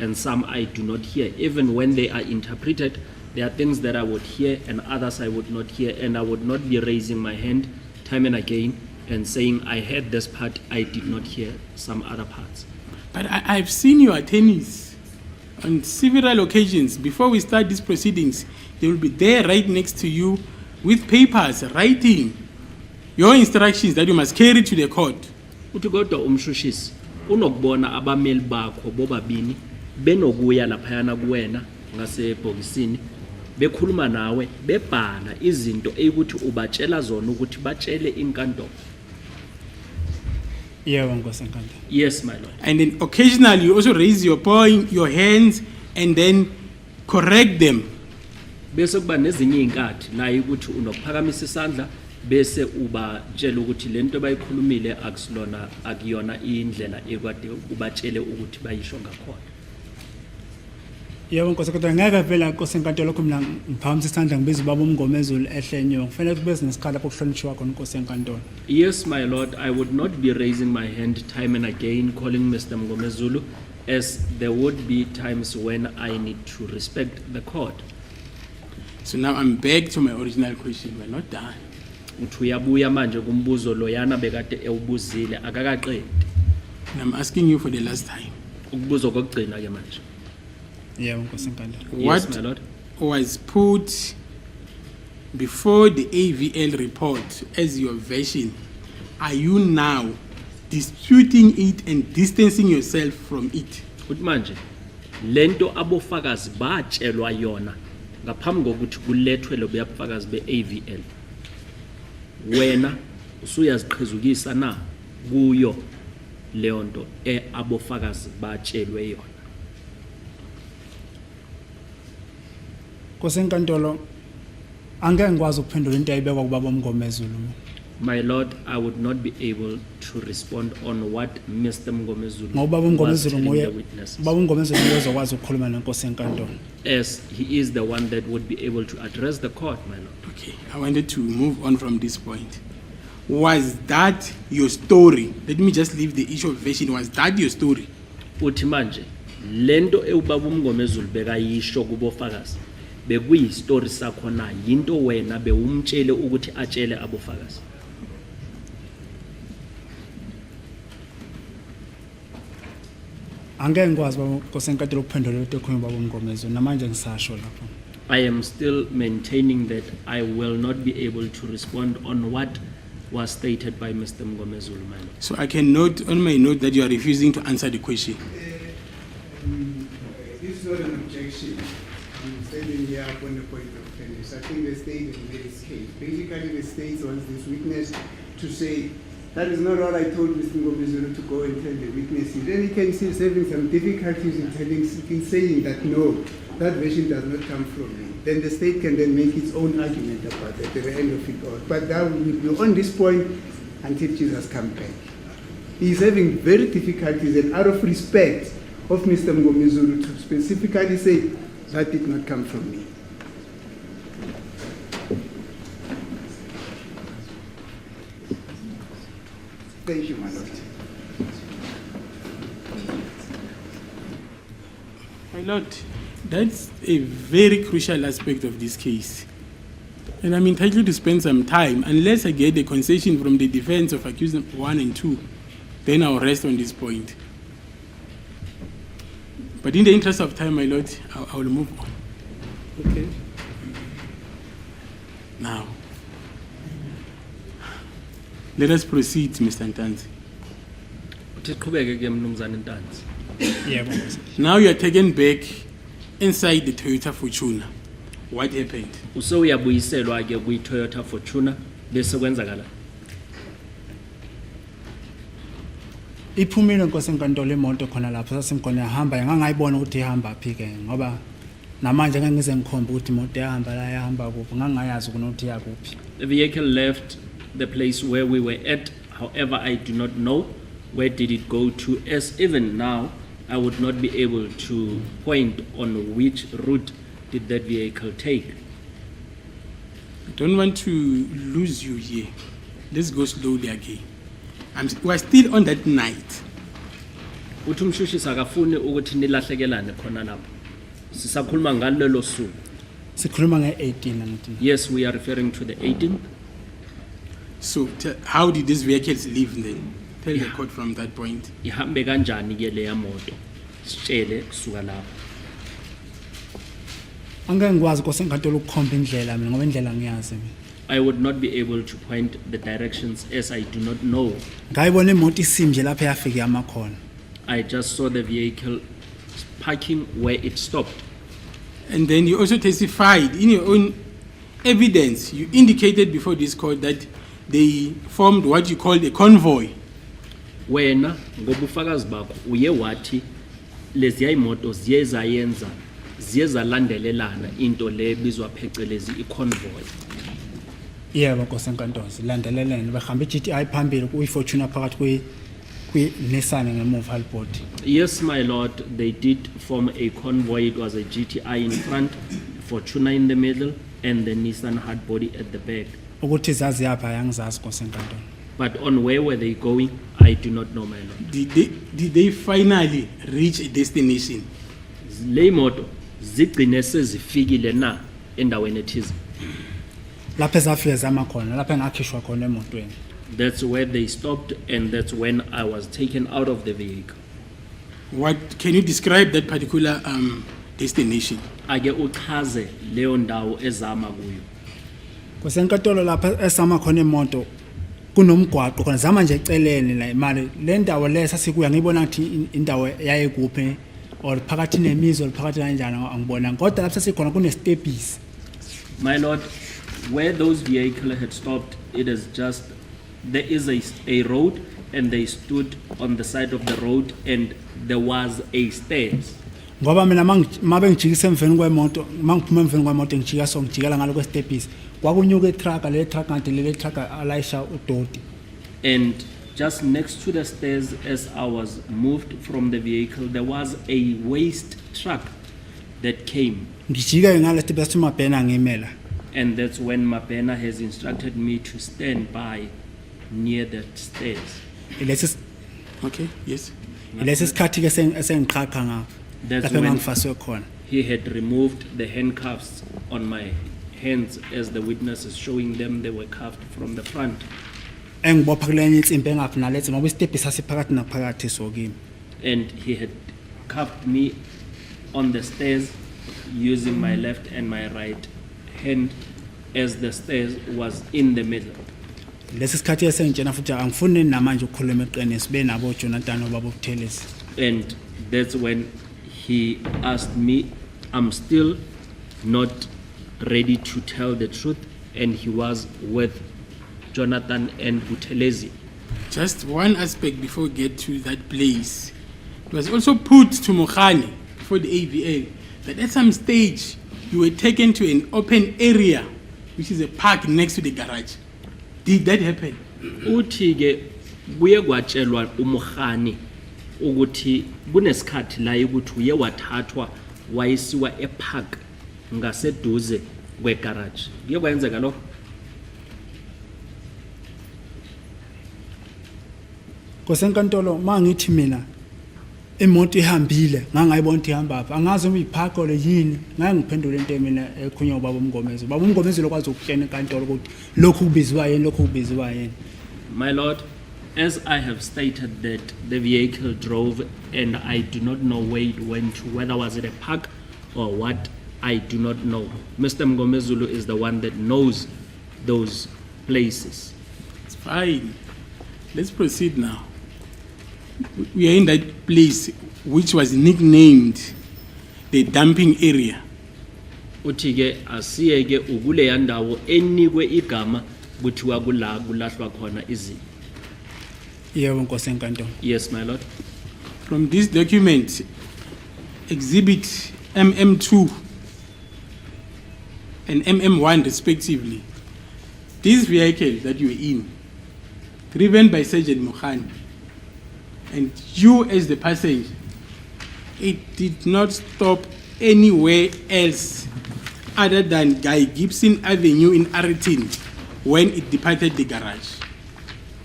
and some I do not hear. Even when they are interpreted, there are things that I would hear and others I would not hear, and I would not be raising my hand time and again and saying I heard this part, I did not hear some other parts. But I've seen your attorneys on several occasions. Before we start these proceedings, they will be there right next to you with papers, writing your instructions that you must carry to the court. Uthi kodwa umshushisi unokubona abameli bakho bobabini benokuya laphayana kuwena ngasebhokisini bekhuluma nawe bebhala izinto ukuthi ubatshela zona ukuthi batshele inkantolo. Yebo Nkosi enkantolo. Yes, my lord. And then occasionally you also raise your point, your hands, and then correct them. Bese kuba nezinye inkathi la ukuthi unokuphakamisa isandla bese ubatshela ukuthi lento bayikhulumile akusilona akuyona indlela ekade ubatshele ukuthi bayisho ngakhona. Yebo Nkosi kodwa ngeke vela Nkosi enkantolo lokho mina ngiphakamisa isandla ngibiza ubaba uMngomezulu ehlenyo kufanele kube nesikhala lapho kuhlonishwa khona Nkosi enkantolo. Yes, my lord, I would not be raising my hand time and again calling Mr. Mngomezulu, as there would be times when I need to respect the court. So now I'm back to my original question. We're not done. Uthi uyabuya manje kumbuzo loyana bekade ewubuzile akakaqedi. And I'm asking you for the last time. Ukubuzo kokugcina ke manje. Yebo Nkosi enkantolo. Yes, What my lord. was put before the AVL report as your version, are you now disputing it and distancing yourself from it? Uthi manje lento abofakazi batshelwa yona ngaphambi kokuthi kulethwe lobuya bufakazi beAVL. Wena usuyaziqhezukisa na kuyo leyo nto abofakazi batshelwe yona. Nkosi enkantolo angeke ngikwazi ukuphendula into ayibekwa kubaba uMngomezulu. My lord, I would not be able to respond on what Mr. Mngomezulu Ngoba ubaba was uMngomezulu telling nguye the witnesses, ubaba uMngomezulu nguye ozokwazi ukukhuluma nenkosi enkantolo. as he is the one that would be able to address the court, my lord. Okay, I wanted to move on from this point. Was that your story? Let me just leave the issue of version. Was that your story? Uthi manje lento ubaba uMngomezulu bekayisho kubofakazi bekuyi story sakho na yinto wena bewumtshele ukuthi atshele abofakazi. Angeke ngikwazi baba Nkosi enkantolo ukuphendula into ekhulunywa ubaba uMngomezulu namanje ngisasho lapho. I am still maintaining that I will not be able to respond on what was stated by Mr. Mngomezulu, my lord. So I can note on my note that you are refusing to answer the question. This is not an objection. I'm standing here upon the point of fairness. I think the state has made its case. Basically, the state wants this witness to say, that is not what I told Mr. Ngomezulu to go and tell the witnesses. Then he can see having some difficulties in saying that no, that version does not come from me. Then the state can then make its own argument about it at the end of it all. But that will be on this point until Jesus comes back. He is having very difficulties, and out of respect of Mr. Mngomezulu to specifically say that did not come from me. Thank you, my lord. My lord, that's a very crucial aspect of this case. And I'm entitled to spend some time, unless I get a concession from the defense of accused 1 and 2, then I'll rest on this point. But in the interest of time, my lord, I will move on. Okay. Now, let us proceed, Mr. Ntanzi. Uthi siqhubeke ke mnumzane Ntanzi. Yebo Nkosi. Now you are taken back inside the Toyota Fortuner. What happened? Usewuyabuyiselwa ke kuyi Toyota Fortuner bese kwenzakala. Iphumile Nkosi enkantolo imoto khona lapho sasimkhona yahamba ngangayibona ukuthi ihamba phi ke ngoba namanje ngeke ngize ngikhombe ukuthi imoto yahamba la yahamba kuphi ngangayazi ukuthi yakuphi. The vehicle left the place where we were at. However, I do not know where did it go to, as even now I would not be able to point on which route did that vehicle take. I don't want to lose you here. Let's go slowly again. We're still on that night. Uthi umshushisi akafuni ukuthi nilahlekelane khona lapho. Sisakhuluma ngalelo suku. Sikhuluma nge-18 ngithi. Yes, we are referring to the 18th. So how did these vehicles leave then? Tell the court from that point. Ihambe kanjani ke leya moto? Sitshele kusuka lapho. Angeke ngikwazi Nkosi enkantolo ukukhomba indlela mina ngoba indlela ngiyazi mina. I would not be able to point the directions as I do not know. Ngayibona imoto isimje lapho yafika yamakhona. I just saw the vehicle parking where it stopped. And then you also testified in your own evidence. You indicated before this court that they formed what you called a convoy. Wena ngobufakazi bakho uye wathi leziya imoto ziye zayenza ziye zalandelelana into le bizwa phecelezi iconvoy. Yebo Nkosi enkantolo zilandelelene behamba iGTI phambili kuyifortuna phakathi kwi-Nissan ngemuva halibhodi. Yes, my lord, they did form a convoy. It was a GTI in front, Fortuna in the middle, and the Nissan hard body at the back. Ukuthi zazi yapha yangizazi Nkosi enkantolo. But on where were they going, I do not know, my lord. Did they finally reach a destination? Le moto zigcine sezifikile na endaweni ethize. Lapha ezafika zama khona lapha engakhishwa khona emotweni. That's where they stopped, and that's when I was taken out of the vehicle. What can you describe that particular destination? Ake uchaze leyo ndawo ezama kuyo. Nkosi enkantolo lapha esama khona imoto kunomgwaqo khona zama nje eceleni la imali le ndawo le sasikuya ngibona ukuthi indawo yaye kuphi or phakathi nemizo or phakathi kanjani angibona kodwa lapha sasikhona kune stepis. My lord, where those vehicles had stopped, it is just, there is a road, and they stood on the side of the road, and there was a stairs. Ngoba mina mabe ngijikisa emveni kwemoto mangiphuma emveni kwemoto ngijika so ngijikela ngalo kwestepis kwakunyuka iTruck le truck kanti le truck alayisha udoti. And just next to the stairs, as I was moved from the vehicle, there was a waste truck that came. Ngijika ngalo stepis mabhena ngimela. And that's when Mabena has instructed me to stand by near the stairs. Ilesi Okay, yes. sikhathi ke sengiqhaqha ngapha. That's Lapha when ngangifaswe khona. he had removed the handcuffs on my hands, as the witness is showing them, they were cuffed from the front. Engibopha kulenye insimbi engaphi nalethi ngoba istepis sasiphakathi naphakathi so kimi. And he had cuffed me on the stairs using my left and my right hand, as the stairs was in the middle. Lesi sikhathi esengitshena futhi angifuni namanje ukukhuluma eqiniso be nabo Jonathan obaba Buthelezi. And that's when he asked me, I'm still not ready to tell the truth, and he was with Jonathan and Buthelezi. Just one aspect before we get to that place. It was also put to Mokhani for the AVL that at some stage you were taken to an open area, which is a park next to the garage. Did that happen? Uthi ke buye kwatshelwa uMokhani ukuthi kunesikhathi la ukuthi uye wathathwa wayisiwa epark ngaseduze kwegarage. Kuye kwenzeka lo? Kosenkantolo mangithi mina imoto ihambile ngangayibona ukuthi ihamba apha angazi uma iphako le yini ngangiphendula into mina ekhunywa ubaba uMngomezi. Baba uMngomezi lokwazi ukutshena enkantolo ukuthi lokhu kubizwa yini lokhu kubizwa yini. My lord, as I have stated that the vehicle drove, and I do not know where it went to, whether was it a park or what, I do not know. Mr. Mngomezulu is the one that knows those places. It's fine. Let's proceed now. We are in that place which was nicknamed the dumping area. Uthi ke asiye ke ukule yandawo enikwe igama kuthiwa kula kulahlwa khona izinto. Yebo Nkosi enkantolo. Yes, my lord. From this document, exhibit MM2 and MM1 respectively, this vehicle that you were in, driven by Sergeant Mokhani, and you as the passenger, it did not stop anywhere else other than Guy Gibson Avenue in Aritin when it departed the garage.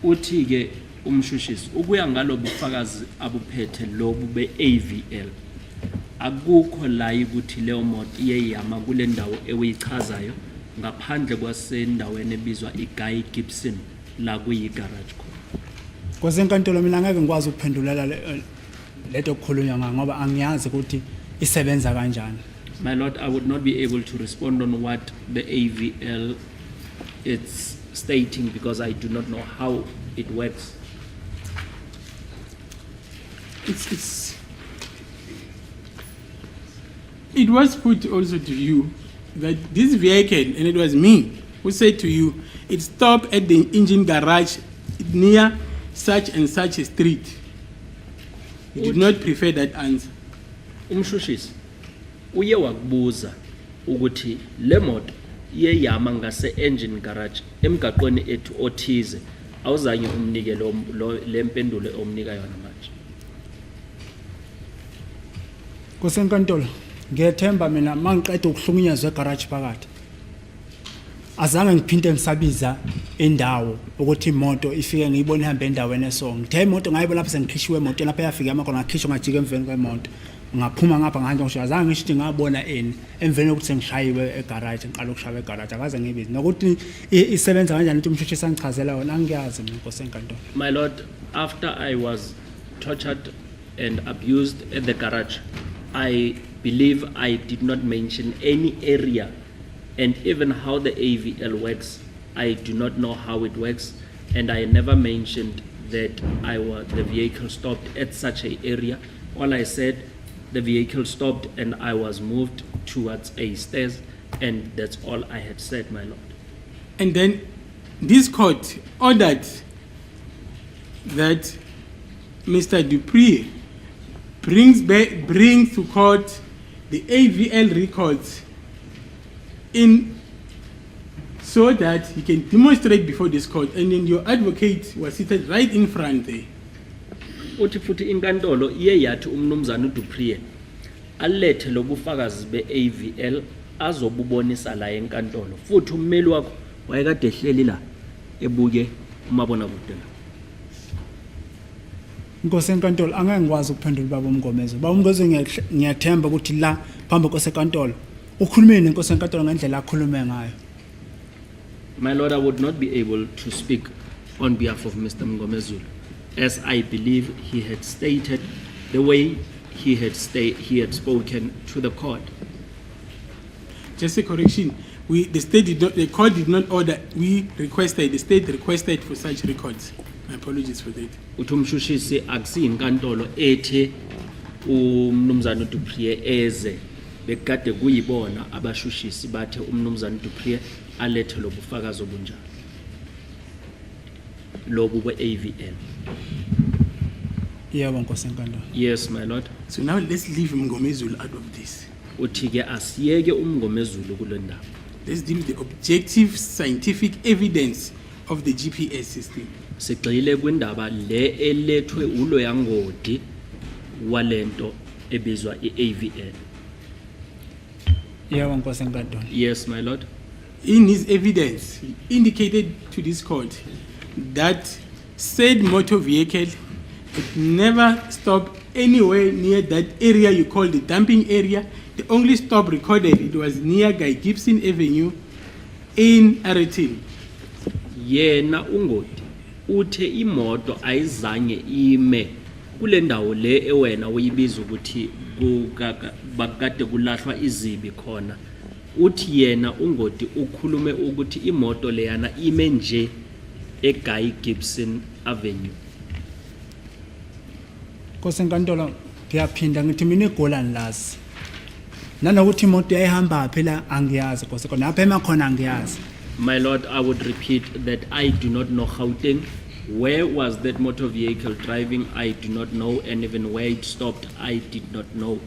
Uthi ke umshushisi ukuya ngalo bufakazi abuphethe lobu be-AVL akukho la ukuthi leyo moto iyeyama kule ndawo ewichazayo ngaphandle kwasendaweni ebizwa iGuy Gibson la kuyigarage khona. Kosenkantolo mina ngeke ngikwazi ukuphendulela leto okukhulunywa ngayo ngoba angiyazi ukuthi isebenza kanjani. My lord, I would not be able to respond on what the AVL is stating because I do not know how it works. It was put also to you that this vehicle, and it was me who said to you, it stopped at the engine garage near such and such a street. You did not prefer that answer. Umshushisi uye wakubuza ukuthi le moto iye yama ngase engine garage emgaqweni ethu othize awuzange umnike le mpendulo omnika yona manje. Kusenkantolo ngiyethemba mina mangiqeda ukuhlukunyezwa egarage phakathi azange ngiphinde ngisabiza indawo ukuthi imoto ifike ngiyibona ihamba endaweni eso ngithe imoto ngayibona lapha sengikhishiwe imoto lapha yafika amakona ngakhishwa ngajika emveni kwemoto ngaphuma ngapha nganje ngisho azange ngisho ngabona emveni ukuthi sengishayiwe egarage ngiqala ukushaya egarage akaze ngibizi nokuthi isebenza kanjani ukuthi umshushisi angichazela yona angiyazi mina Nkosenkantolo. My lord, after I was tortured and abused at the garage, I believe I did not mention any area, and even how the AVL works, I do not know how it works, and I never mentioned that the vehicle stopped at such an area. All I said, the vehicle stopped and I was moved towards a stairs, and that's all I had said, my lord. And then this court ordered that Mr. Dupree brings to court the AVL records in so that he can demonstrate before this court, and then your advocate was seated right in front there. Uthi futhi inkantolo iye yathi umnumzana uDupree alethe lobufakazi be-AVL azobubonisa la enkantolo futhi ummeli wakho wayekade ehleli la ebuke umabonakude la. Nkosenkantolo angeke ngikwazi ukuphendula baba uMngomezo. Baba uMngomezo ngiyathemba ukuthi la phambi kwesenkantolo ukhulume nenkosenkantolo ngendlela akhulume ngayo. My lord, I would not be able to speak on behalf of Mr. Mngomezulu, as I believe he had stated the way he had spoken to the court. Just a correction. The court did not order. The state requested for such records. My apologies for that. Uthumshushisi akusi inkantolo ethe umnumzana uDupree eze bekade kuyibona abashushisi bathe umnumzana uDupree alethe lobufakazi obunjalo lobu kwe-AVL. Yebo Nkosenkantolo. Yes, my lord. So now let's leave Mngomezulu out of this. Uthi ke asiyeke uMngomezulu kule ndaba. Let's deal with the objective scientific evidence of the GPS system. Sigxile kwindaba le elethwe uloyangodi walento ebizwa i-AVL. Yebo Nkosenkantolo. Yes, my lord. In his evidence, he indicated to this court that said motor vehicle had never stopped anywhere near that area you call the dumping area. The only stop recorded, it was near Guy Gibson Avenue in Aretin. Yena ungodi uthe imoto ayizange ime kule ndawo le ewena uyibiza ukuthi bakade kulahlwa izibi khona. Uthi yena ungodi ukhulume ukuthi imoto leyana ime nje eGuy Gibson Avenue. Nkosenkantolo ngiyaphinda ngithi mina egolani lazi. Nanokuthi imoto yayihamba phela angiyazi Nkosenkantolo. Lapha emakhona angiyazi. My lord, I would repeat that I do not know Gauteng. Where was that motor vehicle driving? I do not know, and even where it stopped, I did not know.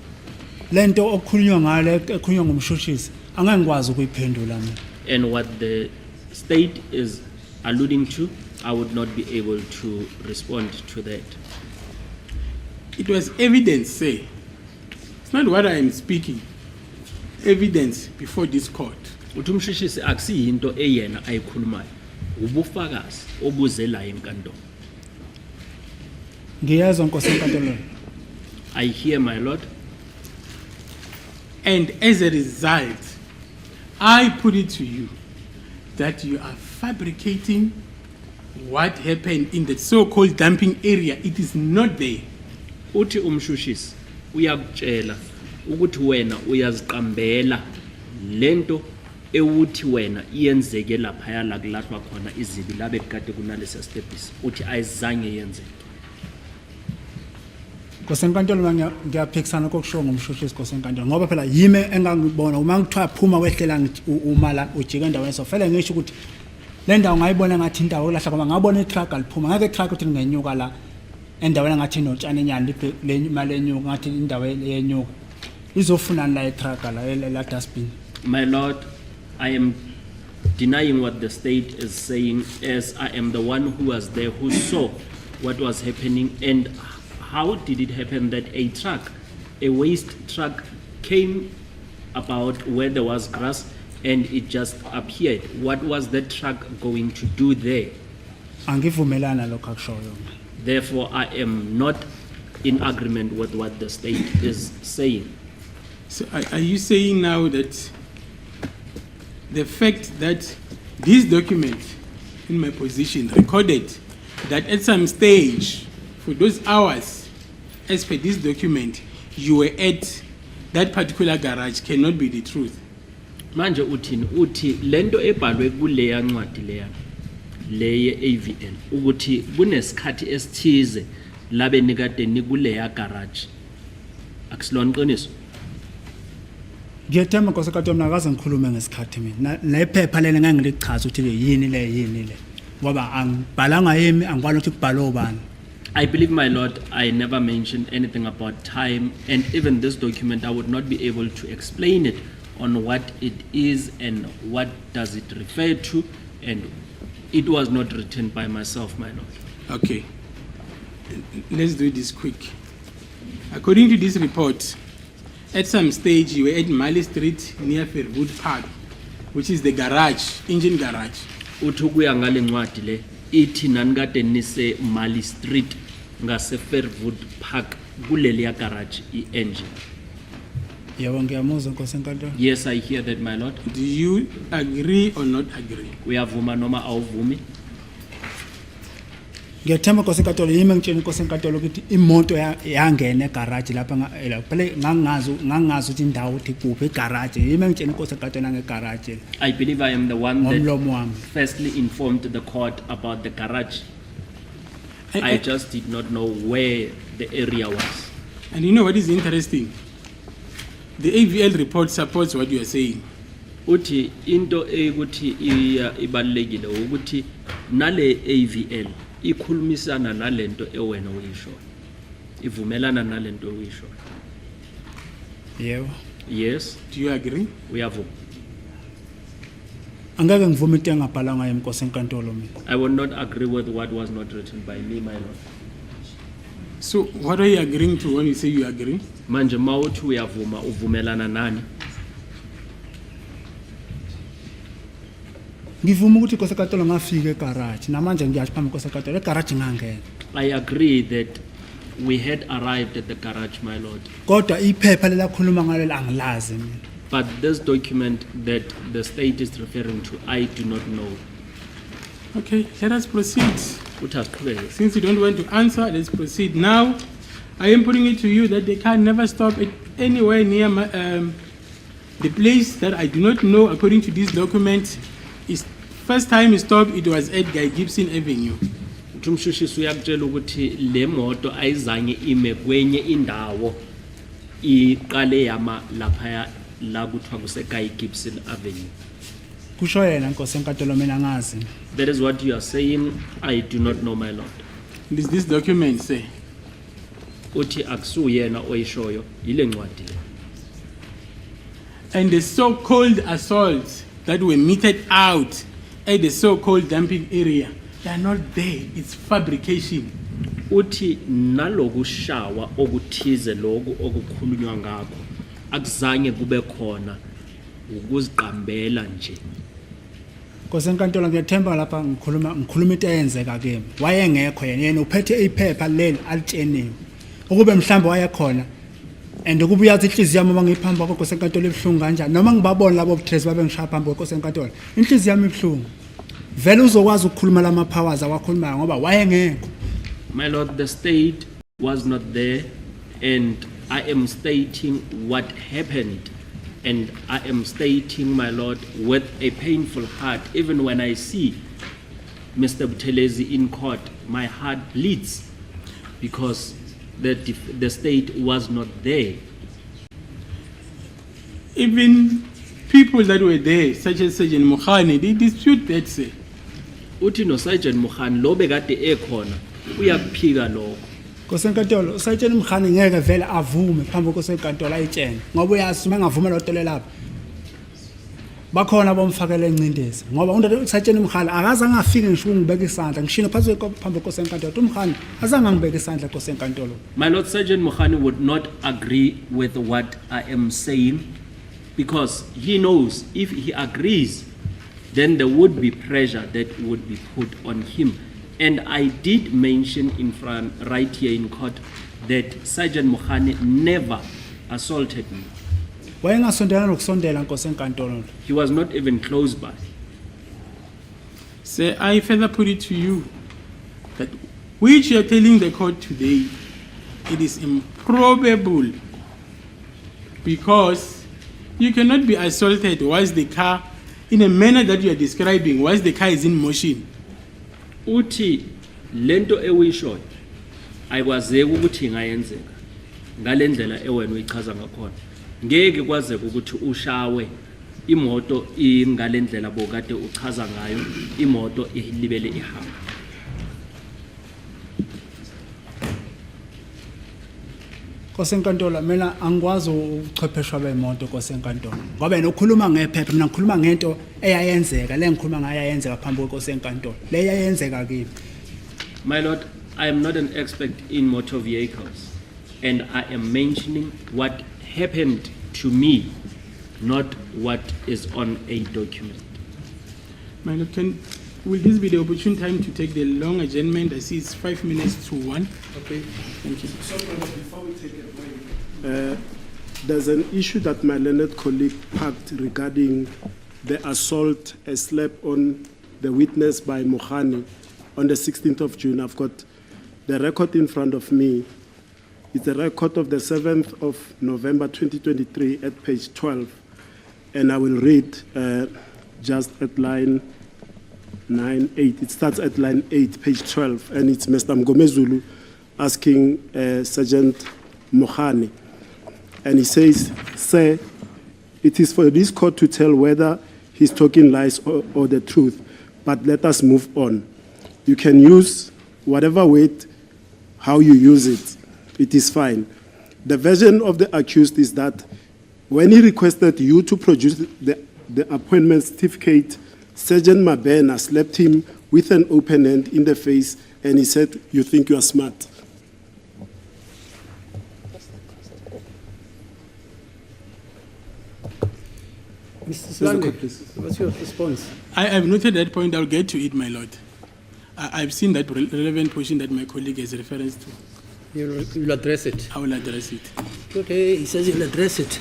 Lento okukhulunywa ngale ekhulunywa ngumshushisi angeke ngikwazi ukuyiphendula mina. And what the state is alluding to, I would not be able to respond to that. It was evidence, say. It's not what I am speaking. Evidence before this court. Uthumshishisi akusiyinto eyena ayikhulumayo. Ubufakazi obuzela enkantolo. Ngiyazwa Nkosenkantolo. I hear, my lord. And as a result, I put it to you that you are fabricating what happened in the so-called dumping area. It is not there. Uthi umshushisi uyakutshela ukuthi wena uyaziqambela lento ewuthi wena iyenzeke lapha yala kulahlwa khona izibi labe kade kunalesa stepisi uthi ayizange yenzeke. Kosenkantolo ngiyaphikisana kokusho ngumshushisi kosenkantolo ngoba phela yime engangibona uma ngithiwa phuma kwehlela ngithi umala ujika endaweni so vele ngisho ukuthi le ndawo ngayibona ngathi indawo olahla ngoba ngabona itruck aliphuma ngeke itruck uthi ngenyuka la endaweni ngathi notshani enyani le imali enyuka ngathi indawo yenyuka izofuna la itruck la dustbin. My Lord, I am denying what the state is saying, as I am the one who was there, who saw what was happening. And how did it happen that a truck, a waste truck, came about where there was grass and it just appeared? What was that truck going to do there? Angivumelana lokho akushoyo. Therefore, I am not in agreement with what the state is saying. So are you saying now that the fact that this document in my position recorded that at some stage for those hours as per this document you were at that particular garage cannot be the truth? Manje uthi lento ebhalwe kuleya ncwadi leya leye AVL ukuthi kunesikhathi esithize labe nikade nikuleya garage akusilona iqiniso? Ngiyethemba kosenkantolo nakaze ngikhulume ngesikhathi mina lephepha leli ngeke ngilichaza ukuthi yini le ngoba angibhalanga yimi angibala ukuthi kubhalo ubani. I believe, my Lord, I never mentioned anything about time, and even this document I would not be able to explain it on what it is and what does it refer to, and it was not written by myself, my Lord. Okay, let's do this quick. According to this report, at some stage you were at Mali Street near Fairwood Park, which is the garage, engine garage. Uthi kuya ngale ncwadi le ithi nanikade nise Mali Street ngase Fairwood Park kuleliya garage i-engine. Yebo ngiyamuzwa nkosenkantolo. Yes, I hear that, my Lord. Do you agree or not agree? Uyavuma noma awuvumi? Ngiyethemba nkosenkantolo yimi ngitshela nkosenkantolo ukuthi imoto yangena egarage lapha phela ngangazi ukuthi indawo uthi kuphi egarage yimi ngitshela nkosenkantolo ngegarage. I believe I am the one Ngomlomo wami. that firstly informed the court about the garage. I just did not know where the area was. And you know what is interesting? The AVL report supports what you are saying. Uthi into ukuthi ibalekile ukuthi nale AVL ikhulumisana nalento ewena uyisho. Ivumelana nalento uyisho. Yebo. Yes. Do you agree? Uyavuma. Angeke ngivume into engabhalanga nkosenkantolo mina. I will not agree with what was not written by me, my Lord. So what are you agreeing to when you say you agree? Manje mawuthi uyavuma uvumelana nani? Ngivuma ukuthi nkosenkantolo ngafika egarage namanje ngiyasho phambi nkosenkantolo egarage ngangena. I agree that we had arrived at the garage, my Lord. Kodwa iphepha lelakhuluma ngalo angilazi mina. But this document that the state is referring to, I do not know. Okay, let us proceed. Uthasiqhubeke. Since you don't want to answer, let's proceed. Now, I am putting it to you that the car never stopped at anywhere near the place that I do not know, according to this document. Is first time it stopped, it was at Guy Gibson Avenue. Umshushisi uyakutshela ukuthi le moto ayizange ime kwenye indawo iqale yama lapha la kuthiwa kuse Guy Gibson Avenue. Kusho yena nkosenkantolo mina ngazi. That is what you are saying. I do not know, my Lord. Does this document say? Uthi akusuyena oyishoyo ile ncwadi le. And the so-called assaults that were meted out at the so-called dumping area, they are not there. It's fabrication. Uthi nalokushawa okuthize lokhu okukhulunywa ngakho akuzange kube khona ukuziqambela nje. Nkosenkantolo ngiyethemba lapha ngikhuluma into eyenzeka kimi. Wayengekho yena uphethe iphepha leli alitsheniwe. Ukube mhlawumbe wayekhona and ukuba uyathi inhliziyo yami mangiphamba nkosenkantolo ebhlungu kanjani noma ngibabona labo obtress babe ngishaya phamba nkosenkantolo. Inhliziyo yami ibhlungu. Vele uzokwazi ukukhuluma lama powers awakhulumayo ngoba wayengekho. My Lord, the state was not there, and I am stating what happened, and I am stating, my Lord, with a painful heart. Even when I see Mr. Buthelezi in court, my heart bleeds because the state was not there. Even people that were there, such as Sergeant Mukhani, they dispute that, sir. Uthi no Sergeant Mukhani lo bekade ekhona uyaphika lokho. Nkosi enkantolo usayitshela umkhani ngeke vele avume phambi konkosi enkantolo ayitshene ngoba uyazi uma engavuma lo tole lapha bakhona bomfakela encindezi ngoba usayitshela umkhani akaze angafike ngisho ngibeka isandla ngishilo phansi phambi konkosi enkantolo umkhani azange ngibeka isandla konkosi enkantolo. My Lord, Sergeant Mukhani would not agree with what I am saying because he knows if he agrees, then there would be pressure that would be put on him. And I did mention in front, right here in court, that Sergeant Mukhani never assaulted me. Wayengasondelana nokusondela nkosi enkantolo. He was not even close by. Sir, I further put it to you that which you are telling the court today, it is improbable because you cannot be assaulted whilst the car, in a manner that you are describing, whilst the car is in motion. Uthi lento ewuyishoyo ayikwazeki ukuthi ingayenzeka ngalendlela ewena uyichaza ngakhona. Ngeke kwazeke ukuthi ushawe imoto ingalendlela bokade uchaza ngayo imoto ilibele ihamba. Nkosi enkantolo mina angikwazi uchwepheshwa bemoto nkosi enkantolo ngoba yena ukhuluma ngephepha mina ngikhuluma ngento eyayenzeka le ngikhuluma ngayo ayenzeka phambi kwenkosi enkantolo le yayenzeka kimi. My Lord, I am not an expert in motor vehicles and I am mentioning what happened to me, not what is on a document. My Lord, will this be the opportune time to take the long adjournment? I see it's 5 minutes to 1. Okay. Thank you. So, before we take a break, there's an issue that my learned colleague packed regarding the assault, a slap on the witness by Mukhani on the 16th of June. I've got the record in front of me. It's a record of the 7th of November 2023 at page 12. And I will read just at line 9-8. It starts at line 8, page 12. And it's Mr. Mgomezulu asking Sergeant Mukhani. And he says, "Sir, it is for this court to tell whether he's talking lies or the truth. But let us move on. You can use whatever weight, how you use it. It is fine. The version of the accused is that when he requested you to produce the appointment certificate, Sergeant Mabena slapped him with an open hand in the face and he said, 'You think you are smart.'" Mr. Slande, what's your response? I have noted that point. I'll get to it, my Lord. I've seen that relevant portion that my colleague has reference to. You'll address it. I will address it. Okay, he says he'll address it.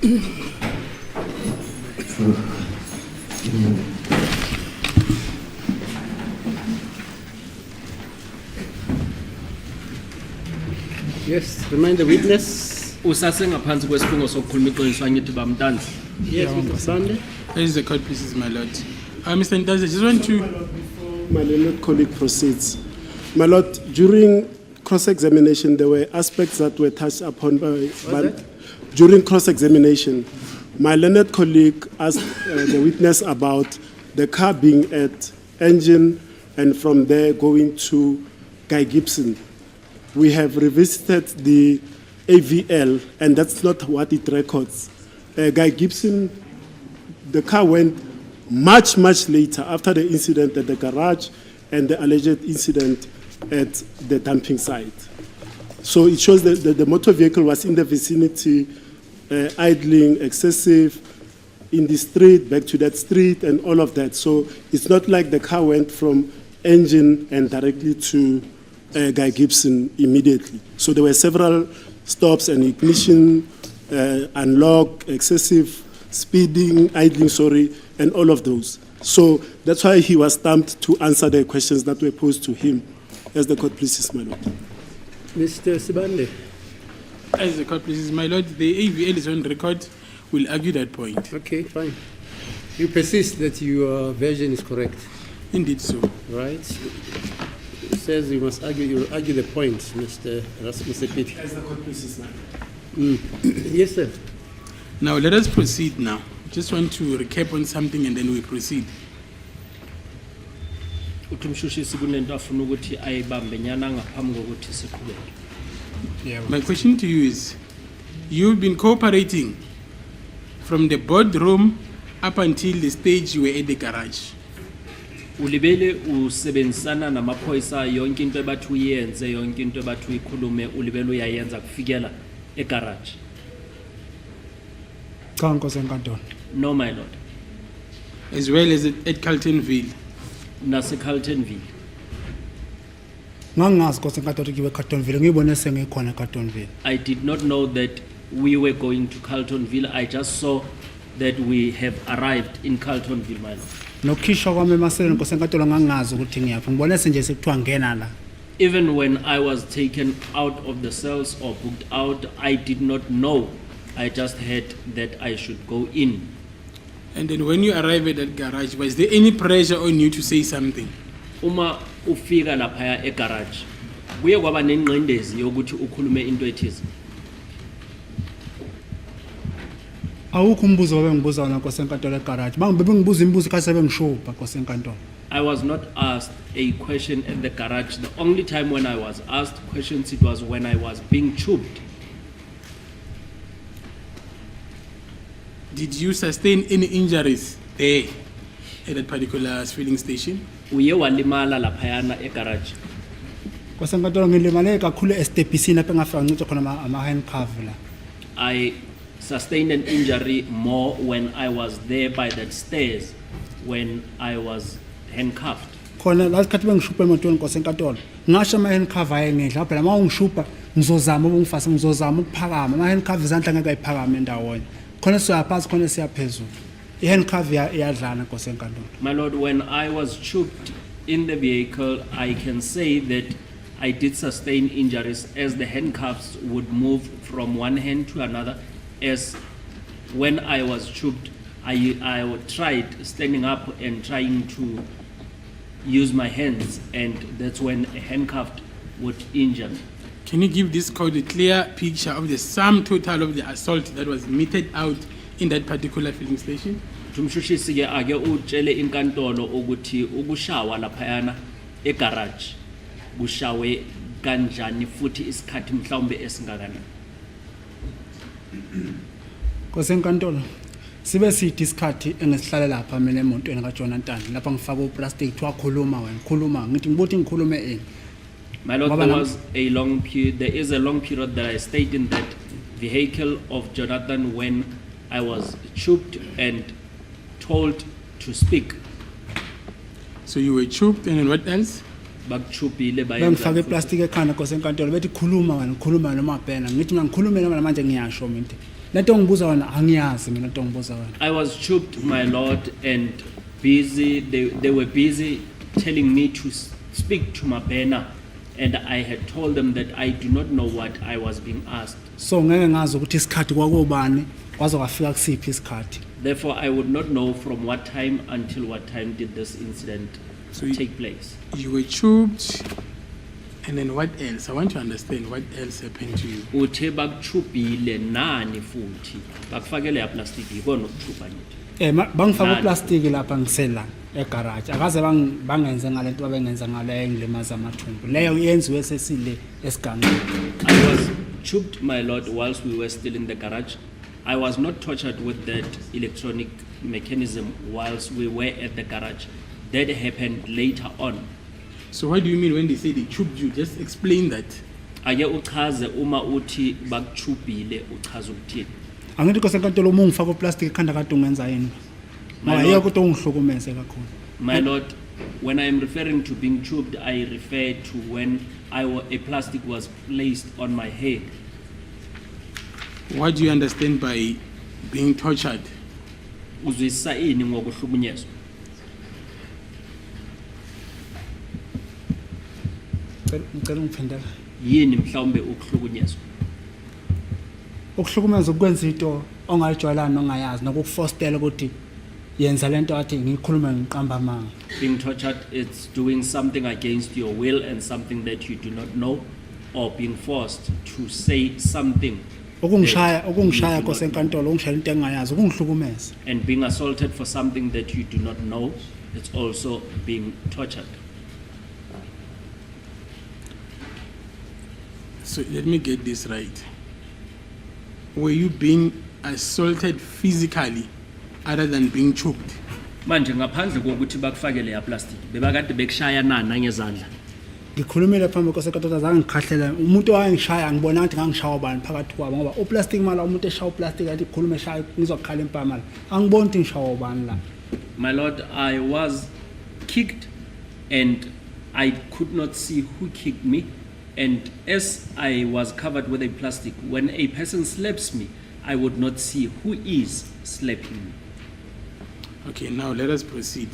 Yes, remind the witness. Usasengaphansi kwesifungo sokukhuluma iqiniso angithi bamntanzi. Yes, Mr. Sunday. As the court pleases, my lord. Mr. Ntanzi, I just want to. My learned colleague proceeds. My lord, during cross-examination, there were aspects that were touched upon during cross-examination. My learned colleague asked the witness about the car being at Engine and from there going to Guy Gibson. We have revisited the AVL, and that's not what it records. Guy Gibson, the car went much later after the incident at the garage and the alleged incident at the dumping site. So it shows that the motor vehicle was in the vicinity, idling, excessive, in the street, back to that street, and all of that. So it's not like the car went from Engine and directly to Guy Gibson immediately. So there were several stops and ignition, unlock, excessive speeding, idling, and all of those. So that's why he was stamped to answer the questions that were posed to him, as the court pleases, my lord. Mr. Sibande. As the court pleases, my lord, the AVL is on record. We'll argue that point. Okay, fine. You persist that your version is correct, Indeed so. right? It says you must argue. You argue the point, Mr. Rasmus Epiti. As the court pleases, my lord. Yes, sir. Now let us proceed now. Just want to recap on something and then we proceed. Uthumshushisi kunento afuna ukuthi ayibambe nyana ngaphambi kokuthi siqhubeke. My question to you is, you've been cooperating from the boardroom up until the stage you were at the garage. Ulibele usebenzisana namaphoyisa yonke into ebathi uyenze yonke into ebathi uyikhulume ulibele uyayenza kufikela egarage. Cha Nkosi enkantolo. No, my lord. As well as at Carltonville. Nase Carltonville. Ngangazi Nkosi enkantolo kiwe Carltonville ngiyibone sengikhona Carltonville. I did not know that we were going to Carltonville. I just saw that we have arrived in Carltonville, my lord. Nokhishwa kwami emaseleni Nkosi enkantolo ngangazi ukuthi ngiyaphi. Ngibone senje sekuthiwa ngena la. Even when I was taken out of the cells or booked out, I did not know. I just heard that I should go in. And then when you arrived at that garage, was there any pressure on you to say something? Uma ufika lapha egarage, kuye kwaba nengqindezi yokuthi ukhulume into ethize. Awukho umbuzo wabengibuza wona Nkosi enkantolo egarage. Bengibuza imibuzo kase bengishopa Nkosi enkantolo. I was not asked a question at the garage. The only time when I was asked questions, it was when I was being tubed. Did you sustain any injuries there at that particular filling station? Uye walimala laphayana egarage. Nkosi enkantolo ngilimale kakhulu estepisi lapha engafika ngincithe khona ama handcuff la. I sustained an injury more when I was there by that stairs when I was handcuffed. Khona la sikhathi bengishupa emotweni Nkosi enkantolo. Ngasho ama handcuff ayengedla phela uma ungishupa ngizozama ukungifasa ngizozama ukuphakama ama handcuff izandla ngeke ayiphakame endawonye. Khona siyaphansi khona siyaphezulu. I-handcuff iyadlana Nkosi enkantolo. My lord, when I was choked in the vehicle, I can say that I did sustain injuries as the handcuffs would move from one hand to another. As when I was choked, I tried standing up and trying to use my hands, and that's when a handcuff would injure me. Can you give this court a clear picture of the sum total of the assault that was meted out in that particular filling station? Tumshushisi ke ake utshele inkantolo ukuthi ukushawa laphayana egarage kushawe kanjani futhi isikhathi mhlawumbe esingakanani. Nkosi enkantolo sibe sithi isikhathi engisihlale lapha mina emotweni kaJonathan lapha ngifaka uplastic thiwa khuluma wena khuluma ngithi ngibuthi ngikhulume eni. My lord, there was a long period. There is a long period that I stayed in that vehicle of Jonathan when I was choked and told to speak. So you were choked, and then what else? Bakuchupile Bengifaka iplastic ekhanda Nkosi enkantolo bethi khuluma wena khuluma noma bhena ngithi mina ngikhulume noma manje ngiyasho mina. lento ngibuza wona angiyazi mina lento ngibuza wona. I was choked, my lord, and busy. They were busy telling me to speak to Mabena, and I had told them that I do not know what I was being asked. So ngeke ngazi ukuthi isikhathi kwakubani kwaze kwafika kusiphi isikhathi. Therefore, I would not know from what time until what time did this incident take place. You were choked, and then what else? I want to understand what else happened to you. Uthe bakuchubhile nani futhi bakufakele ya plastic ikona ukuchuba nje. Bangifaka Nani? uplastic lapha ngisela egarage. Akaze bangenze ngalento abengenza ngaleyo engilimaza amathumbu. Leyo yenziwe sesile esigangeni. I was choked, my lord, whilst we were still in the garage. I was not tortured with that electronic mechanism whilst we were at the garage. That happened later on. So what do you mean when they say they choked you? Just explain that. Ake uchaze uma uthi bakuchubhile uchaza ukuthini. Angithi kosenkantolo uma ungifaka uplastic ekhanda kade ungenza yini? My Ngoba lord- yeke ukuthi ungihlukumeze kakhulu. My lord, when I am referring to being choked, I refer to when a plastic was placed on my head. What do you understand by being tortured? Uzwisisa ini ngokuhlukunyezwa? Ngicela ungiphendele. Yini mhlawumbe ukuhlukunyezwa? Ukuhlukumeza ukwenza into ongayijwayelanga nongayazi nokufostela ukuthi yenza lento athi ngikhuluma ngiqamba amanga. Being tortured, it's doing something against your will and something that you do not know, or being forced to say something. Ukungishaya that you do not kosenkantolo ungishaya into engayazi ukungihlukumeza. And being assaulted for something that you do not know, it's also being tortured. So let me get this right. Were you being assaulted physically other than being choked? Manje ngaphandle kokuthi bakufakele ya plastic, bebakade bekushaya nani ngezandla. Ngikhulumile phambi kosenkantolo azange ngikhahlela umuntu owayengishaya ngibona ngathi ngangishaya bani phakathi kwabo ngoba uplastic mala umuntu eshaya uplastic athi khuluma eshaya ngizokhala empamala. Angiboni ukuthi ngishaya bani la. My lord, I was kicked and I could not see who kicked me. And as I was covered with a plastic, when a person slaps me, I would not see who is slapping me. Okay, now let us proceed.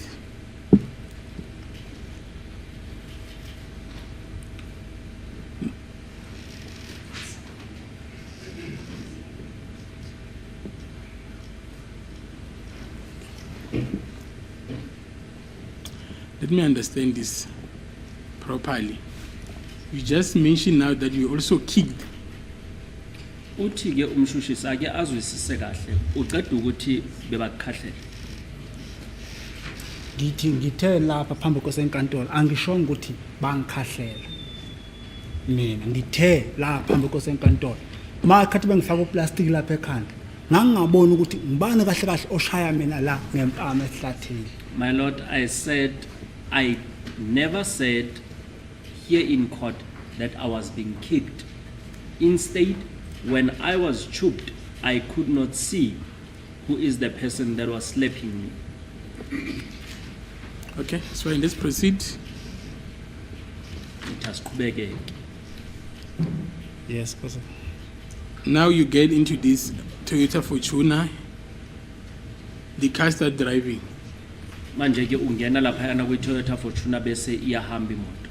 Let me understand this properly. You just mentioned now that you also kicked. Uthi ke umshushisi ake azwisise kahle uqeda ukuthi bebakukhahlela. Ngithe lapha phambi kosenkantolo angishongo ukuthi bangikhahlela. Mina ngithe la phambi kosenkantolo. Makhathi bengifaka uplastic lapha ekhanda. Ngangingaboni ukuthi ngibani kahle kahle oshaya mina la ngempama esihlathini. My lord, I never said here in court that I was being kicked. Instead, when I was choked, I could not see who is the person that was slapping me. Okay, so let's proceed. It has kubeke. Yes, kosa. Now you get into this Toyota Fortuner. The car start driving. Manje ke ungena laphayana kwi-Toyota Fortuner bese iyahamba imoto.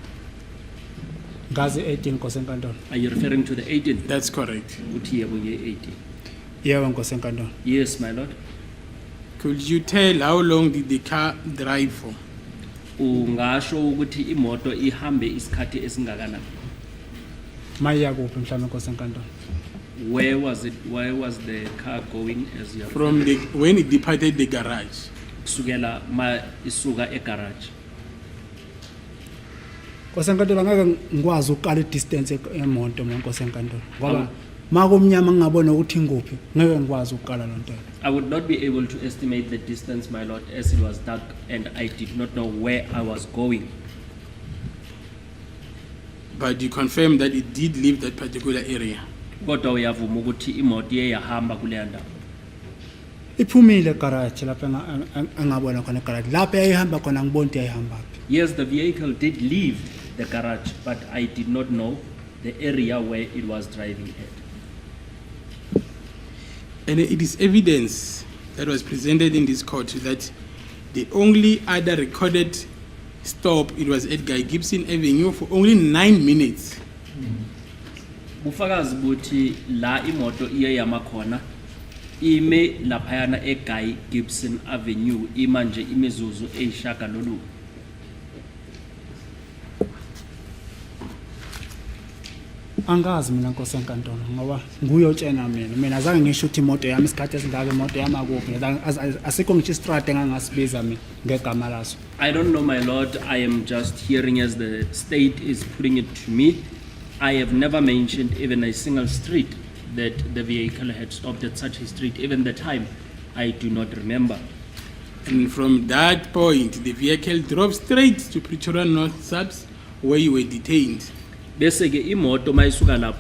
Ngazi 18 kosenkantolo. Are you referring to the 18? That's correct. Uthi yebo ye-18. Yebo nkosenkantolo. Yes, my lord. Could you tell how long did the car drive for? Ungasho ukuthi imoto ihambe isikhathi esingakanani? Maya kuphi mhlawumbe nkosenkantolo. Where was the car going as you are From when it departed the garage. kusukela ma isuka egarage? Kosenkantolo ngeke ngikwazi ukuqala idistance emoto nkosenkantolo. Ngoba makumnyama ngingabona ukuthi nguphi ngeke ngikwazi ukuqala lo nto. I would not be able to estimate the distance, my lord, as it was dark and I did not know where I was going. But you confirm that it did leave that particular area. Kodwa uyavuma ukuthi imoto iye yahamba kuleyo ndawo. Iphumile garage lapha engabona khona garage. Lapha eyihamba khona ngibona ukuthi yayihamba. Yes, the vehicle did leave the garage, but I did not know the area where it was driving at. And it is evidence that was presented in this court that the only other recorded stop, it was at Guy Gibson Avenue for only 9 minutes. Bufakazi buthi la imoto iye yamakhona ime laphayana eGuy Gibson Avenue imanje imizuzu eyishaka lolu. Angazi mina Nkosi enkantolo ngoba nguye otshena mina azange ngisho ukuthi imoto yami isikhathi esingaka imoto yami akuphi asikho ngisho istrate engangasibiza mina ngegama laso. I don't know, my lord. I am just hearing as the state is putting it to me. I have never mentioned even a single street that the vehicle had stopped at such a street. Even the time, I do not remember. And from that point, the vehicle drove straight to Pretoria North Subs where you were detained. Bese ke imoto mayisuka lapho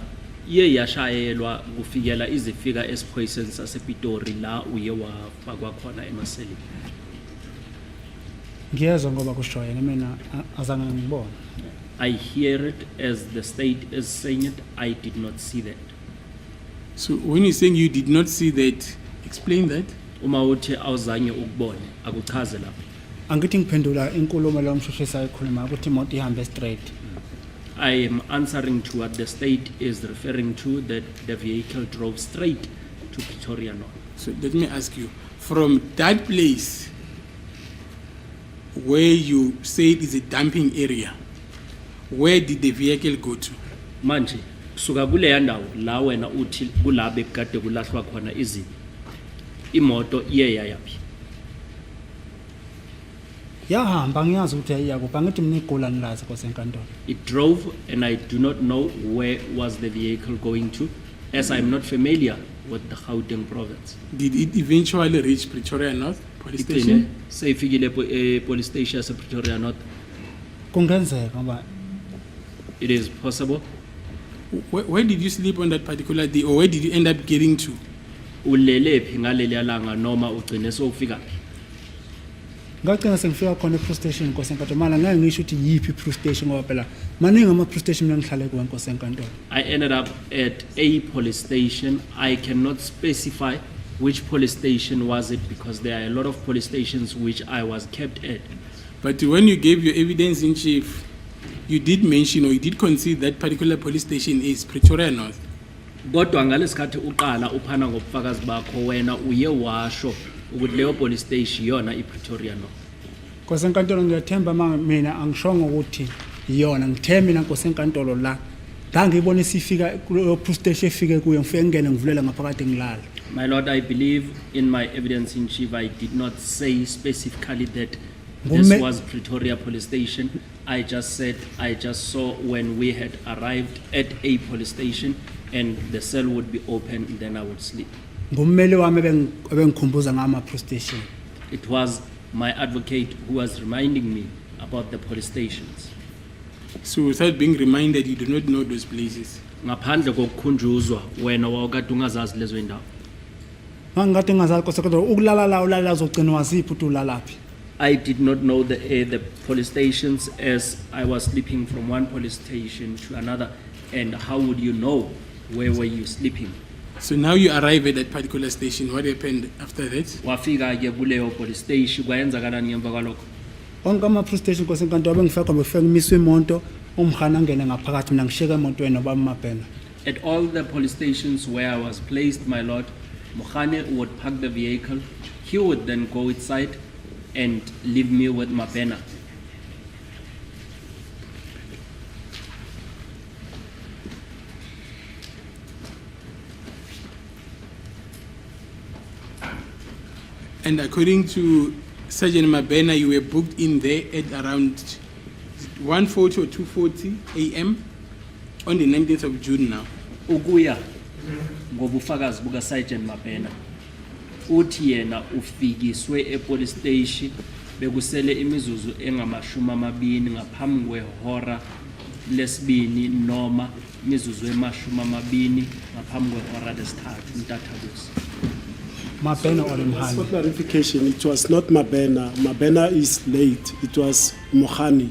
iye yashayelwa kufikela izifika esiphoyiseni sasePitori la uye wafakwa khona emaseleni. Ngiyezwa ngoba kusho yena mina azange ngibone. I hear it as the state is saying it. I did not see that. So when you're saying you did not see that, explain that. Uma uthi awuzange ukubone akuchaze lapho. Angithi ngiphendula inkulumo lo mshushisa ekhuluma ukuthi imoto ihambe straight. I am answering to what the state is referring to, that the vehicle drove straight to Pretoria North. So let me ask you, from that place where you say it is a dumping area, where did the vehicle go to? Manje suka kuleya ndawo la wena uthi kulabe kade kulahlwa khona izinto imoto iye yayapi. Yahamba ngiyazi ukuthi ayiyakuphi angithi mina igula nilazi Nkosi enkantolo. It drove and I do not know where was the vehicle going to, as I am not familiar with the Gauteng province. Did it eventually reach Pretoria North police station? Seyifikile police station yase Pretoria North. Kungenzeka ngoba It is possible. Where did you sleep on that particular day, or where did you end up getting to? Ulele phi ngaleli langa noma ugcine sowufika phi? ngagcina sengifika khona e-police station Nkosi enkantolo manje ngeke ngisho ukuthi yiphi i-police station ngoba phela maningi ama-police station mina ngihlale kuwo Nkosi enkantolo. I ended up at a police station. I cannot specify which police station was it because there are a lot of police stations which I was kept at. But when you gave your evidence in chief, you did mention or you did concede that particular police station is Pretoria North. Kodwa ngalesikhathi uqala uphana ngobufakazi bakho wena uye washo ukuthi leyo police station yona iPretoria North. Nkosi enkantolo ngiyathemba mina angishongo ukuthi yona ngithemba mina Nkosi enkantolo la ngangibona isifika kuyo police station efike kuyo ngifike ngene ngivulela ngaphakathi ngilala. My lord, I believe in my evidence in chief I did not say specifically that this was Pretoria police station. I just said I just saw when we had arrived at a police station and the cell would be open, then I would sleep. Ngummeli wami ebengikhumbuza ngama police station. It was my advocate who was reminding me about the police stations. So without being reminded, you do not know those places. Ngaphandle kokukhunjuzwa wena wawukade ungazazi lezo indawo. Ngangikade ngazazi Nkosi enkantolo ukulala la ulala uzogcina waziphi ukuthi ulalaphi. I did not know the police stations as I was sleeping from one police station to another, and how would you know where were you sleeping? So now you arrive at that particular station. What happened after that? Wafika ke kuleyo police station kwayenzakalani ngemva kwalokho? Onke ama-police station Nkosi enkantolo bengifika khona befike ngimiswe imoto umhana angene ngaphakathi mina ngishiyeka emotweni noba mabhena. At all the police stations where I was placed, my lord, Mukhane would park the vehicle. He would then go inside and leave me with Mabena. And according to Sergeant Mabena, you were booked in there at around 1:40 or 2:40 a.m. on the 19th of June now. Ukuya ngobufakazi buka Sergeant Mabena uthi yena ufikiswe epolice station bekusele imizuzu engamashumi amabini ngaphambi kwehora lesibini noma imizuzu emashumi amabini ngaphambi kwehora lesithathu ntathakusa. Mabena or For Mhani. clarification, it was not Mabena. Mabena is late. It was Mukhani.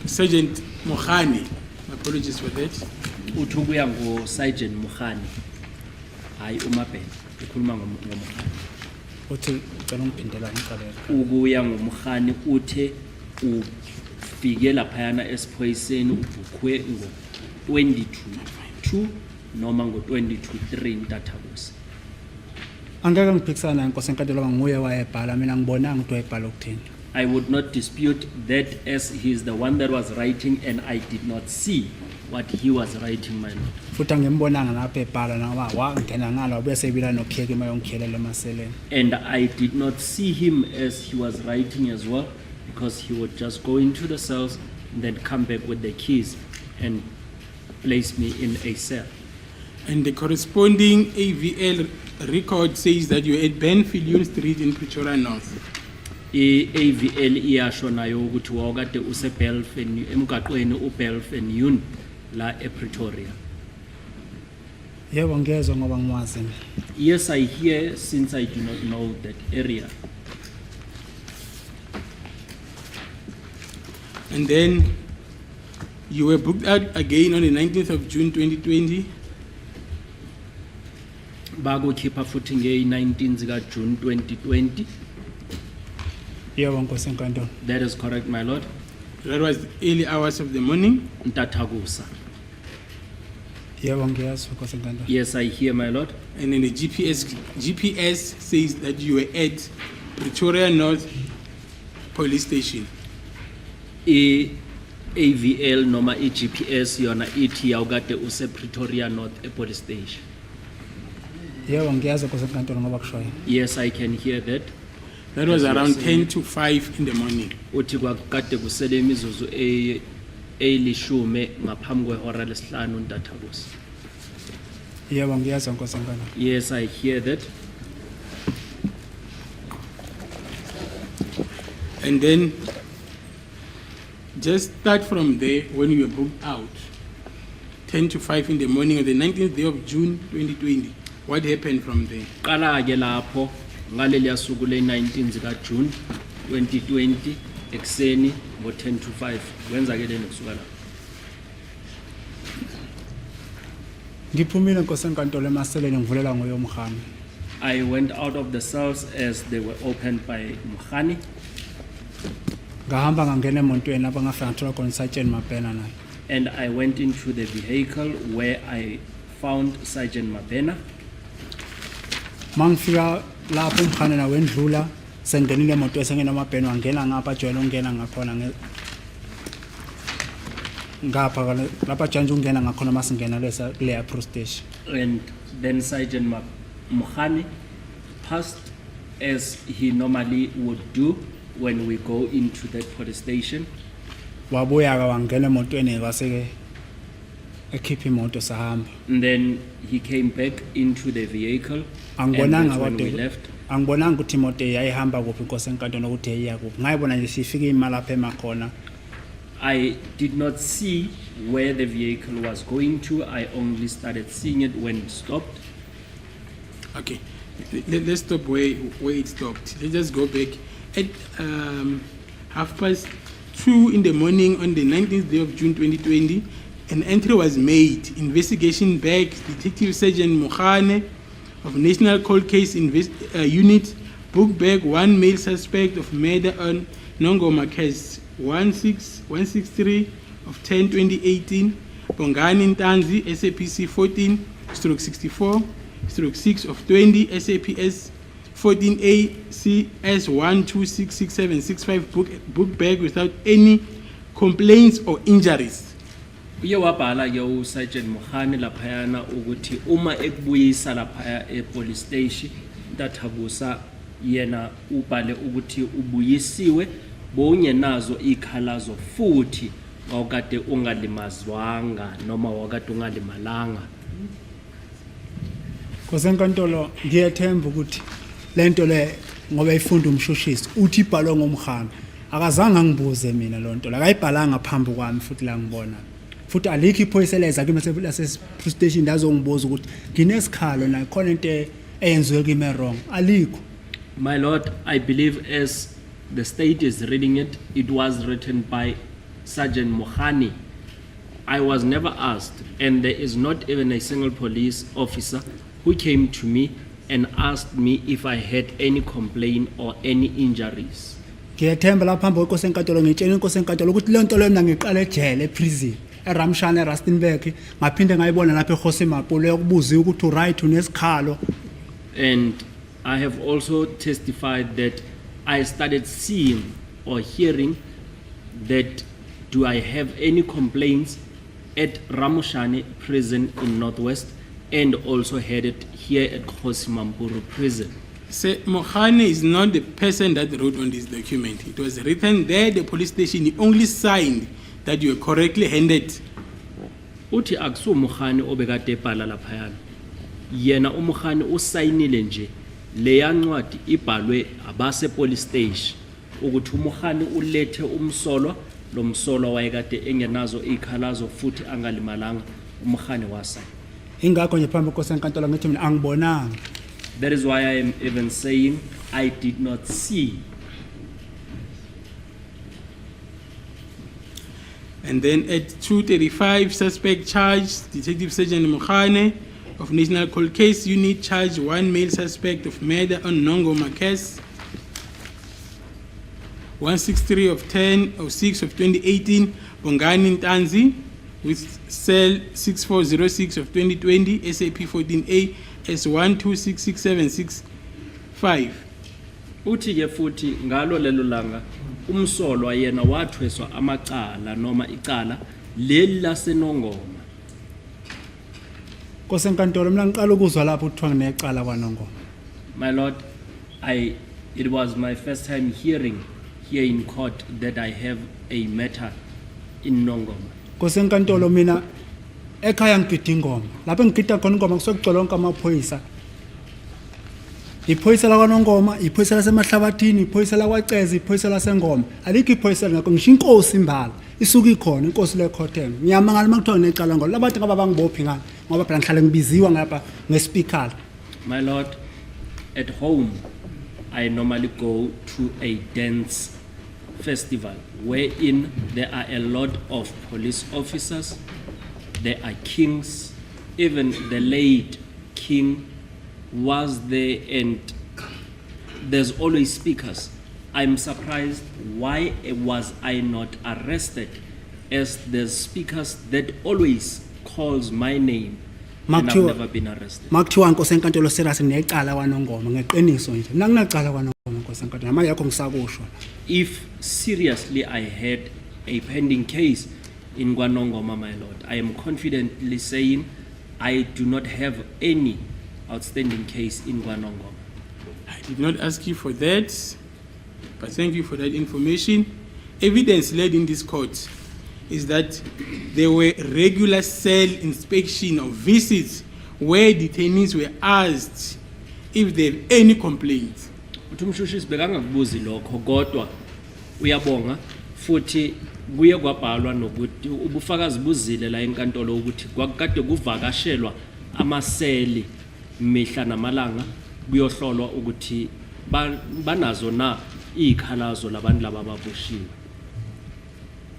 Sergeant Mohani Apologies for that. uthi ukuya ngo-Sergeant Mukhani, hayi uMabhena, ukhuluma ngoMukhani. uthi ucela ungiphindela ngicela Ukuya ngoMukhani uthe ufike laphayana esiphoyiseni ubukhwe ngo-22 noma ngo-22-3 Ntathakusa. angeke ngiphikisana naye inkosi enkantolo nguye wayebhala mina ngibonanga ukuthi wayebhala ukuthini I would not dispute that as he is the one that was writing and I did not see what he was writing, my lord. futhi angimbonanga lapho ebhala noma wangena ngalo wabuye sebila nokheki mayongikhelela emaseleni And I did not see him as he was writing as well, because he would just go into the cells and then come back with the keys and place me in a cell. And the corresponding AVL record says that you're at Ben Fillion Street in Pretoria North. AVL iyasho nayo ukuthi wawukade usebelfen emgaqweni uBelfenune la ePretoria. yebo ngezwe ngoba ngiwazi mina Yes, I hear, since I do not know that area. And then you were booked out again on the 19th of June 2020. Bakukhipha futhi nge-19 zika June 2020. yebo nkosi enkantolo That is correct, my lord. That was the early hours of the morning. Ntathakusa. yebo ngiyazi nkosi enkantolo Yes, I hear, my lord. And then the GPS says that you were at Pretoria North Police Station. AVL noma GPS yona ithi yawukade use-Pretoria North Police Station. yebo ngiyazi nkosi enkantolo ngoba kushoyo Yes, I can hear that. That was As you are around saying. 10 to 5 in the morning. Uthi kwakade kusele imizuzu eyilishumi ngaphambi kwehora lesihlanu Ntathakusa. yebo ngiyazi nkosi enkantolo Yes, I hear that. And then just start from there when you were booked out. 10 to 5 in the morning on the 19th day of June 2020. What happened from there? Qala ke lapho ngaleliya suku le-19 zika June 2020 ekseni ngo-10 to 5 kwenzakele kusuka lapho. ngiphumile nkosi enkantolo emaseleni ngivulela ngoyomhami I went out of the cells as they were opened by Mukhani, ngahamba ngangena emontweni lapho ngafika ngathola khona uSergeant Mabhena naye and I went into the vehicle where I found Sergeant Mabhena. mangifika lapho umhane nawe endlula sengenile emontweni sengena amabhena wangena ngapha ajwayele ukungena ngakhona ngapha lapha janje ungena ngakhona masingena kuleya police station And then Sergeant Mukhani passed as he normally would do when we go into that police station. wabuya ka wangena emontweni kwaseke ekhipha imoto sahamba And then he came back into the vehicle. And angibonanga that's when we kodwa left. angibonanga ukuthi imoto yayihamba kuphi inkosi enkantolo ukuthi eyiya kuphi ngayibona nje sifike imali lapha emakhona I did not see where the vehicle was going to. I only started seeing it when it stopped. Okay, let's stop where it stopped. Let's just go back. At 2:30 in the morning on the 19th day of June 2020, an entry was made. Investigation back, Detective Sergeant Mukhane of National Cold Case Unit booked back one male suspect of murder on Nongoma case 163 of 10/2018, Bongani Ntanzi, SAPC 14/64/6 of 20, SAPS 14A CS 1266765 book bag without any complaints or injuries. Uye wabhala ke uSergeant Mukhani laphayana ukuthi uma ekubuyisa laphaya epolice station Ntathakusa yena ubhale ukuthi ubuyisiwe bongenazo ikhalazo futhi wawukade ungalimazwanga noma wawukade ungalimalanga. inkosi enkantolo ngiyethemba ukuthi lento le ngoba ifunda umshushisi uthi ibhalwe ngomhami akazange angibuze mina lonto la akayibhalanga phambi kwami futhi la ngibona futhi alikho iphoyisa leza kimi lase police station ndazongibuza ukuthi nginesikhalo na khona into eyenziwe kimi wrong alikho. My lord, I believe as the state is reading it, it was written by Sergeant Mukhani. I was never asked, and there is not even a single police officer who came to me and asked me if I had any complaint or any injuries. ngiyethemba lapha phambi kwenkosi enkantolo ngitshela inkosi enkantolo ukuthi le nto leyo mina ngiqala ejele eprison eRamshana eRustenburg ngaphinde ngayibona lapha eHosi Mapulo yokubuza ukuthi uright unesikhalo. And I have also testified that I started seeing or hearing that do I have any complaints at Ramushane prison in Northwest, and also had it here at Kgosi Mampuru prison. Sir, Mohane is not the person that wrote on this document. It was written there at the police station. He only signed that you were correctly handed. Uthi akusu Mukhane obekade ebhala laphayana. Yena uMukhane usayinile nje leya ncwadi ibhalwe abase police station ukuthi uMukhane ulethe umsolwa lo msolwa wayekade engenazo ikhalazo futhi angalimalanga uMukhane wasayina. Ingakho nje phambi kwenkosi enkantolo ngithi mina angibonanga. That is why I am even saying I did not see. And then at 2:35, suspect charged, Detective Sergeant Mohane of National Cold Case Unit charged one male suspect of murder on Nongoma case 163 of 10/06 of 2018, Bongani Ntanzi, with cell 6406 of 2020, SAP 14A S1266765. Uthi ke futhi ngalo lelo langa umsolwa yena wathweswa amacala noma icala leli laseNongoma. Nkosi enkantolo mina ngiqala ukuzwa lapho kuthiwa nginecala kwaNongoma. My Lord, it was my first time hearing here in court that I have a matter in Nongoma. Nkosi enkantolo mina ekhaya ngigida ingoma. Lapho ngigida khona ingoma kusokugcwala wonke amaphoyisa. Iphoyisa la kwaNongoma, iphoyisa lasemahlabathini, iphoyisa la kwaCeza, iphoyisa laseNgoma. Alikho iphoyisa ngakho ngisho inkosi imbala. Isuka ikhona inkosi lekhothen. Ngiyamangala makuthiwa nginecala ngolo. Labantu ngaba bangibophi ngani ngoba phela ngihlale ngibiziwa ngapha ngespeaker. My Lord, at home I normally go to a dance festival wherein there are a lot of police officers, there are kings, even the late king was there, and there's always speakers. I'm surprised why was I not arrested, as there's speakers that always calls my name and I've never been arrested. Makuthiwa nkosi enkantolo serious nginecala kwaNongoma ngeqiniso nje. Mina nginecala kwaNongoma nkosi enkantolo. Manje yakho ngisakusho. If seriously I had a pending case in Kwanongoma, my Lord, I am confidently saying I do not have any outstanding case in Kwanongoma. I did not ask you for that, but thank you for that information. Evidence led in this court is that there were regular cell inspection or visits where detainees were asked if they have any complaints. Uthumshushisi bekangakubuzi lokho kodwa uyabonga futhi kuye kwabhalwa nokuthi ubufakazi buzile la enkantolo ukuthi kwakade kuvakashelwa amaseli mihla namalanga kuyohlolwa ukuthi banazo na ikhalazo labantu laba ababushiwe.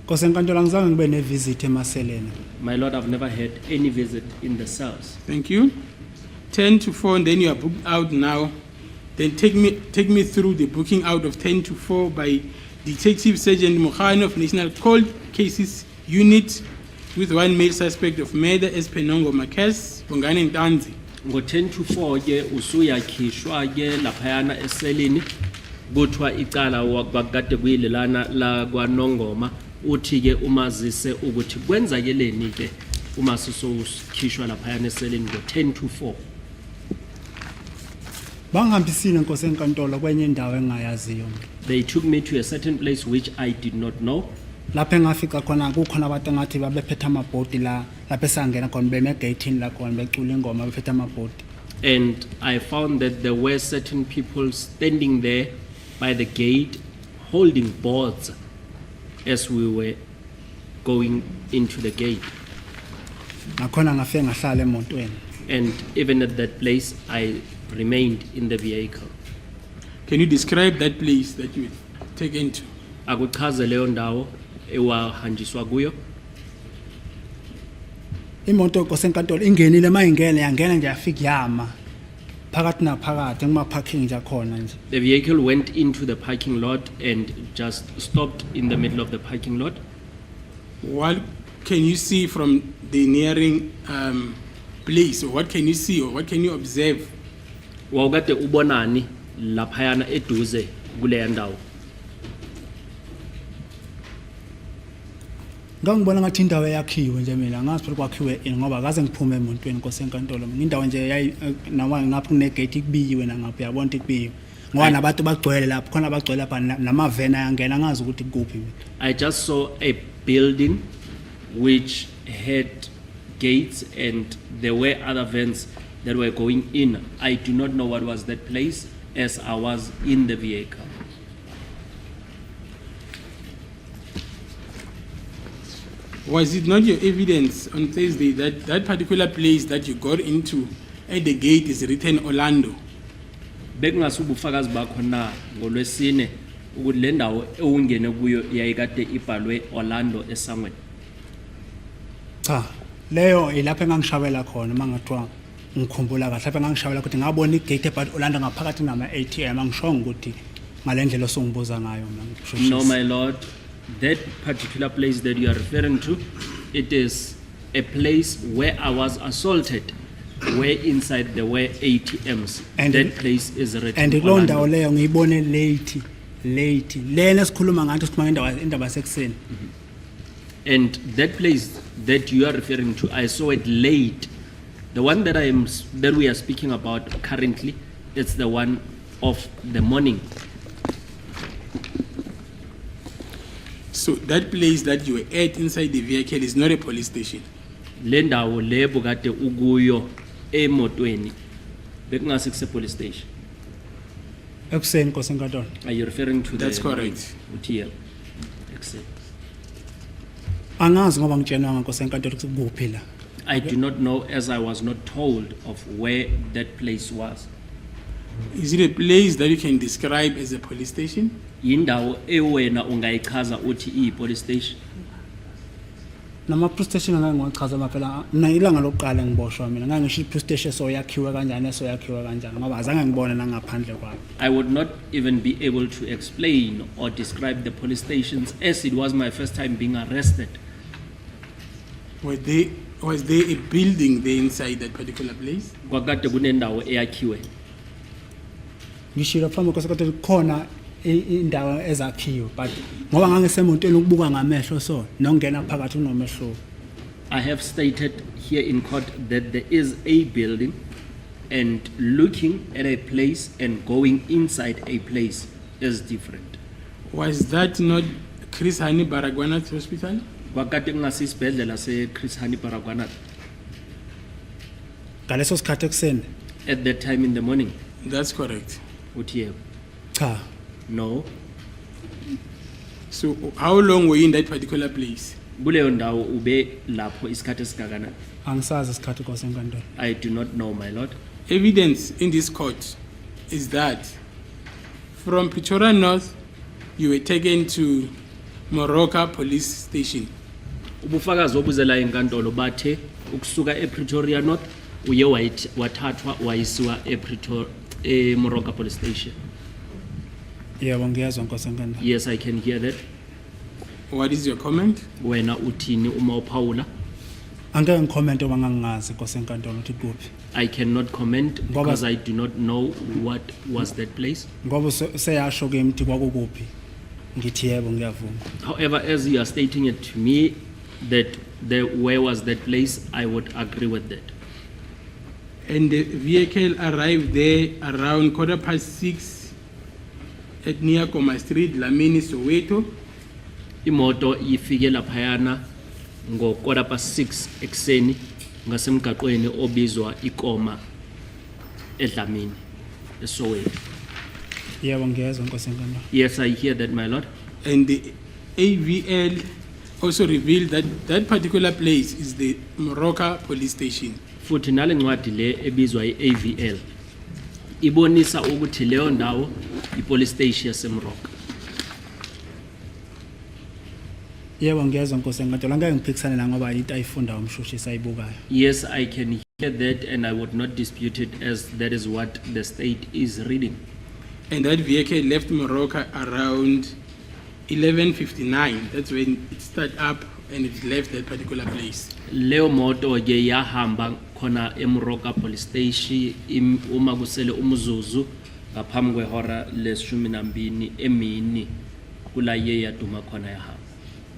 Nkosi enkantolo angizange ngibe nevisit emaseleni. My Lord, I've never had any visit in the cells. Thank you. 10 to 4, and then you are booked out now. Then take me through the booking out of 10 to 4 by Detective Sergeant Mohane of National Cold Cases Unit with one male suspect of murder as per Nongoma case, Bongani Ntanzi. Ngo 10 to 4 ke usuyakhishwa ke laphayana eselini kuthiwa icala wakade kuyilelana la kwaNongoma uthi ke umazise ukuthi kwenzakeleni ke uma sisokhishwa laphayana eselini ngo 10 to 4. Bangihambisile nkosi enkantolo kwenye indawo engayaziyo. They took me to a certain place which I did not know. Lapho engafika khona kukhona abantu engathi babephethe amabhodi la lapho esangena khona beme gateini la khona becula ingoma bephethe amabhodi. And I found that there were certain people standing there by the gate holding boards as we were going into the gate. Nakhona ngafike ngahlala emotweni. And even at that place, I remained in the vehicle. Can you describe that place that you were taken to? Akuchaze leyo ndawo ewahanjiswa kuyo. imoto kosenkantolo ingenile mayingene yangena nje yafika yama phakathi naphakathi ngima parking nje khona nje. The vehicle went into the parking lot and just stopped in the middle of the parking lot. What can you see from the nearing place, or what can you see, or what can you observe? Wawukade ubonani laphayana eduze kuleya ndawo? Ngangibona ngathi indawo yakhiwe nje mina ngazi phela kwakhiwe ini ngoba akaze ngiphume emontweni kosenkantolo mina indawo nje yayi nawa ngapha kune gate kubiyiwe nangapha yabona ukuthi kubiyiwe ngoba nabantu bagcwele lapho khona bagcwele lapha namavena yangena ngazi ukuthi kuphi mina. I just saw a building which had gates and there were other vans that were going in. I do not know what was that place as I was in the vehicle. Was it not your evidence on Thursday that that particular place that you got into at the gate is written Orlando? Bekungasubufakazi bakho na ngolwesine ukuthi le ndawo ewungene kuyo yayikade ibhalwe Orlando esangweni? Cha, leyo ilapha engangishawela khona mangathiwa ngikhumbula kahle lapha engangishawela ukuthi ngabona igate ebhalwe Orlando ngaphakathi nama ATM angishongo ukuthi ngalendlela osongibuza ngayo mina. No, my lord, that particular place that you are referring to, it is a place where I was assaulted, where inside there were ATMs. And that place is written and Orlando. lo ndawo leyo ngiyibone late lena sikhuluma ngathi sikhuluma indaba sekuseni. And that place that you are referring to, I saw it late. The one that we are speaking about currently, it's the one of the morning. So that place that you were at inside the vehicle is not a police station. Le ndawo le bokade ukuyo emotweni bekungase kuse police station. Ekuseni kosenkantolo. Are you referring to That's the correct. UTL? Excellent. Angazi ngoba ngitshenwa kosenkantolo ukuthi kuphi la. I do not know, as I was not told of where that place was. Is it a place that you can describe as a police station? Yindawo ewena ungayichaza uthi police station. Nama police station angangichaza maphela mina ilanga lokuqala ngiboshwa mina ngangisho police station so yakhiwe kanjani ngoba azange ngibone nangaphandle kwayo. I would not even be able to explain or describe the police stations as it was my first time being arrested. Was there a building there inside that particular place? Kwakade kunendawo eyakhiwe. Ngishilo phambi kosenkantolo khona indawo ezakhiwe but ngoba ngangisemontweni ukubuka ngamehlo so nongena phakathi unomehlo. I have stated here in court that there is a building, and looking at a place and going inside a place is different. Was that not Chris Hani Baragwanath Hospital? Kwakade kungasi isibhedlela se-Chris Hani Baragwanath. Ngaleso sikhathi ekuseni At that time in the morning, That's correct. uthi yebo. cha No, So how long were you in that particular place? kuleyo ndawo ube lapho isikhathi esingakanani? angisazi isikhathi kosenkantolo. I do not know, my lord. Evidence in this court is that from Pretoria North, you were taken to Moroka Police Station. Ubufakazi obuzela inkantolo bathe ukusuka ePretoria North uye wathathwa wayisiwa eMoroka Police Station. Yebo ngiyazwa nkosenkantolo. Yes, I can hear that. What is your comment? Wena uthini uma uphawula? Angeke ngicommente oba ngangazi kosenkantolo ukuthi kuphi. I cannot comment Ngoba- because I do not know what was that place. Ngoba seyasho ke mthi kwakukuphi. Ngithi yebo ngiyavuma. However, as you are stating it to me that where was that place, I would agree with that. And the vehicle arrived there around 6:15 at near Koma Street, Lamini, Soweto. Imoto ifike laphayana ngo6:15 ekseni ngasemgaqweni obizwa iKoma eDlamini eSoweto. Yebo ngiyezwa nkosenkantolo. Yes, I hear that, my lord. And the AVL also revealed that that particular place is the Moroka Police Station. Futhi nale ncwadi le ebizwa iAVL ibonisa ukuthi leyo ndawo ipolice station yaseMoroka. Yebo ngiyezwa Nkosi enkantolo angeke ngiphikisane la ngoba into ayifunda umshushi sayibukayo. Yes, I can hear that and I would not dispute it as that is what the state is reading. And that vehicle left Morocco around 11:59. That's when it started up and it left that particular place. Leo moto ke yahamba khona eMoroka police station uma kusele umzuzu ngaphambi kwehora le12 emini kula ye yaduma khona yahamba.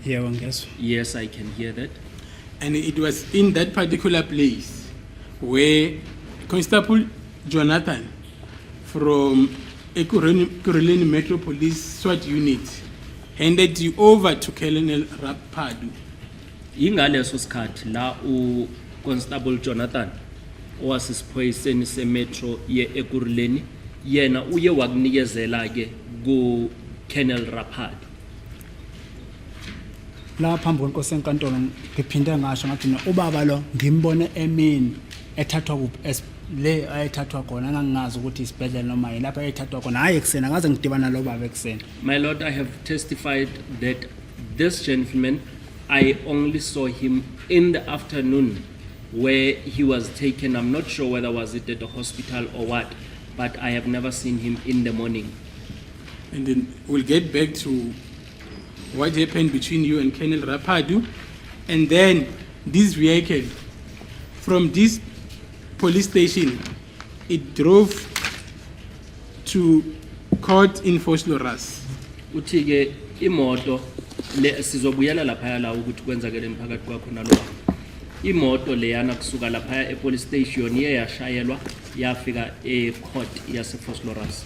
Yebo ngiyezwa. Yes, I can hear that. And it was in that particular place where Constable Jonathan from Ekurhuleni Metro Police SWAT unit handed you over to Colonel Rapadu. Ingaleso sikhathi la uConstable Jonathan owasisiphoyiseni semetro ye Ekurhuleni yena uye wakunikezela ke ku Colonel Rapadu. La phambi kwenkosi enkantolo ngiphinde ngasho ngathi no ubaba lo ngimbone emini ethathwa kuphi le ayethathwa khona ngangazi ukuthi isibhedlela noma yilapha ayethathwa khona hayi eksena ngaze ngidibana lo baba eksena. My Lord, I have testified that this gentleman, I only saw him in the afternoon where he was taken. I'm not sure whether was it at the hospital or what, but I have never seen him in the morning. And then we'll get back to what happened between you and Colonel Rapadu. And then this vehicle from this police station, it drove to court in Fosloras. Uthi ke imoto le sizobuyela lapha la ukuthi kwenzakeleni phakathi kwakho nalo. Imoto leyana kusuka lapha epolice station ye yashayelwa yafika ecourt yase Fosloras.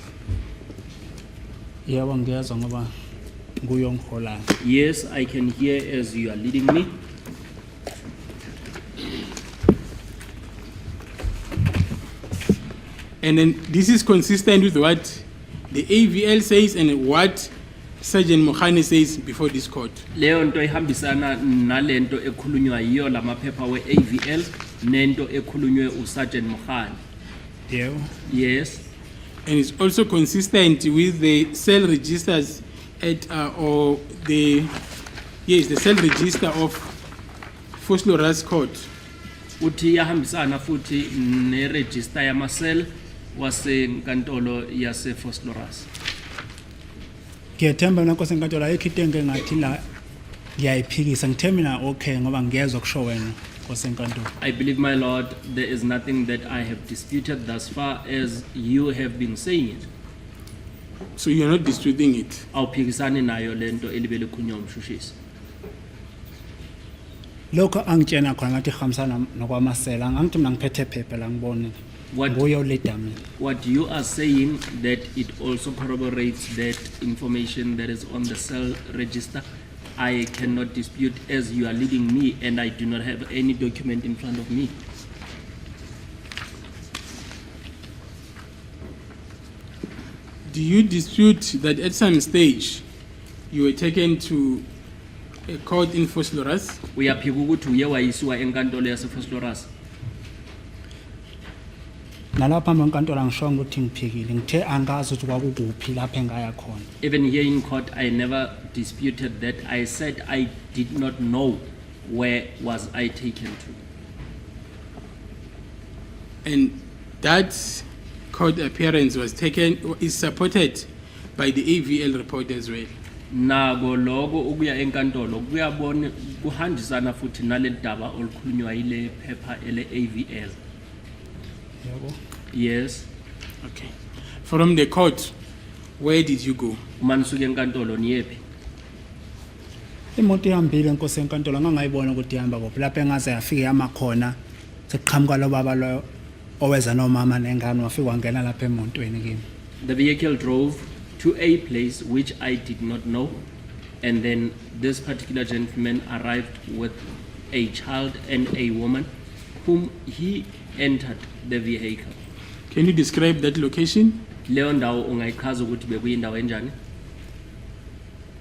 Yebo ngiyezwa ngoba nguyongiholayo. Yes, I can hear as you are leading me. And then this is consistent with what the AVL says and what Sergeant Mokhane says before this court. Leyo nto ihambisana nalento ekhulunywa yiyo lamaphepha we-AVL nento ekhulunywe uSergeant Mokhane. Yebo. Yes. And it's also consistent with the cell registers at the cell register of Fosloras Court. Uthi yahambisana futhi neregister yamasel wasenkantolo yase Fosloras. Ngiyethemba nankosi enkantolo ayikho into engeke ngathi la ngiyayiphikisa ngithemba na okay ngoba ngiyezwa kusho wena nkosi enkantolo. I believe, my Lord, there is nothing that I have disputed thus far as you have been saying it. So you're not disputing it. Awuphikisani nayo lento elibele khulunywa umshushisi. Lokho angitshena khona ngathi ihambisana nokwamasela angithi mina ngiphethe phepha la ngibone. Nguyo leda mina. What you are saying that it also corroborates that information that is on the cell register, I cannot dispute as you are leading me and I do not have any document in front of me. Do you dispute that at some stage you were taken to a court in Fosloras? Uyaphika ukuthi uye wayisiwa enkantolo yase Fosloras. Nalapha phambi kwenkantolo angisho ukuthi ngiphikile ngithe angazi ukuthi kwakukuphi lapha engaya khona. Even here in court, I never disputed that. I said I did not know where was I taken to. And that court appearance is supported by the AVL report as well. Nako lokho ukuya enkantolo kuyabona kuhanjisana futhi nalendaba olukhulunywa yile phepha ele AVL. Yebo. Yes. Okay. From the court, where did you go? Manisuke enkantolo niyephi? Imoto ihambile nkosi enkantolo ngangayibona ukuthi ihamba kuphi lapha engaze yafika yamakhona sekuqhamuka lo baba lo oweza nomama nengane wafika wangena lapha emontweni kimi. The vehicle drove to a place which I did not know, and then this particular gentleman arrived with a child and a woman whom he entered the vehicle. Can you describe that location? Leyo ndawo ungayichaza ukuthi bekuyindawo enjani?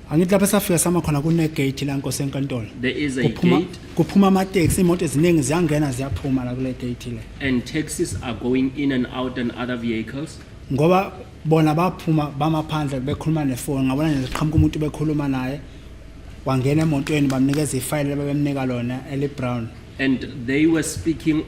Angithi lapha safika sama khona kune gate la nkosi enkantolo. There is a gate Kuphuma ama taxi imoto eziningi ziyangena ziyaphuma la kule gate le. and taxis are going in and out and other vehicles. Ngoba bona baphuma bamaphandle bekhuluma nefoni ngabona nje ziqhamuka umuntu bekhuluma naye wangena emotweni bamnikeza ifile ababemnika lona eli brown. And they were speaking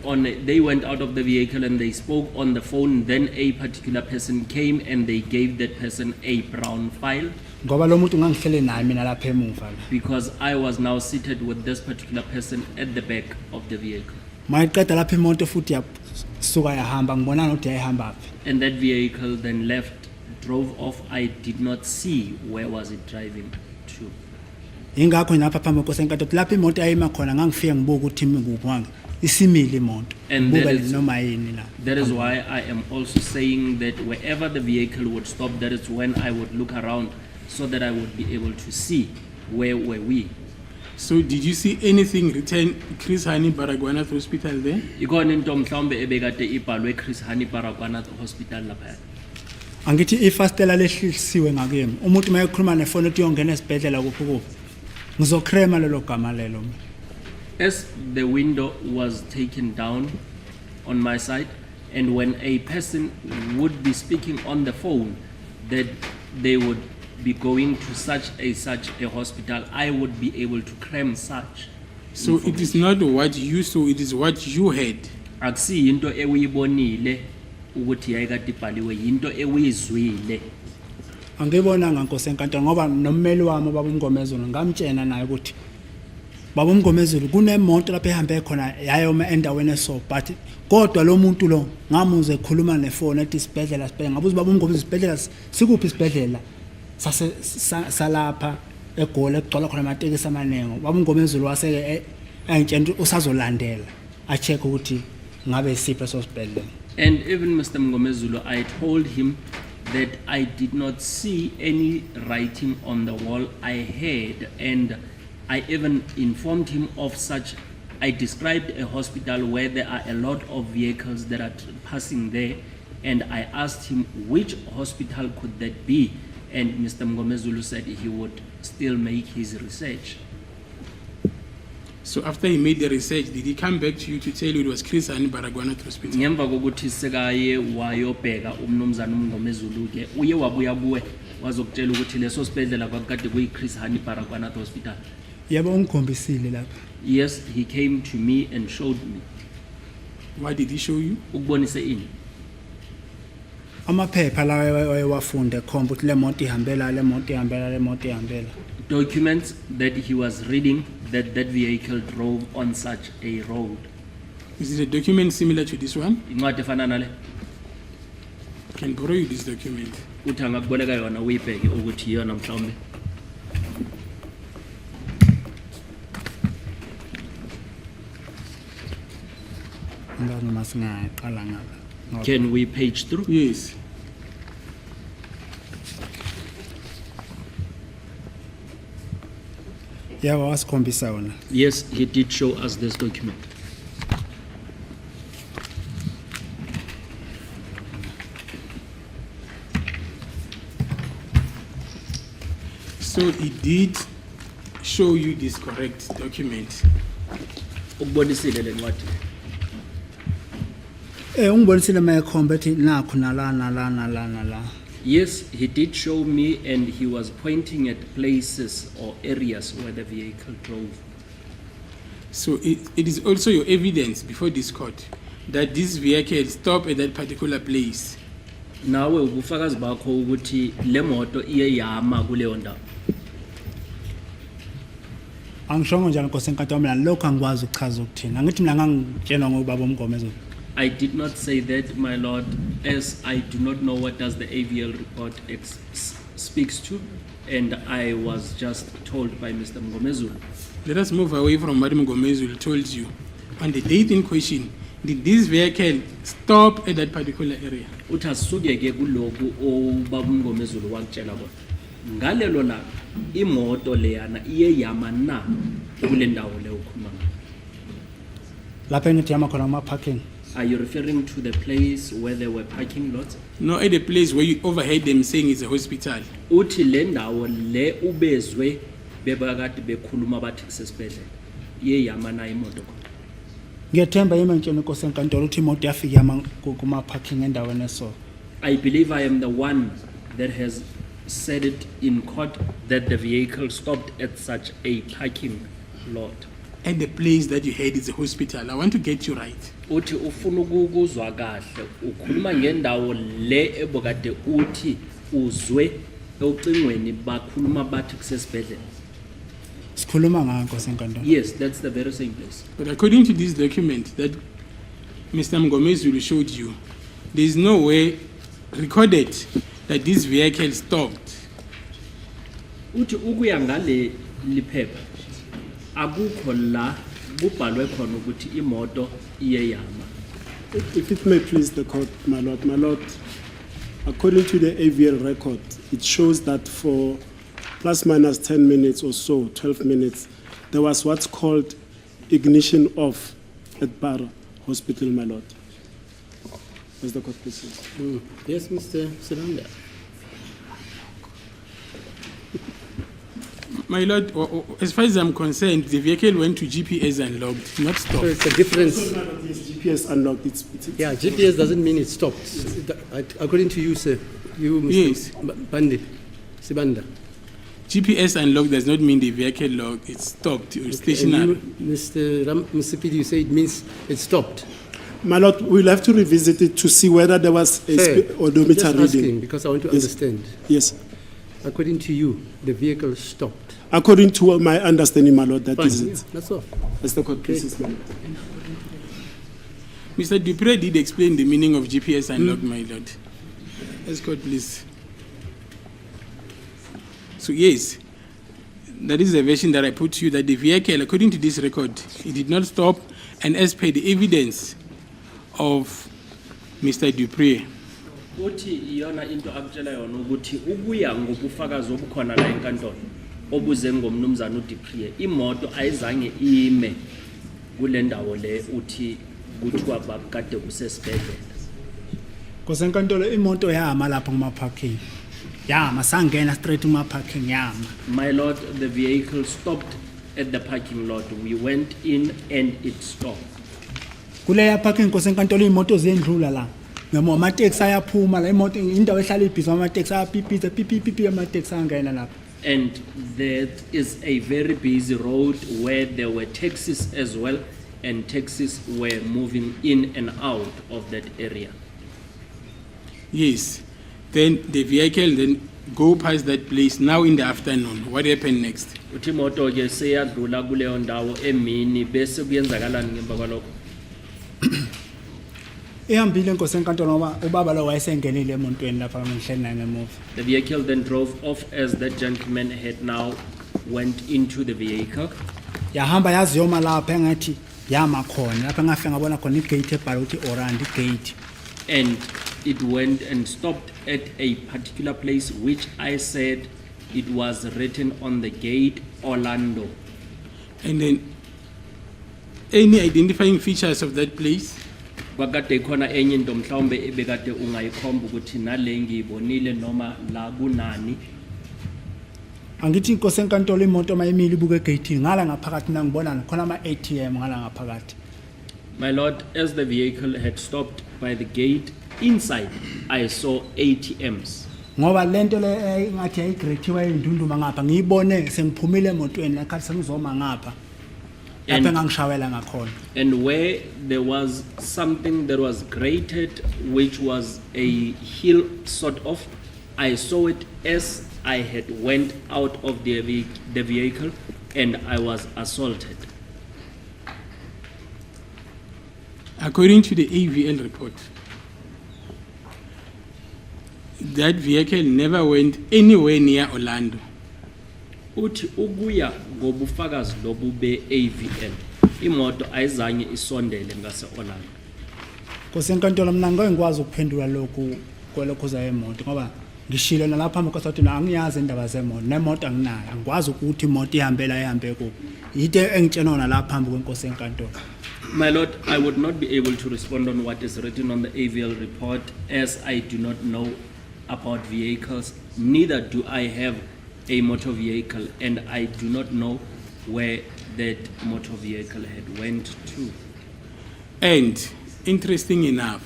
they went out of the vehicle and they spoke on the phone. Then a particular person came and they gave that person a brown file. Ngoba lo muntu ngangihlele naye mina lapha emuva la. Because I was now seated with this particular person at the back of the vehicle. Mayiqeda lapha imoto futhi yasuka yahamba ngibona ukuthi yayihamba phi. And that vehicle then drove off. I did not see where was it driving to. Ingakho lapha phambi kwesenkantolo lapha imoto ayima khona ngangifike ngibuka ukuthi ngikuphi isimile imoto. And Noma yini la. that is why I am also saying that wherever the vehicle would stop, that is when I would look around so that I would be able to see where were we. So did you see anything written Chris Hani Baragwanath Hospital there? Ikhona into mhlawumbe ebekade ibhalwe Chris Hani Baragwanath Hospital lapha. Angithi ifastela lehlisiwe ngakimi. Umuntu mayekhuluma nefone uthi uyongena esibhedlela kuphi kuphi. Ngizocrema lelo gama lelo. As the window was taken down on my side, and when a person would be speaking on the phone that they would be going to such a hospital, I would be able to cram such. So it is not what you saw, it is what you heard. Akusi into ewuyibonile ukuthi yayikade ibhaliwe, into ewuyizwile. Angibonanga Nkosi enkantolo ngoba nommeli wami baba uMngomezulu ngamtshena naye ukuthi baba uMngomezulu kunemoto lapha ehambe khona yayoma endaweni eso, but kodwa lo muntu lo ngamuze ekhuluma nefone ethi isibhedlela ngabuza baba uMngomezulu isibhedlela sikuphi isibhedlela salapha egoli egcwala khona amatekisi amaningi. Baba uMngomezulu wase engitshela usazolandela a check ukuthi ngabe isiphi eso sibhedlela. And even Mr. Mngomezulu, I told him that I did not see any writing on the wall. I heard, and I even informed him of such. I described a hospital where there are a lot of vehicles that are passing there, and I asked him which hospital could that be, and Mr. Mngomezulu said he would still make his research. So after he made the research, did he come back to you to tell you it was Chris Hani Baragwanath Hospital? Ngemva kokuthi sekaye wayobheka umnumzana uMngomezulu ke uye wabuya kuwe wazokutshela ukuthi leso sibhedlela kwakade kuyi Chris Hani Baragwanath Hospital. Yebo ungikhombisile lapha. Yes, he came to me and showed me. What did he show you? Ukubonise ini? Amaphepha lawa wayewafunda khomba ukuthi le moto ihambela le moto ihambela le moto ihambela. Documents that he was reading that vehicle drove on such a road. Is it a document similar to this one? Incwadi efana nale. I can borrow you this document. Uthi angakuboleka yona uyibheke ukuthi iyona mhlawumbe. Ngani masingaqala ngapha. Can we page through? Yes. Yebo wasikhombisa wona. Yes, he did show us this document. So he did show you this correct document. Ukubonisile le ncwadi. Ungibonisile mayekhomba ethi nakho nala. Yes, he did show me, and he was pointing at places or areas where the vehicle drove. So it is also your evidence before this court that this vehicle stopped at that particular place. Nawe ubufakazi bakho ukuthi le moto iye yama kuleyo ndawo. Angishongo njalo Nkosi enkantolo mina lokho angikwazi ukuchaza ukuthina. Angithi mina ngangitshelwa ngobaba uMngomezulu. I did not say that, my lord, as I do not know what does the AVL report speaks to, and I was just told by Mr. Mngomezulu. Let us move away from what Mngomezulu told you. On the date in question, did this vehicle stop at that particular area? Uthi asukeke kuloko obaba uMngomezulu wakutshela bona. Ngalelo langa imoto leyana iye yama na kule ndawo le ukhuluma ngayo. Lapha engithi yama khona ama parking. Are you referring to the place where there were parking lots? No, at the place where you overheard them saying it's a hospital. Uthi le ndawo le ubezwe bebakade bekhuluma bathi kusesibhedlela. Iye yama na imoto khona. Ngiyethemba yimi ngitshela Nkosi enkantolo ukuthi imoto yafika yama kuma parking endaweni eso. I believe I am the one that has said it in court that the vehicle stopped at such a parking lot. And the place that you had is a hospital. I want to get you right. Uthi ufuna ukuzwa kahle ukhuluma ngendawo le ebokade uthi uzwe ecingweni bakhuluma bathi kusesibhedlela. Sikhuluma ngayo Nkosi enkantolo. Yes, that's the very same place. But according to this document that Mr. Mngomezulu showed you, there is no way recorded that this vehicle stopped. Uthi ukuya ngale liphepha akukho la kubhalwe khona ukuthi imoto iye yama. If it may please the court, my lord, according to the AVL record, it shows that for plus minus 10 minutes or so, 12 minutes, there was what's called ignition off at Barra Hospital, my lord. As the court please. Yes, Mr. Siranda. My lord, as far as I'm concerned, the vehicle went to GPS unlocked, not So stopped. it's a difference. Yes, GPS unlocked. Yeah, GPS doesn't mean it stopped. According to you, sir, you, Mr. Yes. Bandi, Sibanda. GPS unlocked does not mean the vehicle locked, it's stopped or stationary. And you, Mr. Msipidi, you say it means it stopped. My lord, we'll have to revisit it to see whether there was a Sir, odometer just reading. asking because I want to Yes. understand. Yes. According to you, the vehicle stopped. According to my understanding, my lord, that Fine, is yeah, it. that's all. As the court Okay. pleases, my lord. Mr. Dupre did explain the meaning of GPS unlocked, my lord. Let's go, please. So yes, that is the version that I put to you, that the vehicle, according to this record, it did not stop, and as per the evidence of Mr. Dupre, Uthi iyona into akutshela yona ukuthi ukuya ngobufakazi obukhona la enkantolo obuze ngomnumzana uDiprie imoto ayizange ime kule ndawo le uthi kuthiwa bakade kusesibhedlela. Nkosi enkantolo imoto yama lapho kuma parking. Yama sangena straight kuma parking yama. My lord, the vehicle stopped at the parking lot. We went in and it stopped. Kule ya parking Nkosi enkantolo imoto zendlula la. Ngemo ama taxi ayaphuma la imoto indawo ehlala ibhizi ama taxi ayapipita pipipipi ama taxi angena lapha. And that is a very busy road where there were taxis as well, and taxis were moving in and out of that area. yes, then the vehicle then go past that place now in the afternoon. What happened next? Uthi imoto ke seyadlula kuleyo ndawo emini bese kuyenzakalani ngemva kwalokho? Ehambile Nkosi enkantolo ngoba ubaba lo wayesengenile emontweni lapha ngihleli naye ngemuva. The vehicle then drove off as that gentleman had now went into the vehicle. Yahamba yaziyoma lapha engathi yama khona lapha ngafika ngabona khona igate ebhalwe ukuthi Orlando gate. And it went and stopped at a particular place which I said it was written on the gate Orlando. And then any identifying features of that place? Kwakade khona enye into mhlawumbe ebekade ungayikhomba ukuthi nale ngiyibonile noma la kunani. Angithi Nkosi enkantolo imoto mayimile ibuke egate ngala ngaphakathi nangibona khona ama ATM ngala ngaphakathi. My lord, as the vehicle had stopped by the gate, inside I saw ATMs. Ngoba lento le ngathi ayigreathiwa indunduma ngapha ngiyibone sengiphumile emotweni lakhathi sengizoma ngapha. Lapha ngangishawela ngakhona. And where there was something that was grated, which was a hill sort of, I saw it as I had went out of the vehicle and I was assaulted. According to the AVL report, that vehicle never went anywhere near Orlando. Uthi ukuya ngobufakazi lobu be AVL imoto ayizange isondele ngase Orlando. Nkosi enkantolo mina ngeke ngikwazi ukuphendula lokhu kwelokho zayemoto ngoba ngishilo nalapha phambi kwasothi angiyazi indaba zemoto nemoto anginayo angikwazi ukuthi imoto ihambela ihambe kuphi yito engitshenona lapha phambi kwenkosi enkantolo. My lord, I would not be able to respond on what is written on the AVL report as I do not know about vehicles, neither do I have a motor vehicle, and I do not know where that motor vehicle had went to. And interesting enough,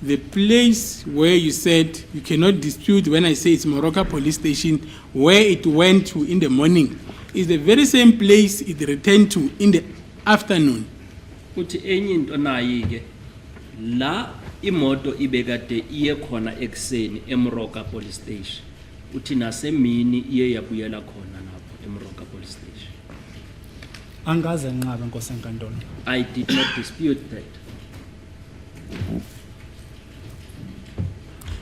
the place where you said you cannot dispute when I say it's Moroka police station, where it went to in the morning, is the very same place it returned to in the afternoon. Uthi enye into nayo ke la imoto ibekade iye khona ekseni eMoroka police station. Uthi nasemini iye yabuyela khona lapho eMoroka police station. Angaze nqaba Nkosi enkantolo. I did not dispute that.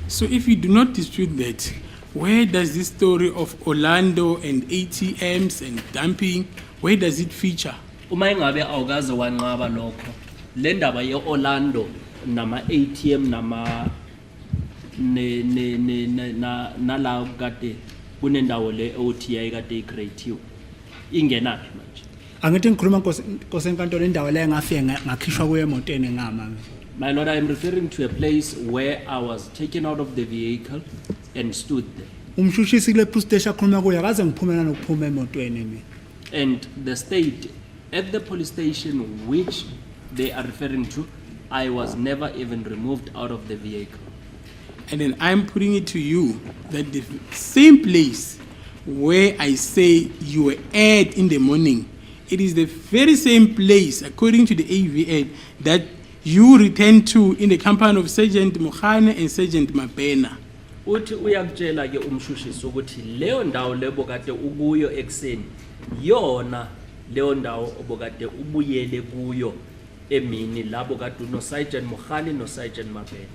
So if you do not dispute that, where does this story of Orlando and ATMs and dumping, where does it feature? Uma ingabe awukaze wanqaba lokho le ndaba ye Orlando nama ATM nama nala kade kunendawo le OTI kade icreate ingenaphi manje. Angithi ngikhuluma Nkosi enkantolo indawo le ngafike ngakhishwa kuye emotweni ngama. My Lord, I am referring to a place where I was taken out of the vehicle and stood there. Umshushisi kule police station akhuluma kuye akaze ngiphumela nokuphuma emotweni mina. And the state at the police station which they are referring to, I was never even removed out of the vehicle. And then I'm putting it to you that the same place where I say you were at in the morning, it is the very same place, according to the AVL, that you returned to in the company of Sergeant Mukhane and Sergeant Mabena. Uthi uyakutshela ke umshushisi ukuthi leyo ndawo lebo kade ukuyo ekseni yona leyo ndawo obokade ubuyele kuyo emini labo kade no Sergeant Mukhane no Sergeant Mabena.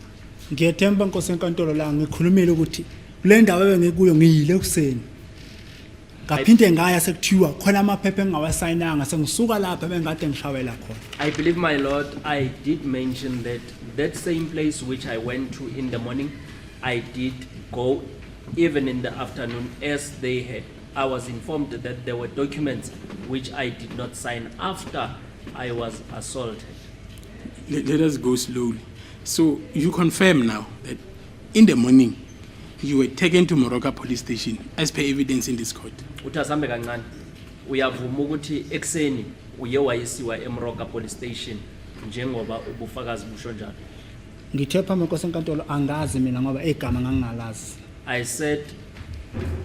Ngiyethemba Nkosi enkantolo la ngikhulumile ukuthi kule ndawo ebengikuyo ngiyile kuseni. Ngaphinde ngaya sekuthiwa khona amaphepha engawasayinanga sengisuka lapha bengade ngishawela khona. I believe, my Lord, I did mention that that same place which I went to in the morning, I did go even in the afternoon as they had. I was informed that there were documents which I did not sign after I was assaulted. Let us go slowly. So you confirm now that in the morning you were taken to Moroka police station as per evidence in this court. Utasambe kancane uyavuma ukuthi ekseni uye wayisiwa eMoroka police station njengoba ubufakazi busho njalo. Ngithe phambi Nkosi enkantolo angazi mina ngoba egama ngangalazi. I said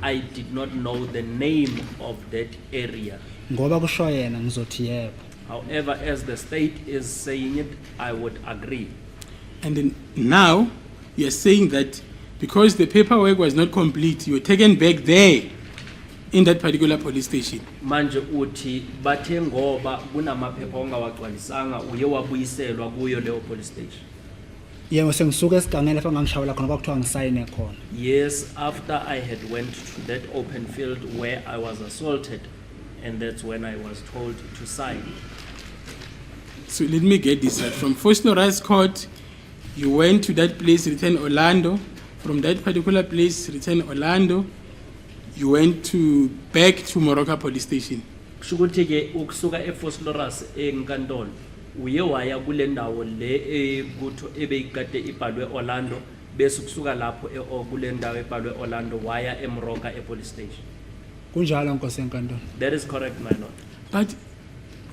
I did not know the name of that area. Ngoba kusho yena ngizothi yebo. However, as the state is saying it, I would agree. And then now you are saying that because the paperwork was not complete, you were taken back there in that particular police station. Manje uthi bathe ngoba kunamaphepha ongawagcwalisanga uye wabuyiselwa kuyo leyo police station. Yebo sengisuka esigangeni lapha ngangishawela khona kwakuthiwa ngisayine khona. Yes, after I had went to that open field where I was assaulted, and that's when I was told to sign. So let me get this right. From Fosno Rice Court, you went to that place, returned Orlando. From that particular place, returned Orlando. You went back to Moroka police station. Shukuthi ke ukusuka eFosloras enkantolo uye waya kule ndawo le kutho ebeyikade ibhalwe Orlando bese kusuka lapho kule ndawo ebhalwe Orlando waya eMoroka police station. Kunjalo Nkosi enkantolo. That is correct, my Lord. But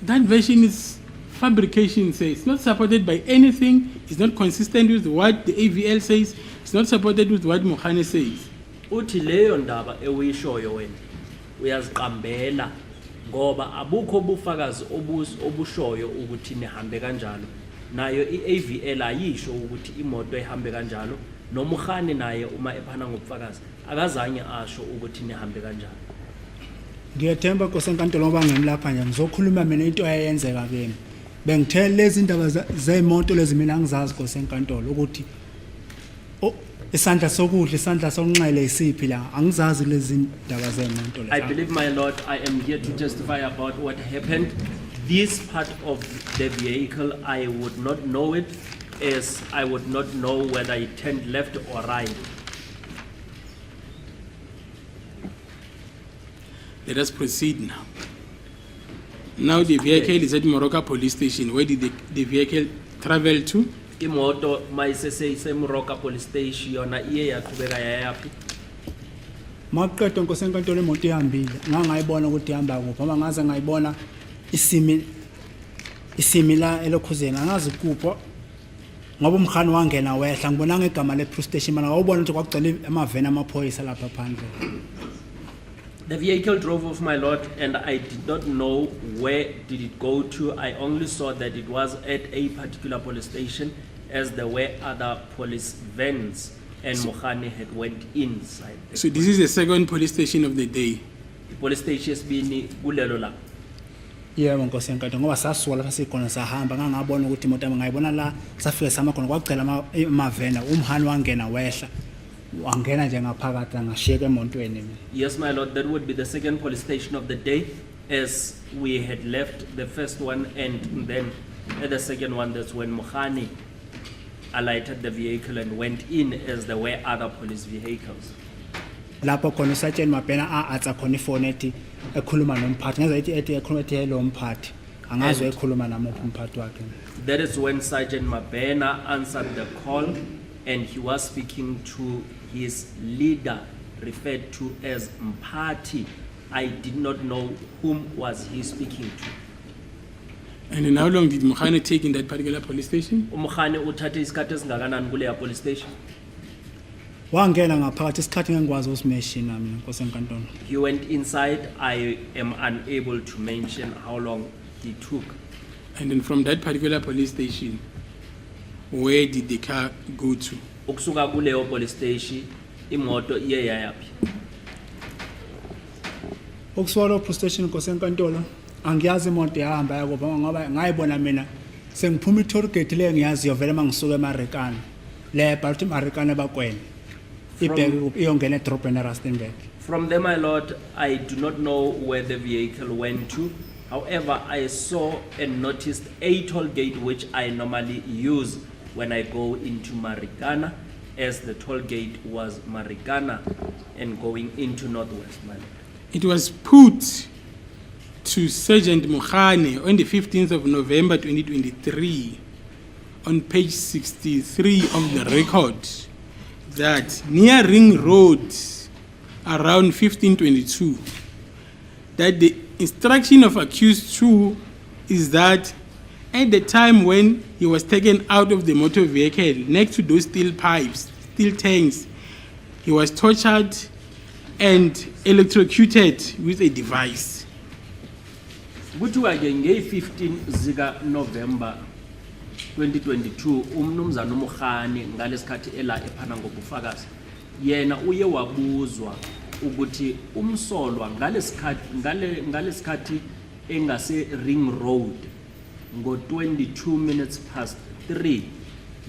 that version is fabrication, says it's not supported by anything. It's not consistent with what the AVL says. It's not supported with what Mukhane says. Uthi leyo ndaba ewuyishoyo wena uyaziqambela ngoba abukho bufakazi obushoyo ukuthi nihambe kanjalo. Nayo iAVL ayisho ukuthi imoto ihambe kanjalo. NoMukhane naye uma ephana ngobufakazi akazange asho ukuthi nihambe kanjalo. Ngiyethemba Nkosi enkantolo ngoba ngimlapha nje ngizokhuluma mina into eyenzeka kimi. Bengithele lezi ndaba zeimoto lezi mina angizazi Nkosi enkantolo ukuthi isandla sokudla isandla sonxele isiphi la angizazi lezi ndaba zeimoto lezi. I believe, my Lord, I am here to testify about what happened. This part of the vehicle, I would not know it, as I would not know whether it turned left or right. Let us proceed now. Now the vehicle is at Moroka police station. Where did the vehicle travel to? Imoto mayisese iseMoroka police station yona iye yaqhubeka yayapi. Maqedwe Nkosi enkantolo imoto ihambile ngangayibona ukuthi ihamba kuphi ngoba ngaze ngayibona isimi la elokhuzeni angazi kupho ngoba umkhani wangena wehla ngibonanga igama le police station mana awubona ukuthi kwagcwele amaveni amaphoyisa lapha phandle. The vehicle drove off, my lord, and I did not know where did it go to. I only saw that it was at a particular police station, as there were other police vans, and Mokhane had went inside. So this is the second police station of the day. The police station is being kulelo la. Yebo Nkosi enkantolo ngoba sasuka lapha sikhona sahamba ngangabona ukuthi imoto yami ngayibona la safika sama khona kwagcela amavena umhani wangena wehla wangena nje ngaphakathi angashiyeka emontweni mina. Yes, my lord, that would be the second police station of the day, as we had left the first one, and then at the second one, that's when Mokhane alighted the vehicle and went in, as there were other police vehicles. Lapho khona uSergeant Mabhena atsa khona ifone ethi ekhuluma nomphathi ngeza ethi ekhuluma ethi hello mphathi angazwe ekhuluma namuphi umphathi wakhe. That is when Sergeant Mabhena answered the call, and he was speaking to his leader, referred to as Mphathi. I did not know whom was he speaking to. And then how long did Mokhane take in that particular police station? Mokhane uthathe isikhathi esingakanani kuleya police station? Wangena ngaphakathi isikhathi ngengikwazi usimeshina mina Nkosi enkantolo. He went inside. I am unable to mention how long he took. And then from that particular police station, where did the car go to? Ukusuka kuleyo police station, imoto iye yayapi? Ukuswalo police station Nkosi enkantolo angiyazi imoto yahamba yakuba ngoba ngayibona mina sengiphuma i-toll gate le ngiyaziyo vele mangisuka eMarikana le but eMarikana bakwena ibheke iyongena edrobheni eRustenburg. From there, my lord, I do not know where the vehicle went to. However, I saw and noticed a toll gate which I normally use when I go into Marikana, as the toll gate was Marikana and going into Northwest, my lord. It was put to Sergeant Mokhane on the 15th of November 2023 on page 63 of the record that near Ring Road around 1522, that the instruction of accused 2 is that at the time when he was taken out of the motor vehicle next to those steel pipes, steel tanks, he was tortured and electrocuted with a device. Kuthiwa ke nge-15 zika November 2022 umnumzana uMokhane ngalesikhathi ela ephana ngobufakazi yena uye wabuzwa ukuthi umsolwa ngalesikhathi engase Ring Road ngo-22 minutes past 3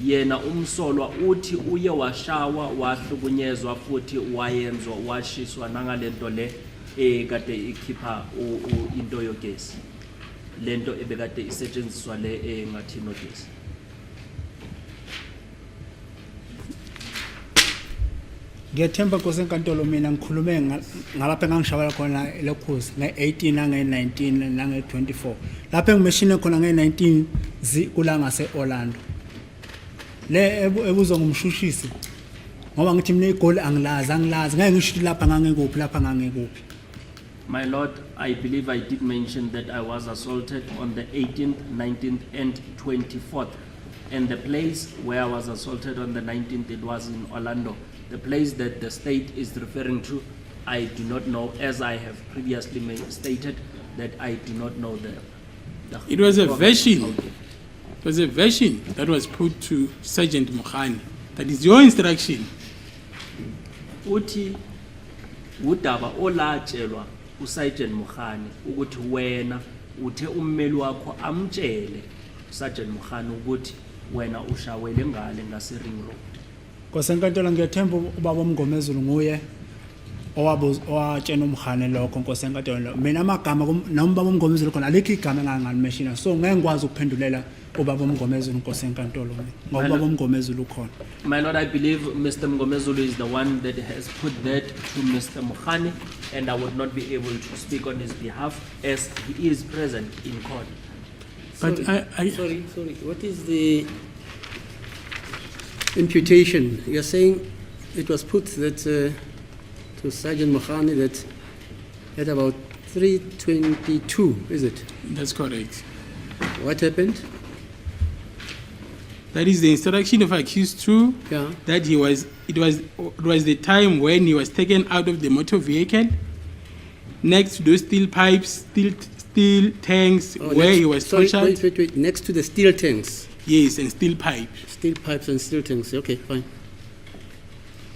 yena umsolwa uthi uye washawa wahlukunyezwa futhi wayenzwa washiswa nangalento le kade ikhipha into yogesi lento ebekade isetshenziswa le ngathi nogesi. Ngiyethemba Nkosi enkantolo mina ngikhulume ngalapha engangishawela khona lekhosi nge-18 nange-19 nange-24 lapha engimeshine khona nge-19 kula ngase Orlando le ebuzwa ngumshushisi ngoba ngithi mina igoli angilazi ngeke ngisho lapha ngangekuphi. My lord, I believe I did mention that I was assaulted on the 18th, 19th, and 24th. And the place where I was assaulted on the 19th, it was in Orlando. The place that the state is referring to, I do not know, as I have previously stated, that I do not know the It was a version. Okay. It was a version that was put to Sergeant Mokhane. That is your instruction. Uthi udaba olatshelwa uSergeant Mokhane ukuthi wena uthe ummeli wakho amtshele uSergeant Mokhane ukuthi wena ushawele ngale ngase Ring Road. Nkosi enkantolo ngiyethemba ubaba uMngomezulu nguye owatshena uMokhane lokho Nkosi enkantolo mina amagama noma ubaba uMngomezulu khona alikho igama engangalimeshina so ngeke ngikwazi ukuphendulela ubaba uMngomezulu Nkosi enkantolo ngoba ubaba uMngomezulu ukhona. My lord, I believe Mr. Mngomezulu is the one that has put that to Mr. Mokhane, and I would not be able to speak on his behalf as he is present in court. But Sorry. What is the imputation? You're saying it was put that to Sergeant Mokhane that at about 3:22, is it? That's correct. What happened? That is the instruction of accused 2. Yeah. That it was the time when he was taken out of the motor vehicle, next to those steel pipes, steel tanks, Oh, where next- he was sorry, tortured. Wait. Next to the steel tanks. Yes, and steel pipe, Steel pipes and steel tanks. Okay, fine.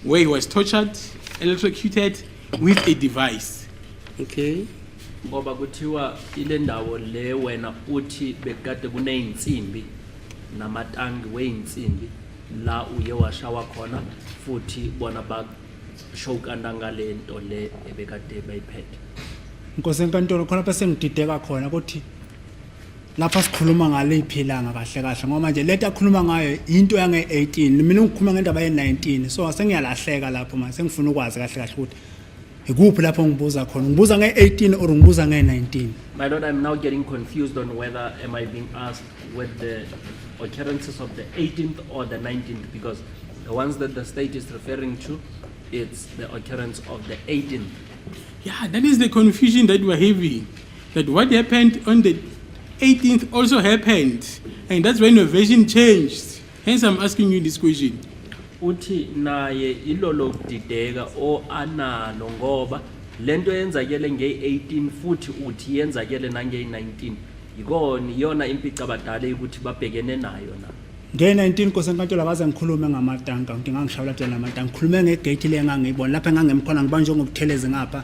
where he was tortured, electrocuted with a device. Okay. ngoba kuthiwa ile ndawo le wena uthi bekade kuneyinsimbi namatangi weyinsimbi la uye washawa khona futhi bona bashowukanda ngale nto le ebekade bayiphethe. Nkosi enkantolo khona bese ngidideka khona ukuthi lapha sikhuluma ngale iphilanga kahle kahle ngoba manje leta akhuluma ngayo into yange 18 mina ngikhuluma ngendaba ye 19 so asengiyalahleka lapho manje sengifuna ukwazi kahle kahle ukuthi ikuphi lapho ngibuza khona ngibuza nge 18 or ngibuza nge 19. My Lord, I'm now getting confused on whether am I being asked with the occurrences of the 18th or the 19th, because the ones that the state is referring to, it's the occurrence of the 18th. Yeah, that is the confusion that we're having. That what happened on the 18th also happened. And that's when the version changed. Hence, I'm asking you this question. Uthi naye ilolo kudideka o analo ngoba lento yenzakele nge-18 futhi uthi yenzakele nange-19 yona impica abadala ukuthi babhekene nayo na. Nge 19 Nkosi enkantolo abaze ngikhulume ngamatanka ngingangishawula tena ngamatanka ngikhulume ngegate le engangiyibona lapha engangemkhona ngibanjwe ngokutheleze ngapha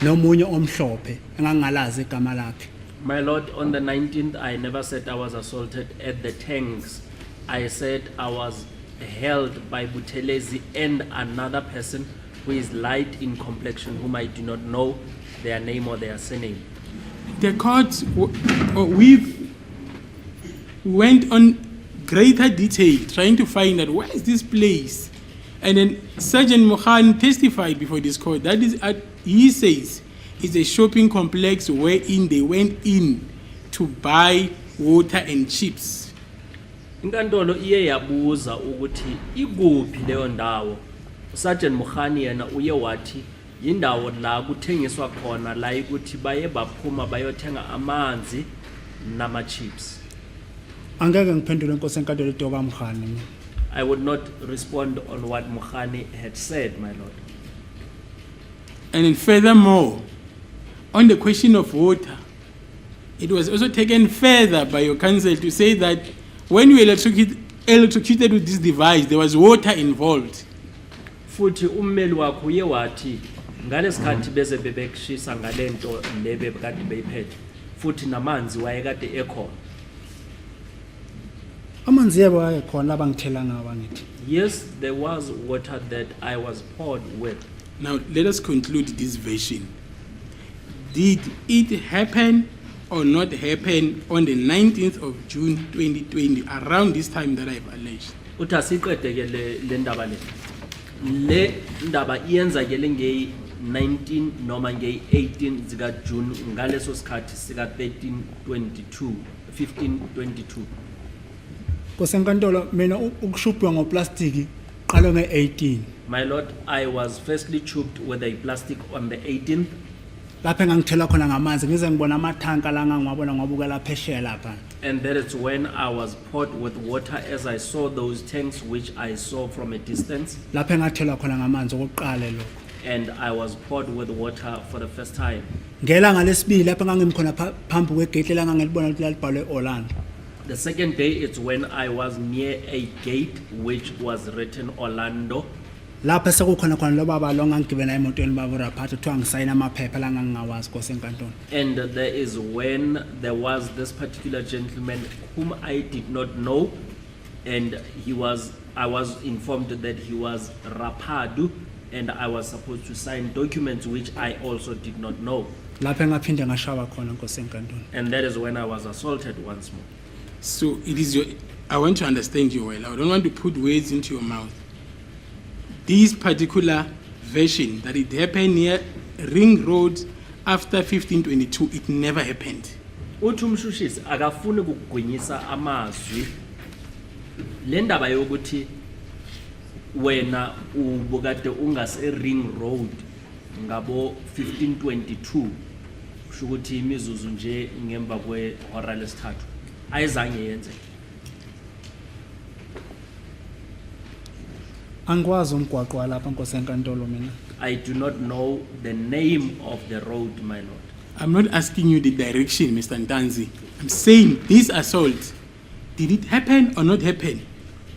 nomunye omhlophe engangalazi igama lakhe. My Lord, on the 19th, I never said I was assaulted at the tanks. I said I was held by Buthelezi and another person who is light in complexion, whom I do not know their name or their surname. The court, we went on greater detail trying to find out where is this place. And then Sergeant Mohan testified before this court. That is, he says, it's a shopping complex wherein they went in to buy water and chips. Inkantolo iye yabuza ukuthi ikuphi leyo ndawo. Sergeant Mukhani yena uye wathi yindawo la kuthengiswa khona la ukuthi baye baphuma bayothenga amanzi nama chips. Angeke ngiphendule Nkosi enkantolo itoka Mkhani mina. I would not respond on what Mukhani had said, my Lord. And then furthermore, on the question of water, it was also taken further by your counsel to say that when you electrocuted with this device, there was water involved. Futhi ummeli wakho uye wathi ngalesikhathi beze bebekushisa ngalento lebe kade beyiphethe futhi namanzi wayekade ekhona. Amanzi yebo ayekhona abangithela ngawo ngithi. Yes, there was water that I was poured with. Now, let us conclude this version. Did it happen or not happen on the 19th of June 2020, around this time that I've alleged? Uthi asiqedeke le ndaba le. Le ndaba iyenzakele nge-19 noma nge-18 zika June ngaleso sikhathi sika 1522. Nkosi enkantolo mina ukushubhwa ngoplastic qalo nge 18. My Lord, I was firstly choked with a plastic on the 18th. Lapha engangithela khona ngamanzi ngize ngibona amathanka la ngangiwabona ngabuka lapha eshiya lapha. And that is when I was poured with water as I saw those tanks which I saw from a distance. Lapha engathela khona ngamanzi okokuqala lokho. And I was poured with water for the first time. Ngelanga lesibili lapha ngangimkhona phambi kwegate la ngangilibona ukuthi lalibhalwe Orlando. The second day, it's when I was near a gate which was written Orlando. Lapha sekukhona khona lo baba lo ngangigibela emotweni babura phatha kuthiwa ngisayina amaphepha la ngangingawazi Nkosi enkantolo. And there is when there was this particular gentleman whom I did not know, and I was informed that he was Rapadu, and I was supposed to sign documents which I also did not know. Lapha engaphinde ngashawa khona Nkosi enkantolo. And that is when I was assaulted once more. So it is I want to understand you well. I don't want to put words into your mouth. This particular version that it happened near Ring Road after 1522, it never happened. Uthi umshushisi akafuni ukugwinyisa amazwi le ndaba yokuthi wena ubukade ungase Ring Road ngabo 1522 kusho ukuthi imizuzu nje ngemva kwehora lesithathu ayizange yenze. Angikwazi umgwaqo walapha Nkosi enkantolo mina. I do not know the name of the road, my lord. I'm not asking you the direction, Mr. Ntanzi. I'm saying this assault, did it happen or not happen?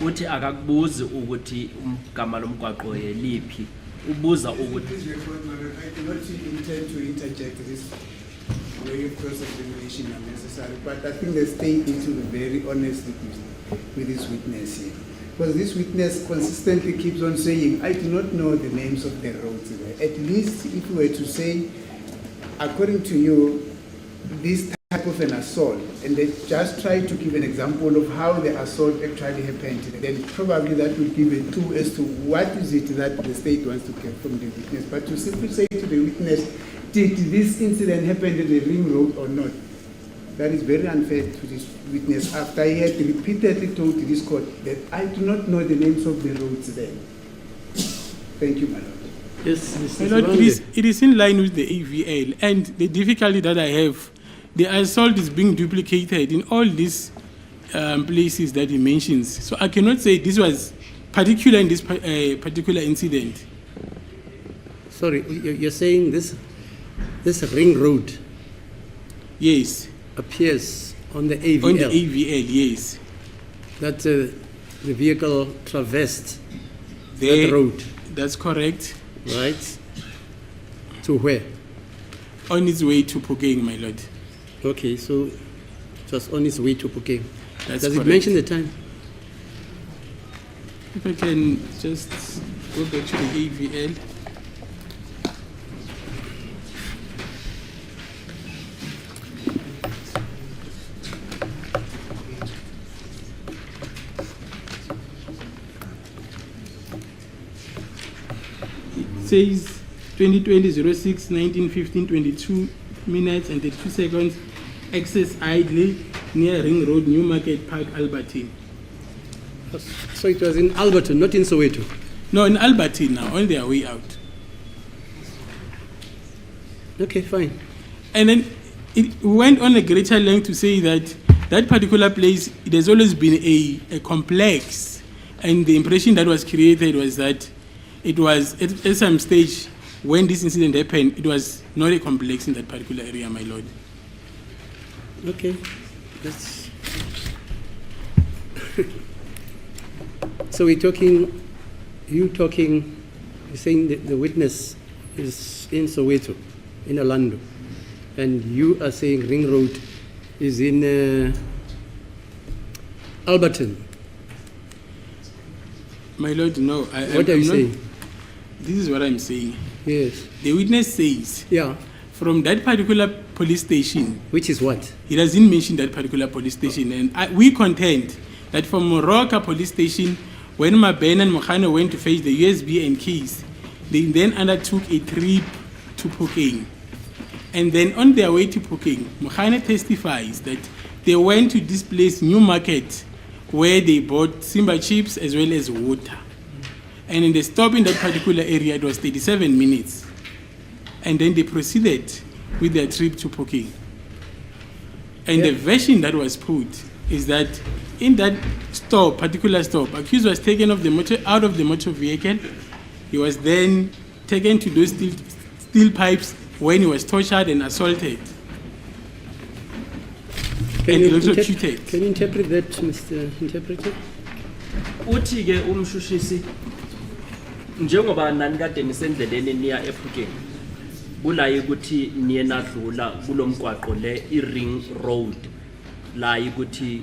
Uthi akakubuzi ukuthi umgama lomgwaqo yeliphi. Ubuza ukuthi Please record, Madam, I do not intend to interject this way of cross-examination unnecessary, but I think the state needs to be very honest with this witness here. Because this witness consistently keeps on saying, I do not know the names of the roads there. At least if we were to say, according to you, this type of an assault, and they just try to give an example of how the assault actually happened, then probably that would give a clue as to what is it that the state wants to get from the witness. But to simply say to the witness, did this incident happen in the ring road or not? That is very unfair to this witness after he had repeatedly told this court that I do not know the names of the roads there. Thank you, my lord. Yes, My Mr. lord, Sibande. it is in line with the AVL, and the difficulty that I have, the assault is being duplicated in all these places that he mentions. So I cannot say this was particular in this particular incident. Sorry, you're saying this ring road Yes, appears on the AVL, on the AVL, yes. that the vehicle traversed There- that road, That's correct. right? To where? On its way to Pokeng, my lord. Okay, so it was on its way to Phuket. That's Does correct. it mention the time? If I can just go back to the AVL. It says 2020-06, 1915, 22 minutes and 32 seconds, access idly near Ring Road, Newmarket Park, Albertine. So it was in Alberton, not in Soweto. No, in Albertine now, on their way out. Okay, fine. And then it went on a greater length to say that that particular place, it has always been a complex. And the impression that was created was that it was, at some stage, when this incident happened, it was not a complex in that particular area, my lord. Okay, that's. So you're saying that the witness is in Soweto, in Orlando, and you are saying Ring Road is in Alberton. My lord, no. What are I'm you not- saying? This is what I'm saying. Yes. The witness says, Yeah. from that particular police station, Which is what? he doesn't mention that particular police station. And we contend that from Moroka police station, when Mabena and Mokhane went to fetch the USB and keys, they then undertook a trip to Pokeng. And then on their way to Pokeng, Mokhane testifies that they went to this place, Newmarket, where they bought Simba chips as well as water. And in the stop in that particular area, it was 37 minutes. And then they proceeded with their trip to Pokeng. And the version that was put is that in that stop, particular stop, accused was taken out of the motor vehicle. He was then taken to those steel pipes when he was tortured and assaulted. And electrocuted. Can you interpret that, Mr. Interpreter? uthi ke umshushisi njengoba nani kade nisendleleni niya ePhukeni kulaye ukuthi niye nadlula kulomgwaqo le iRing Road la ukuthi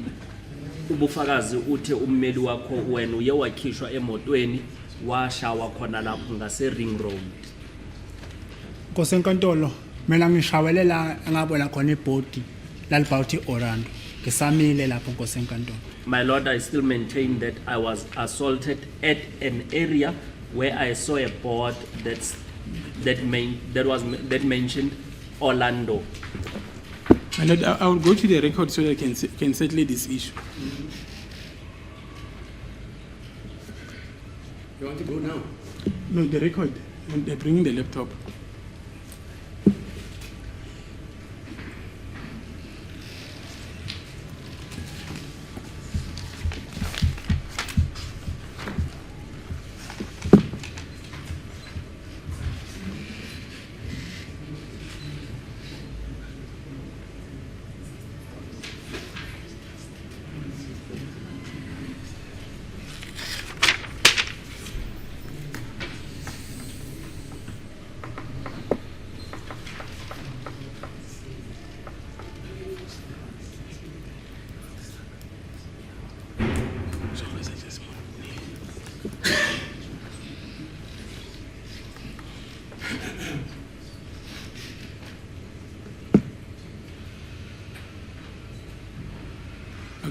ubufakazi uthe ummeli wakho wena uye wakhishwa emotweni washawa khona lapho ngase Ring Road. Nkosi enkantolo, mina ngishawele la engabona khona ibhodi lalibhawuthi Orlando. Ngisamile lapho Nkosi enkantolo. My lord, I still maintain that I was assaulted at an area where I saw a board that mentioned Orlando. My lord, I will go to the record so that I can settle this issue. You want to go now? No, the record. They're bringing the laptop.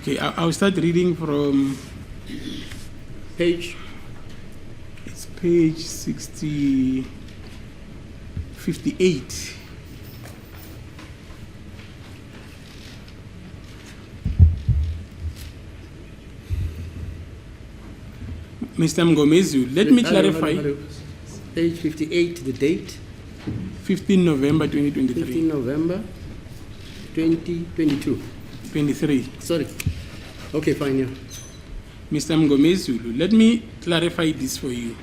Okay, I'll start reading from, Page, it's page 58. Mr. Mngomezulu, let me clarify. Page 58, the date, 15 November 15 2023. November 2022. 23. Sorry. Okay, fine, yeah. Mr. Mngomezulu, let me clarify this for you.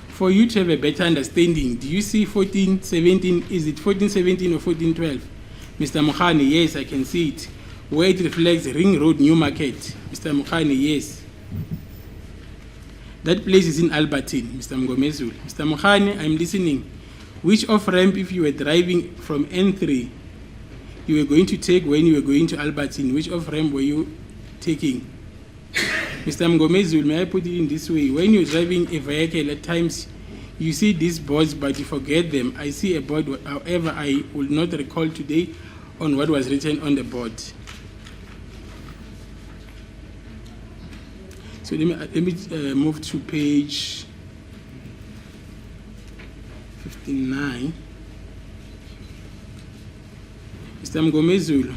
For you to have a better understanding, do you see 1417? Is it 1417 or 1412? Mr. Mukhani, yes, I can see it. Where it reflects Ring Road, New Market. Mr. Mukhani, yes. That place is in Albertine, Mr. Mngomezulu. Mr. Mukhani, I'm listening. Which off-ramp, if you were driving from N3, you were going to take when you were going to Albertine? Which off-ramp were you taking? Mr. Mngomezulu, may I put it in this way? When you're driving a vehicle, at times you see these boards, but you forget them. I see a board, however, I will not recall today on what was written on the board. So let me move to page 59. Mr. Mngomezulu,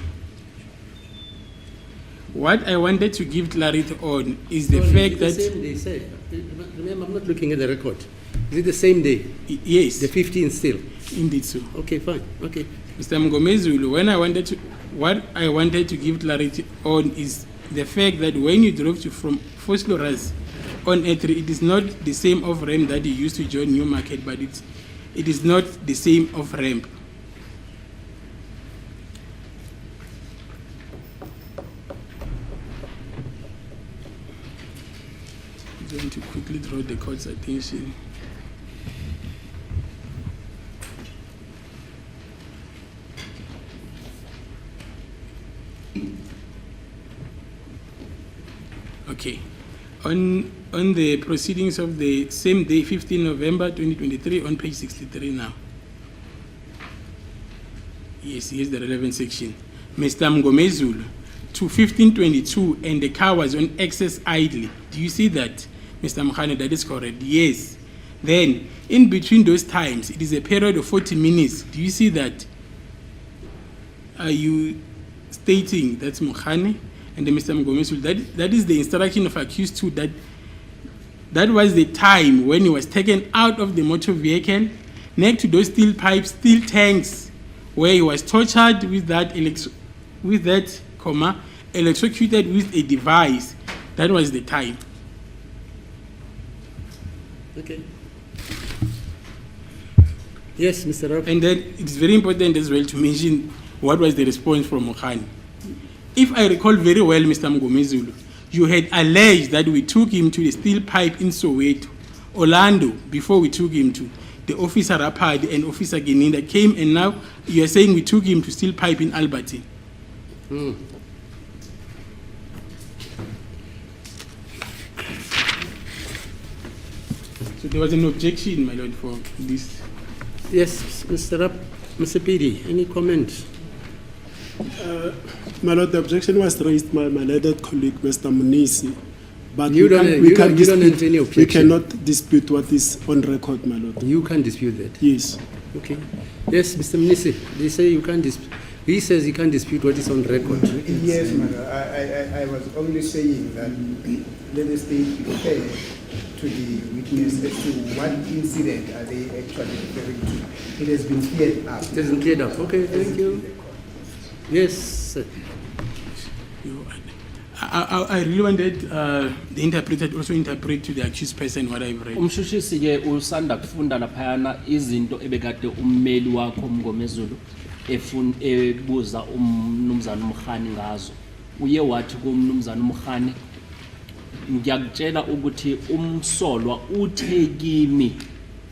what I wanted to give clarity on is the fact that... Same day, say. Remember, I'm not looking at the record. Is it the same day? Yes, The 15th still? indeed so. Okay, fine, okay. Mr. Mngomezulu, what I wanted to give clarity on is the fact that when you drove from Fosloras on A3, it is not the same off-ramp that you used to join New Market, but it is not the same off-ramp. I'm going to quickly draw the court's attention. Okay. On the proceedings of the same day, 15 November 2023, on page 63 now. Yes, here's the relevant section. Mr. Mngomezulu, to 1522, and the car was on excess idly. Do you see that, Mr. Mukhani? That is correct. Yes. Then, in between those times, it is a period of 40 minutes. Do you see that? Are you stating that's Mukhani? And then Mr. Mngomezulu, that is the instruction of accused 2, that was the time when he was taken out of the motor vehicle next to those steel pipes, steel tanks, where he was tortured with that electrocuted with a device. That was the time. Okay. Yes, Mr. Rapp. And then it's very important as well to mention what was the response from Mukhani. If I recall very well, Mr. Mngomezulu, you had alleged that we took him to the steel pipe in Soweto, Orlando, before we took him to the officer Rapadi and officer Geninda came, and now you are saying we took him to steel pipe in Albertine. So there was an objection, my lord, for this. Yes, Mr. Rapp, Mr. PD, any comment? My lord, the objection was raised by my learned colleague, Mr. Munisi. But You don't have any objection. We cannot dispute what is on record, my lord. You can't dispute that. Yes. Okay. Yes, Mr. Mnisi, they say you can't dispute. He says he can't dispute what is on record. Yes, madam. I was only saying that let the state be fair to the witness as to what incident are they actually referring to. It has been cleared up. It hasn't cleared up. Okay, thank you. Yes, sir. I really wanted the interpreter to also interpret to the accused person what I've read. Umshushisi ke usanda kufunda laphayana izinto ebekade ummeli wakho Mngomezulu ebuza umnumzana uMkhani ngazo. Uye wathi kumnumzana uMkhani ngiyakutshela ukuthi umsolwa uthe kimi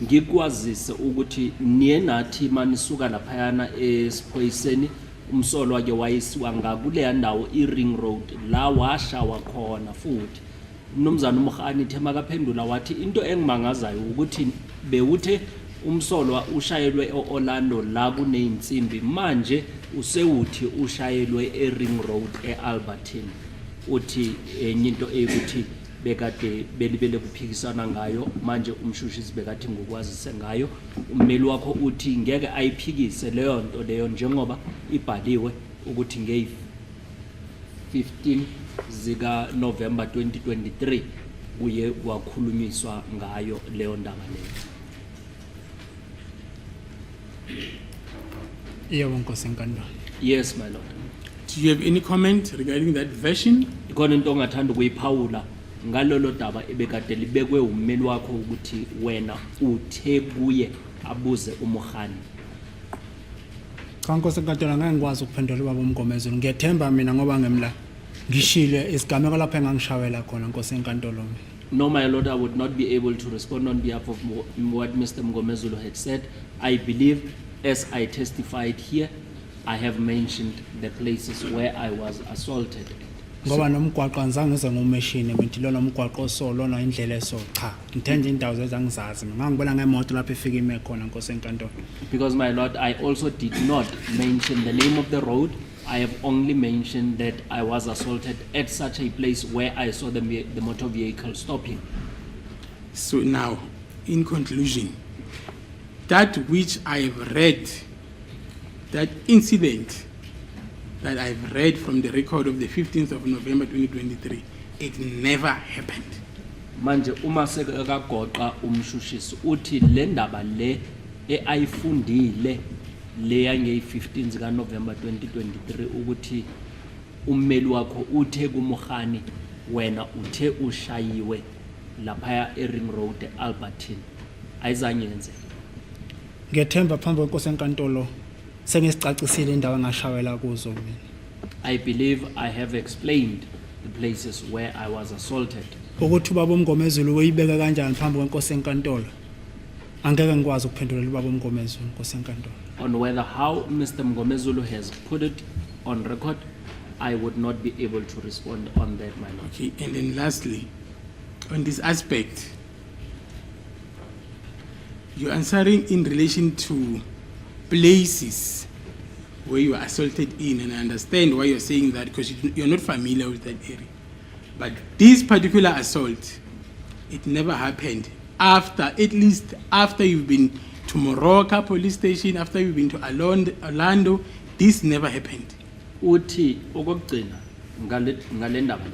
ngikwazise ukuthi niye nathi manisuka laphayana esiphoyiseni umsolwa ke wayisiwa ngakule ndawo iRing Road la washawa khona futhi umnumzana uMkhani thema kaphendula wathi into engimangazayo ukuthi bewuthe umsolwa ushayelwe eOrlando la kuneyinsimbi manje usewuthi ushayelwe eRing Road eAlbertine. uthi enye into eyikuthi bekade belibele kuphikisana ngayo manje umshushisi bekade ngokwazise ngayo ummeli wakho uthi ngeke ayiphikise leyo nto leyo njengoba ibhaliwe ukuthi ngey 15 zika November 2023 kuye kwakhulunyiswa ngayo leyo ndaba leyo. Yebo Nkosi enkantolo. Yes my lord. Do you have any comment regarding that version? Ikhona into ongathanda ukuyiphawula ngalolo daba ebekade libekwe ummeli wakho ukuthi wena uthe kuye abuze uMogani. Cha Nkosi enkantolo ngeke ngikwazi ukuphendula ubaba uMgomezulu. Ngiyethemba mina ngoba ngemla ngishile isigameko lapha engangishawela khona Nkosi enkantolo. No, my lord, I would not be able to respond on behalf of what Mr. Mgomezulu had said. I believe, as I testified here, I have mentioned the places where I was assaulted. Ngoba nomgwaqo anzange ngize ngumeshini ngithilo nomgwaqo solo na indlela eso cha ngithenje indawo zezangizazi ngangibona ngemoto lapha efika ime khona Nkosi enkantolo. Because my lord, I also did not mention the name of the road. I have only mentioned that I was assaulted at such a place where I saw the motor vehicle stopping. So now, in conclusion, that which I have read, that incident that I've read from the record of the 15th of November 2023, it never happened. Manje uma sekagoqa umshushisi uthi le ndaba le ayifundile le yange 15 zika November 2023 ukuthi ummeli wakho uthe kuMogani wena uthe ushayiwe lapha eRing Road eAlbertine ayizange yenze. Ngiyethemba phambi kwenkosi enkantolo sengisicacisile indawo engashawela kuzo mina. I believe I have explained the places where I was assaulted. Ukuthi ubaba uMgomezulu uyibeka kanjani phambi kwenkosi enkantolo angeke ngikwazi ukuphendula ubaba uMgomezulu Nkosi enkantolo. On whether how Mr. Mgomezulu has put it on record, I would not be able to respond on that, my lord. Okay, and then lastly, on this aspect, you're answering in relation to places where you were assaulted in, and I understand why you're saying that because you're not familiar with that area. But this particular assault, it never happened after, at least after you've been to Moroka police station, after you've been to Orlando, this never happened. Uthi okugcina ngale ndaba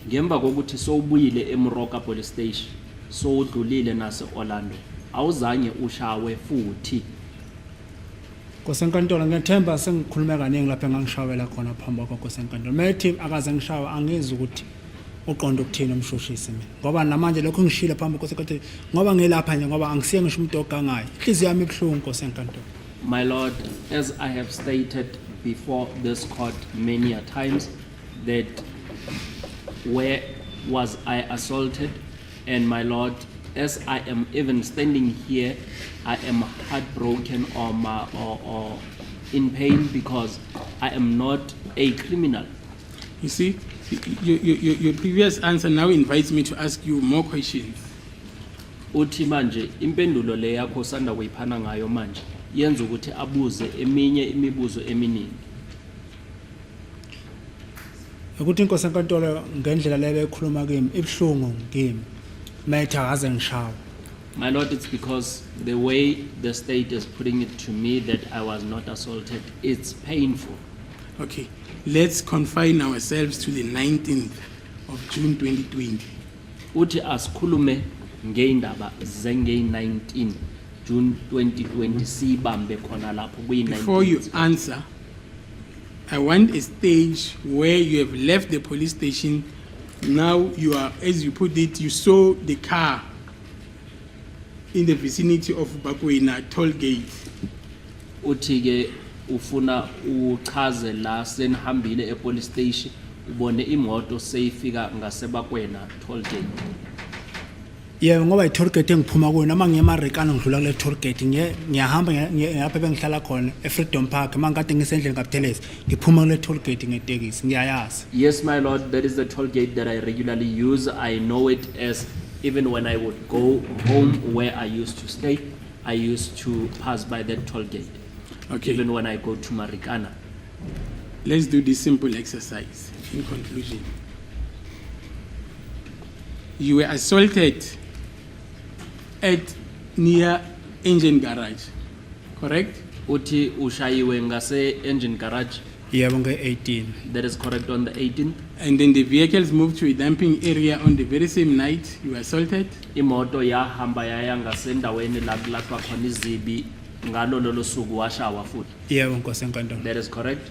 ngemva kokuthi sowubuyile eMoroka police station sowudlulile nase Orlando awuzange ushawe futhi. Nkosi enkantolo ngiyethemba sengikhulume kaningi lapha engangishawela khona phambi kwakho Nkosi enkantolo. Methi akaze ngishawa angezi ukuthi uqonda ukuthina umshushisi mina. Ngoba namanje lokho ngishilo phambi Nkosi enkantolo ngoba ngelapha nje ngoba angisiye ngisho umuntu ogangayo. Inhliziyo yami ibhlungu Nkosi enkantolo. My lord, as I have stated before this court many a times, that where was I assaulted, and my lord, as I am even standing here, I am heartbroken or in pain because I am not a criminal. You see, your previous answer now invites me to ask you more questions. Uthi manje impendulo le yakho sanda kuyiphana ngayo manje yenza ukuthi abuze eminye imibuzo eminingi. Ukuthi Nkosi enkantolo ngendlela leyo ekhuluma kimi ibhlungu kimi. Methi akaze ngishawa. My lord, it's because the way the state is putting it to me that I was not assaulted, it's painful. Okay, let's confine ourselves to the 19th of June 2020. Uthi asikhulume ngeindaba zenge 19 June 2020 sibambe khona lapho kuyi 19. Before you answer, I want a stage where you have left the police station. Now you are, as you put it, you saw the car in the vicinity of Bakwena toll gate. Uthi ke ufuna uchaze la senihambile epolice station ubone imoto seyifika ngasebakwena toll gate. Yebo ngoba i-toll gate engiphuma kuyo noma ngiyemarekana ngidlula kule toll gate ngiyahamba ngiyapha bengihlala khona eFreedom Park mangikade ngisendleni kaButhelezi ngiphuma kule toll gate ngetekisi ngiyayazi. Yes my lord, that is the toll gate that I regularly use. I know it as even when I would go home where I used to stay, I used to pass by that toll gate. Okay. Even when I go to Marikana. Let's do this simple exercise in conclusion. you were assaulted at near engine garage, correct? Uti ushayiwe ngase engine garage. yebo nge-18 That is correct, on the 18th. And then the vehicles moved to a dumping area on the very same night you were assaulted. Imoto yahamba yaya ngasendaweni la kulashwa khona izibi ngalo lolo suku washawa futhi. yebo nkosi enkantolo That is correct.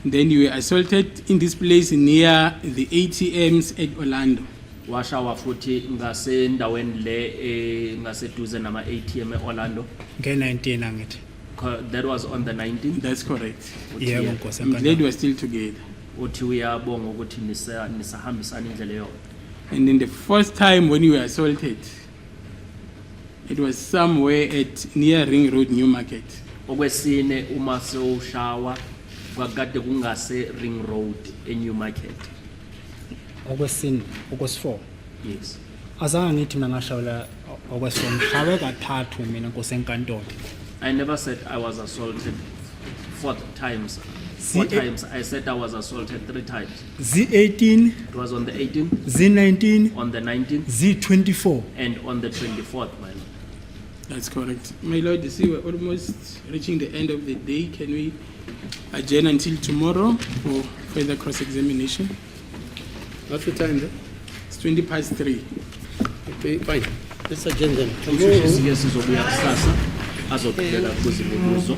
Then you were assaulted in this place near the ATMs at Orlando. Washawa futhi ngasendaweni le ngaseduze nama ATM eOrlando. nge-19 angithi That was on the 19th. That's correct. yebo nkosi I'm glad enkantolo we're still together. Uthi uyabonga ukuthi nisahambisana indlela yonke. And then the first time when you were assaulted, it was somewhere at near Ring Road, New Market. Okwesine uma sewushawa kwakade kungase Ring Road eNew Market. okwesine okwesi-4 Yes. azange ngithi mina ngashawula okwesi-4 ngishawe kathathu mina nkosi enkantolo I never said I was assaulted 4 times. 4 times. I said I was assaulted 3 times. zi-18 It was on the 18th, zi-19 on the 19th, zi-24 and on the 24th, my lord. That's correct. My Lord, you see, we're almost reaching the end of the day. Can we adjourn until tomorrow for further cross-examination? What's the time there? It's 3:20. Okay, fine. Let's adjourn then. Umshushisike sizobuya kusasa azokubeka kuzibuzo.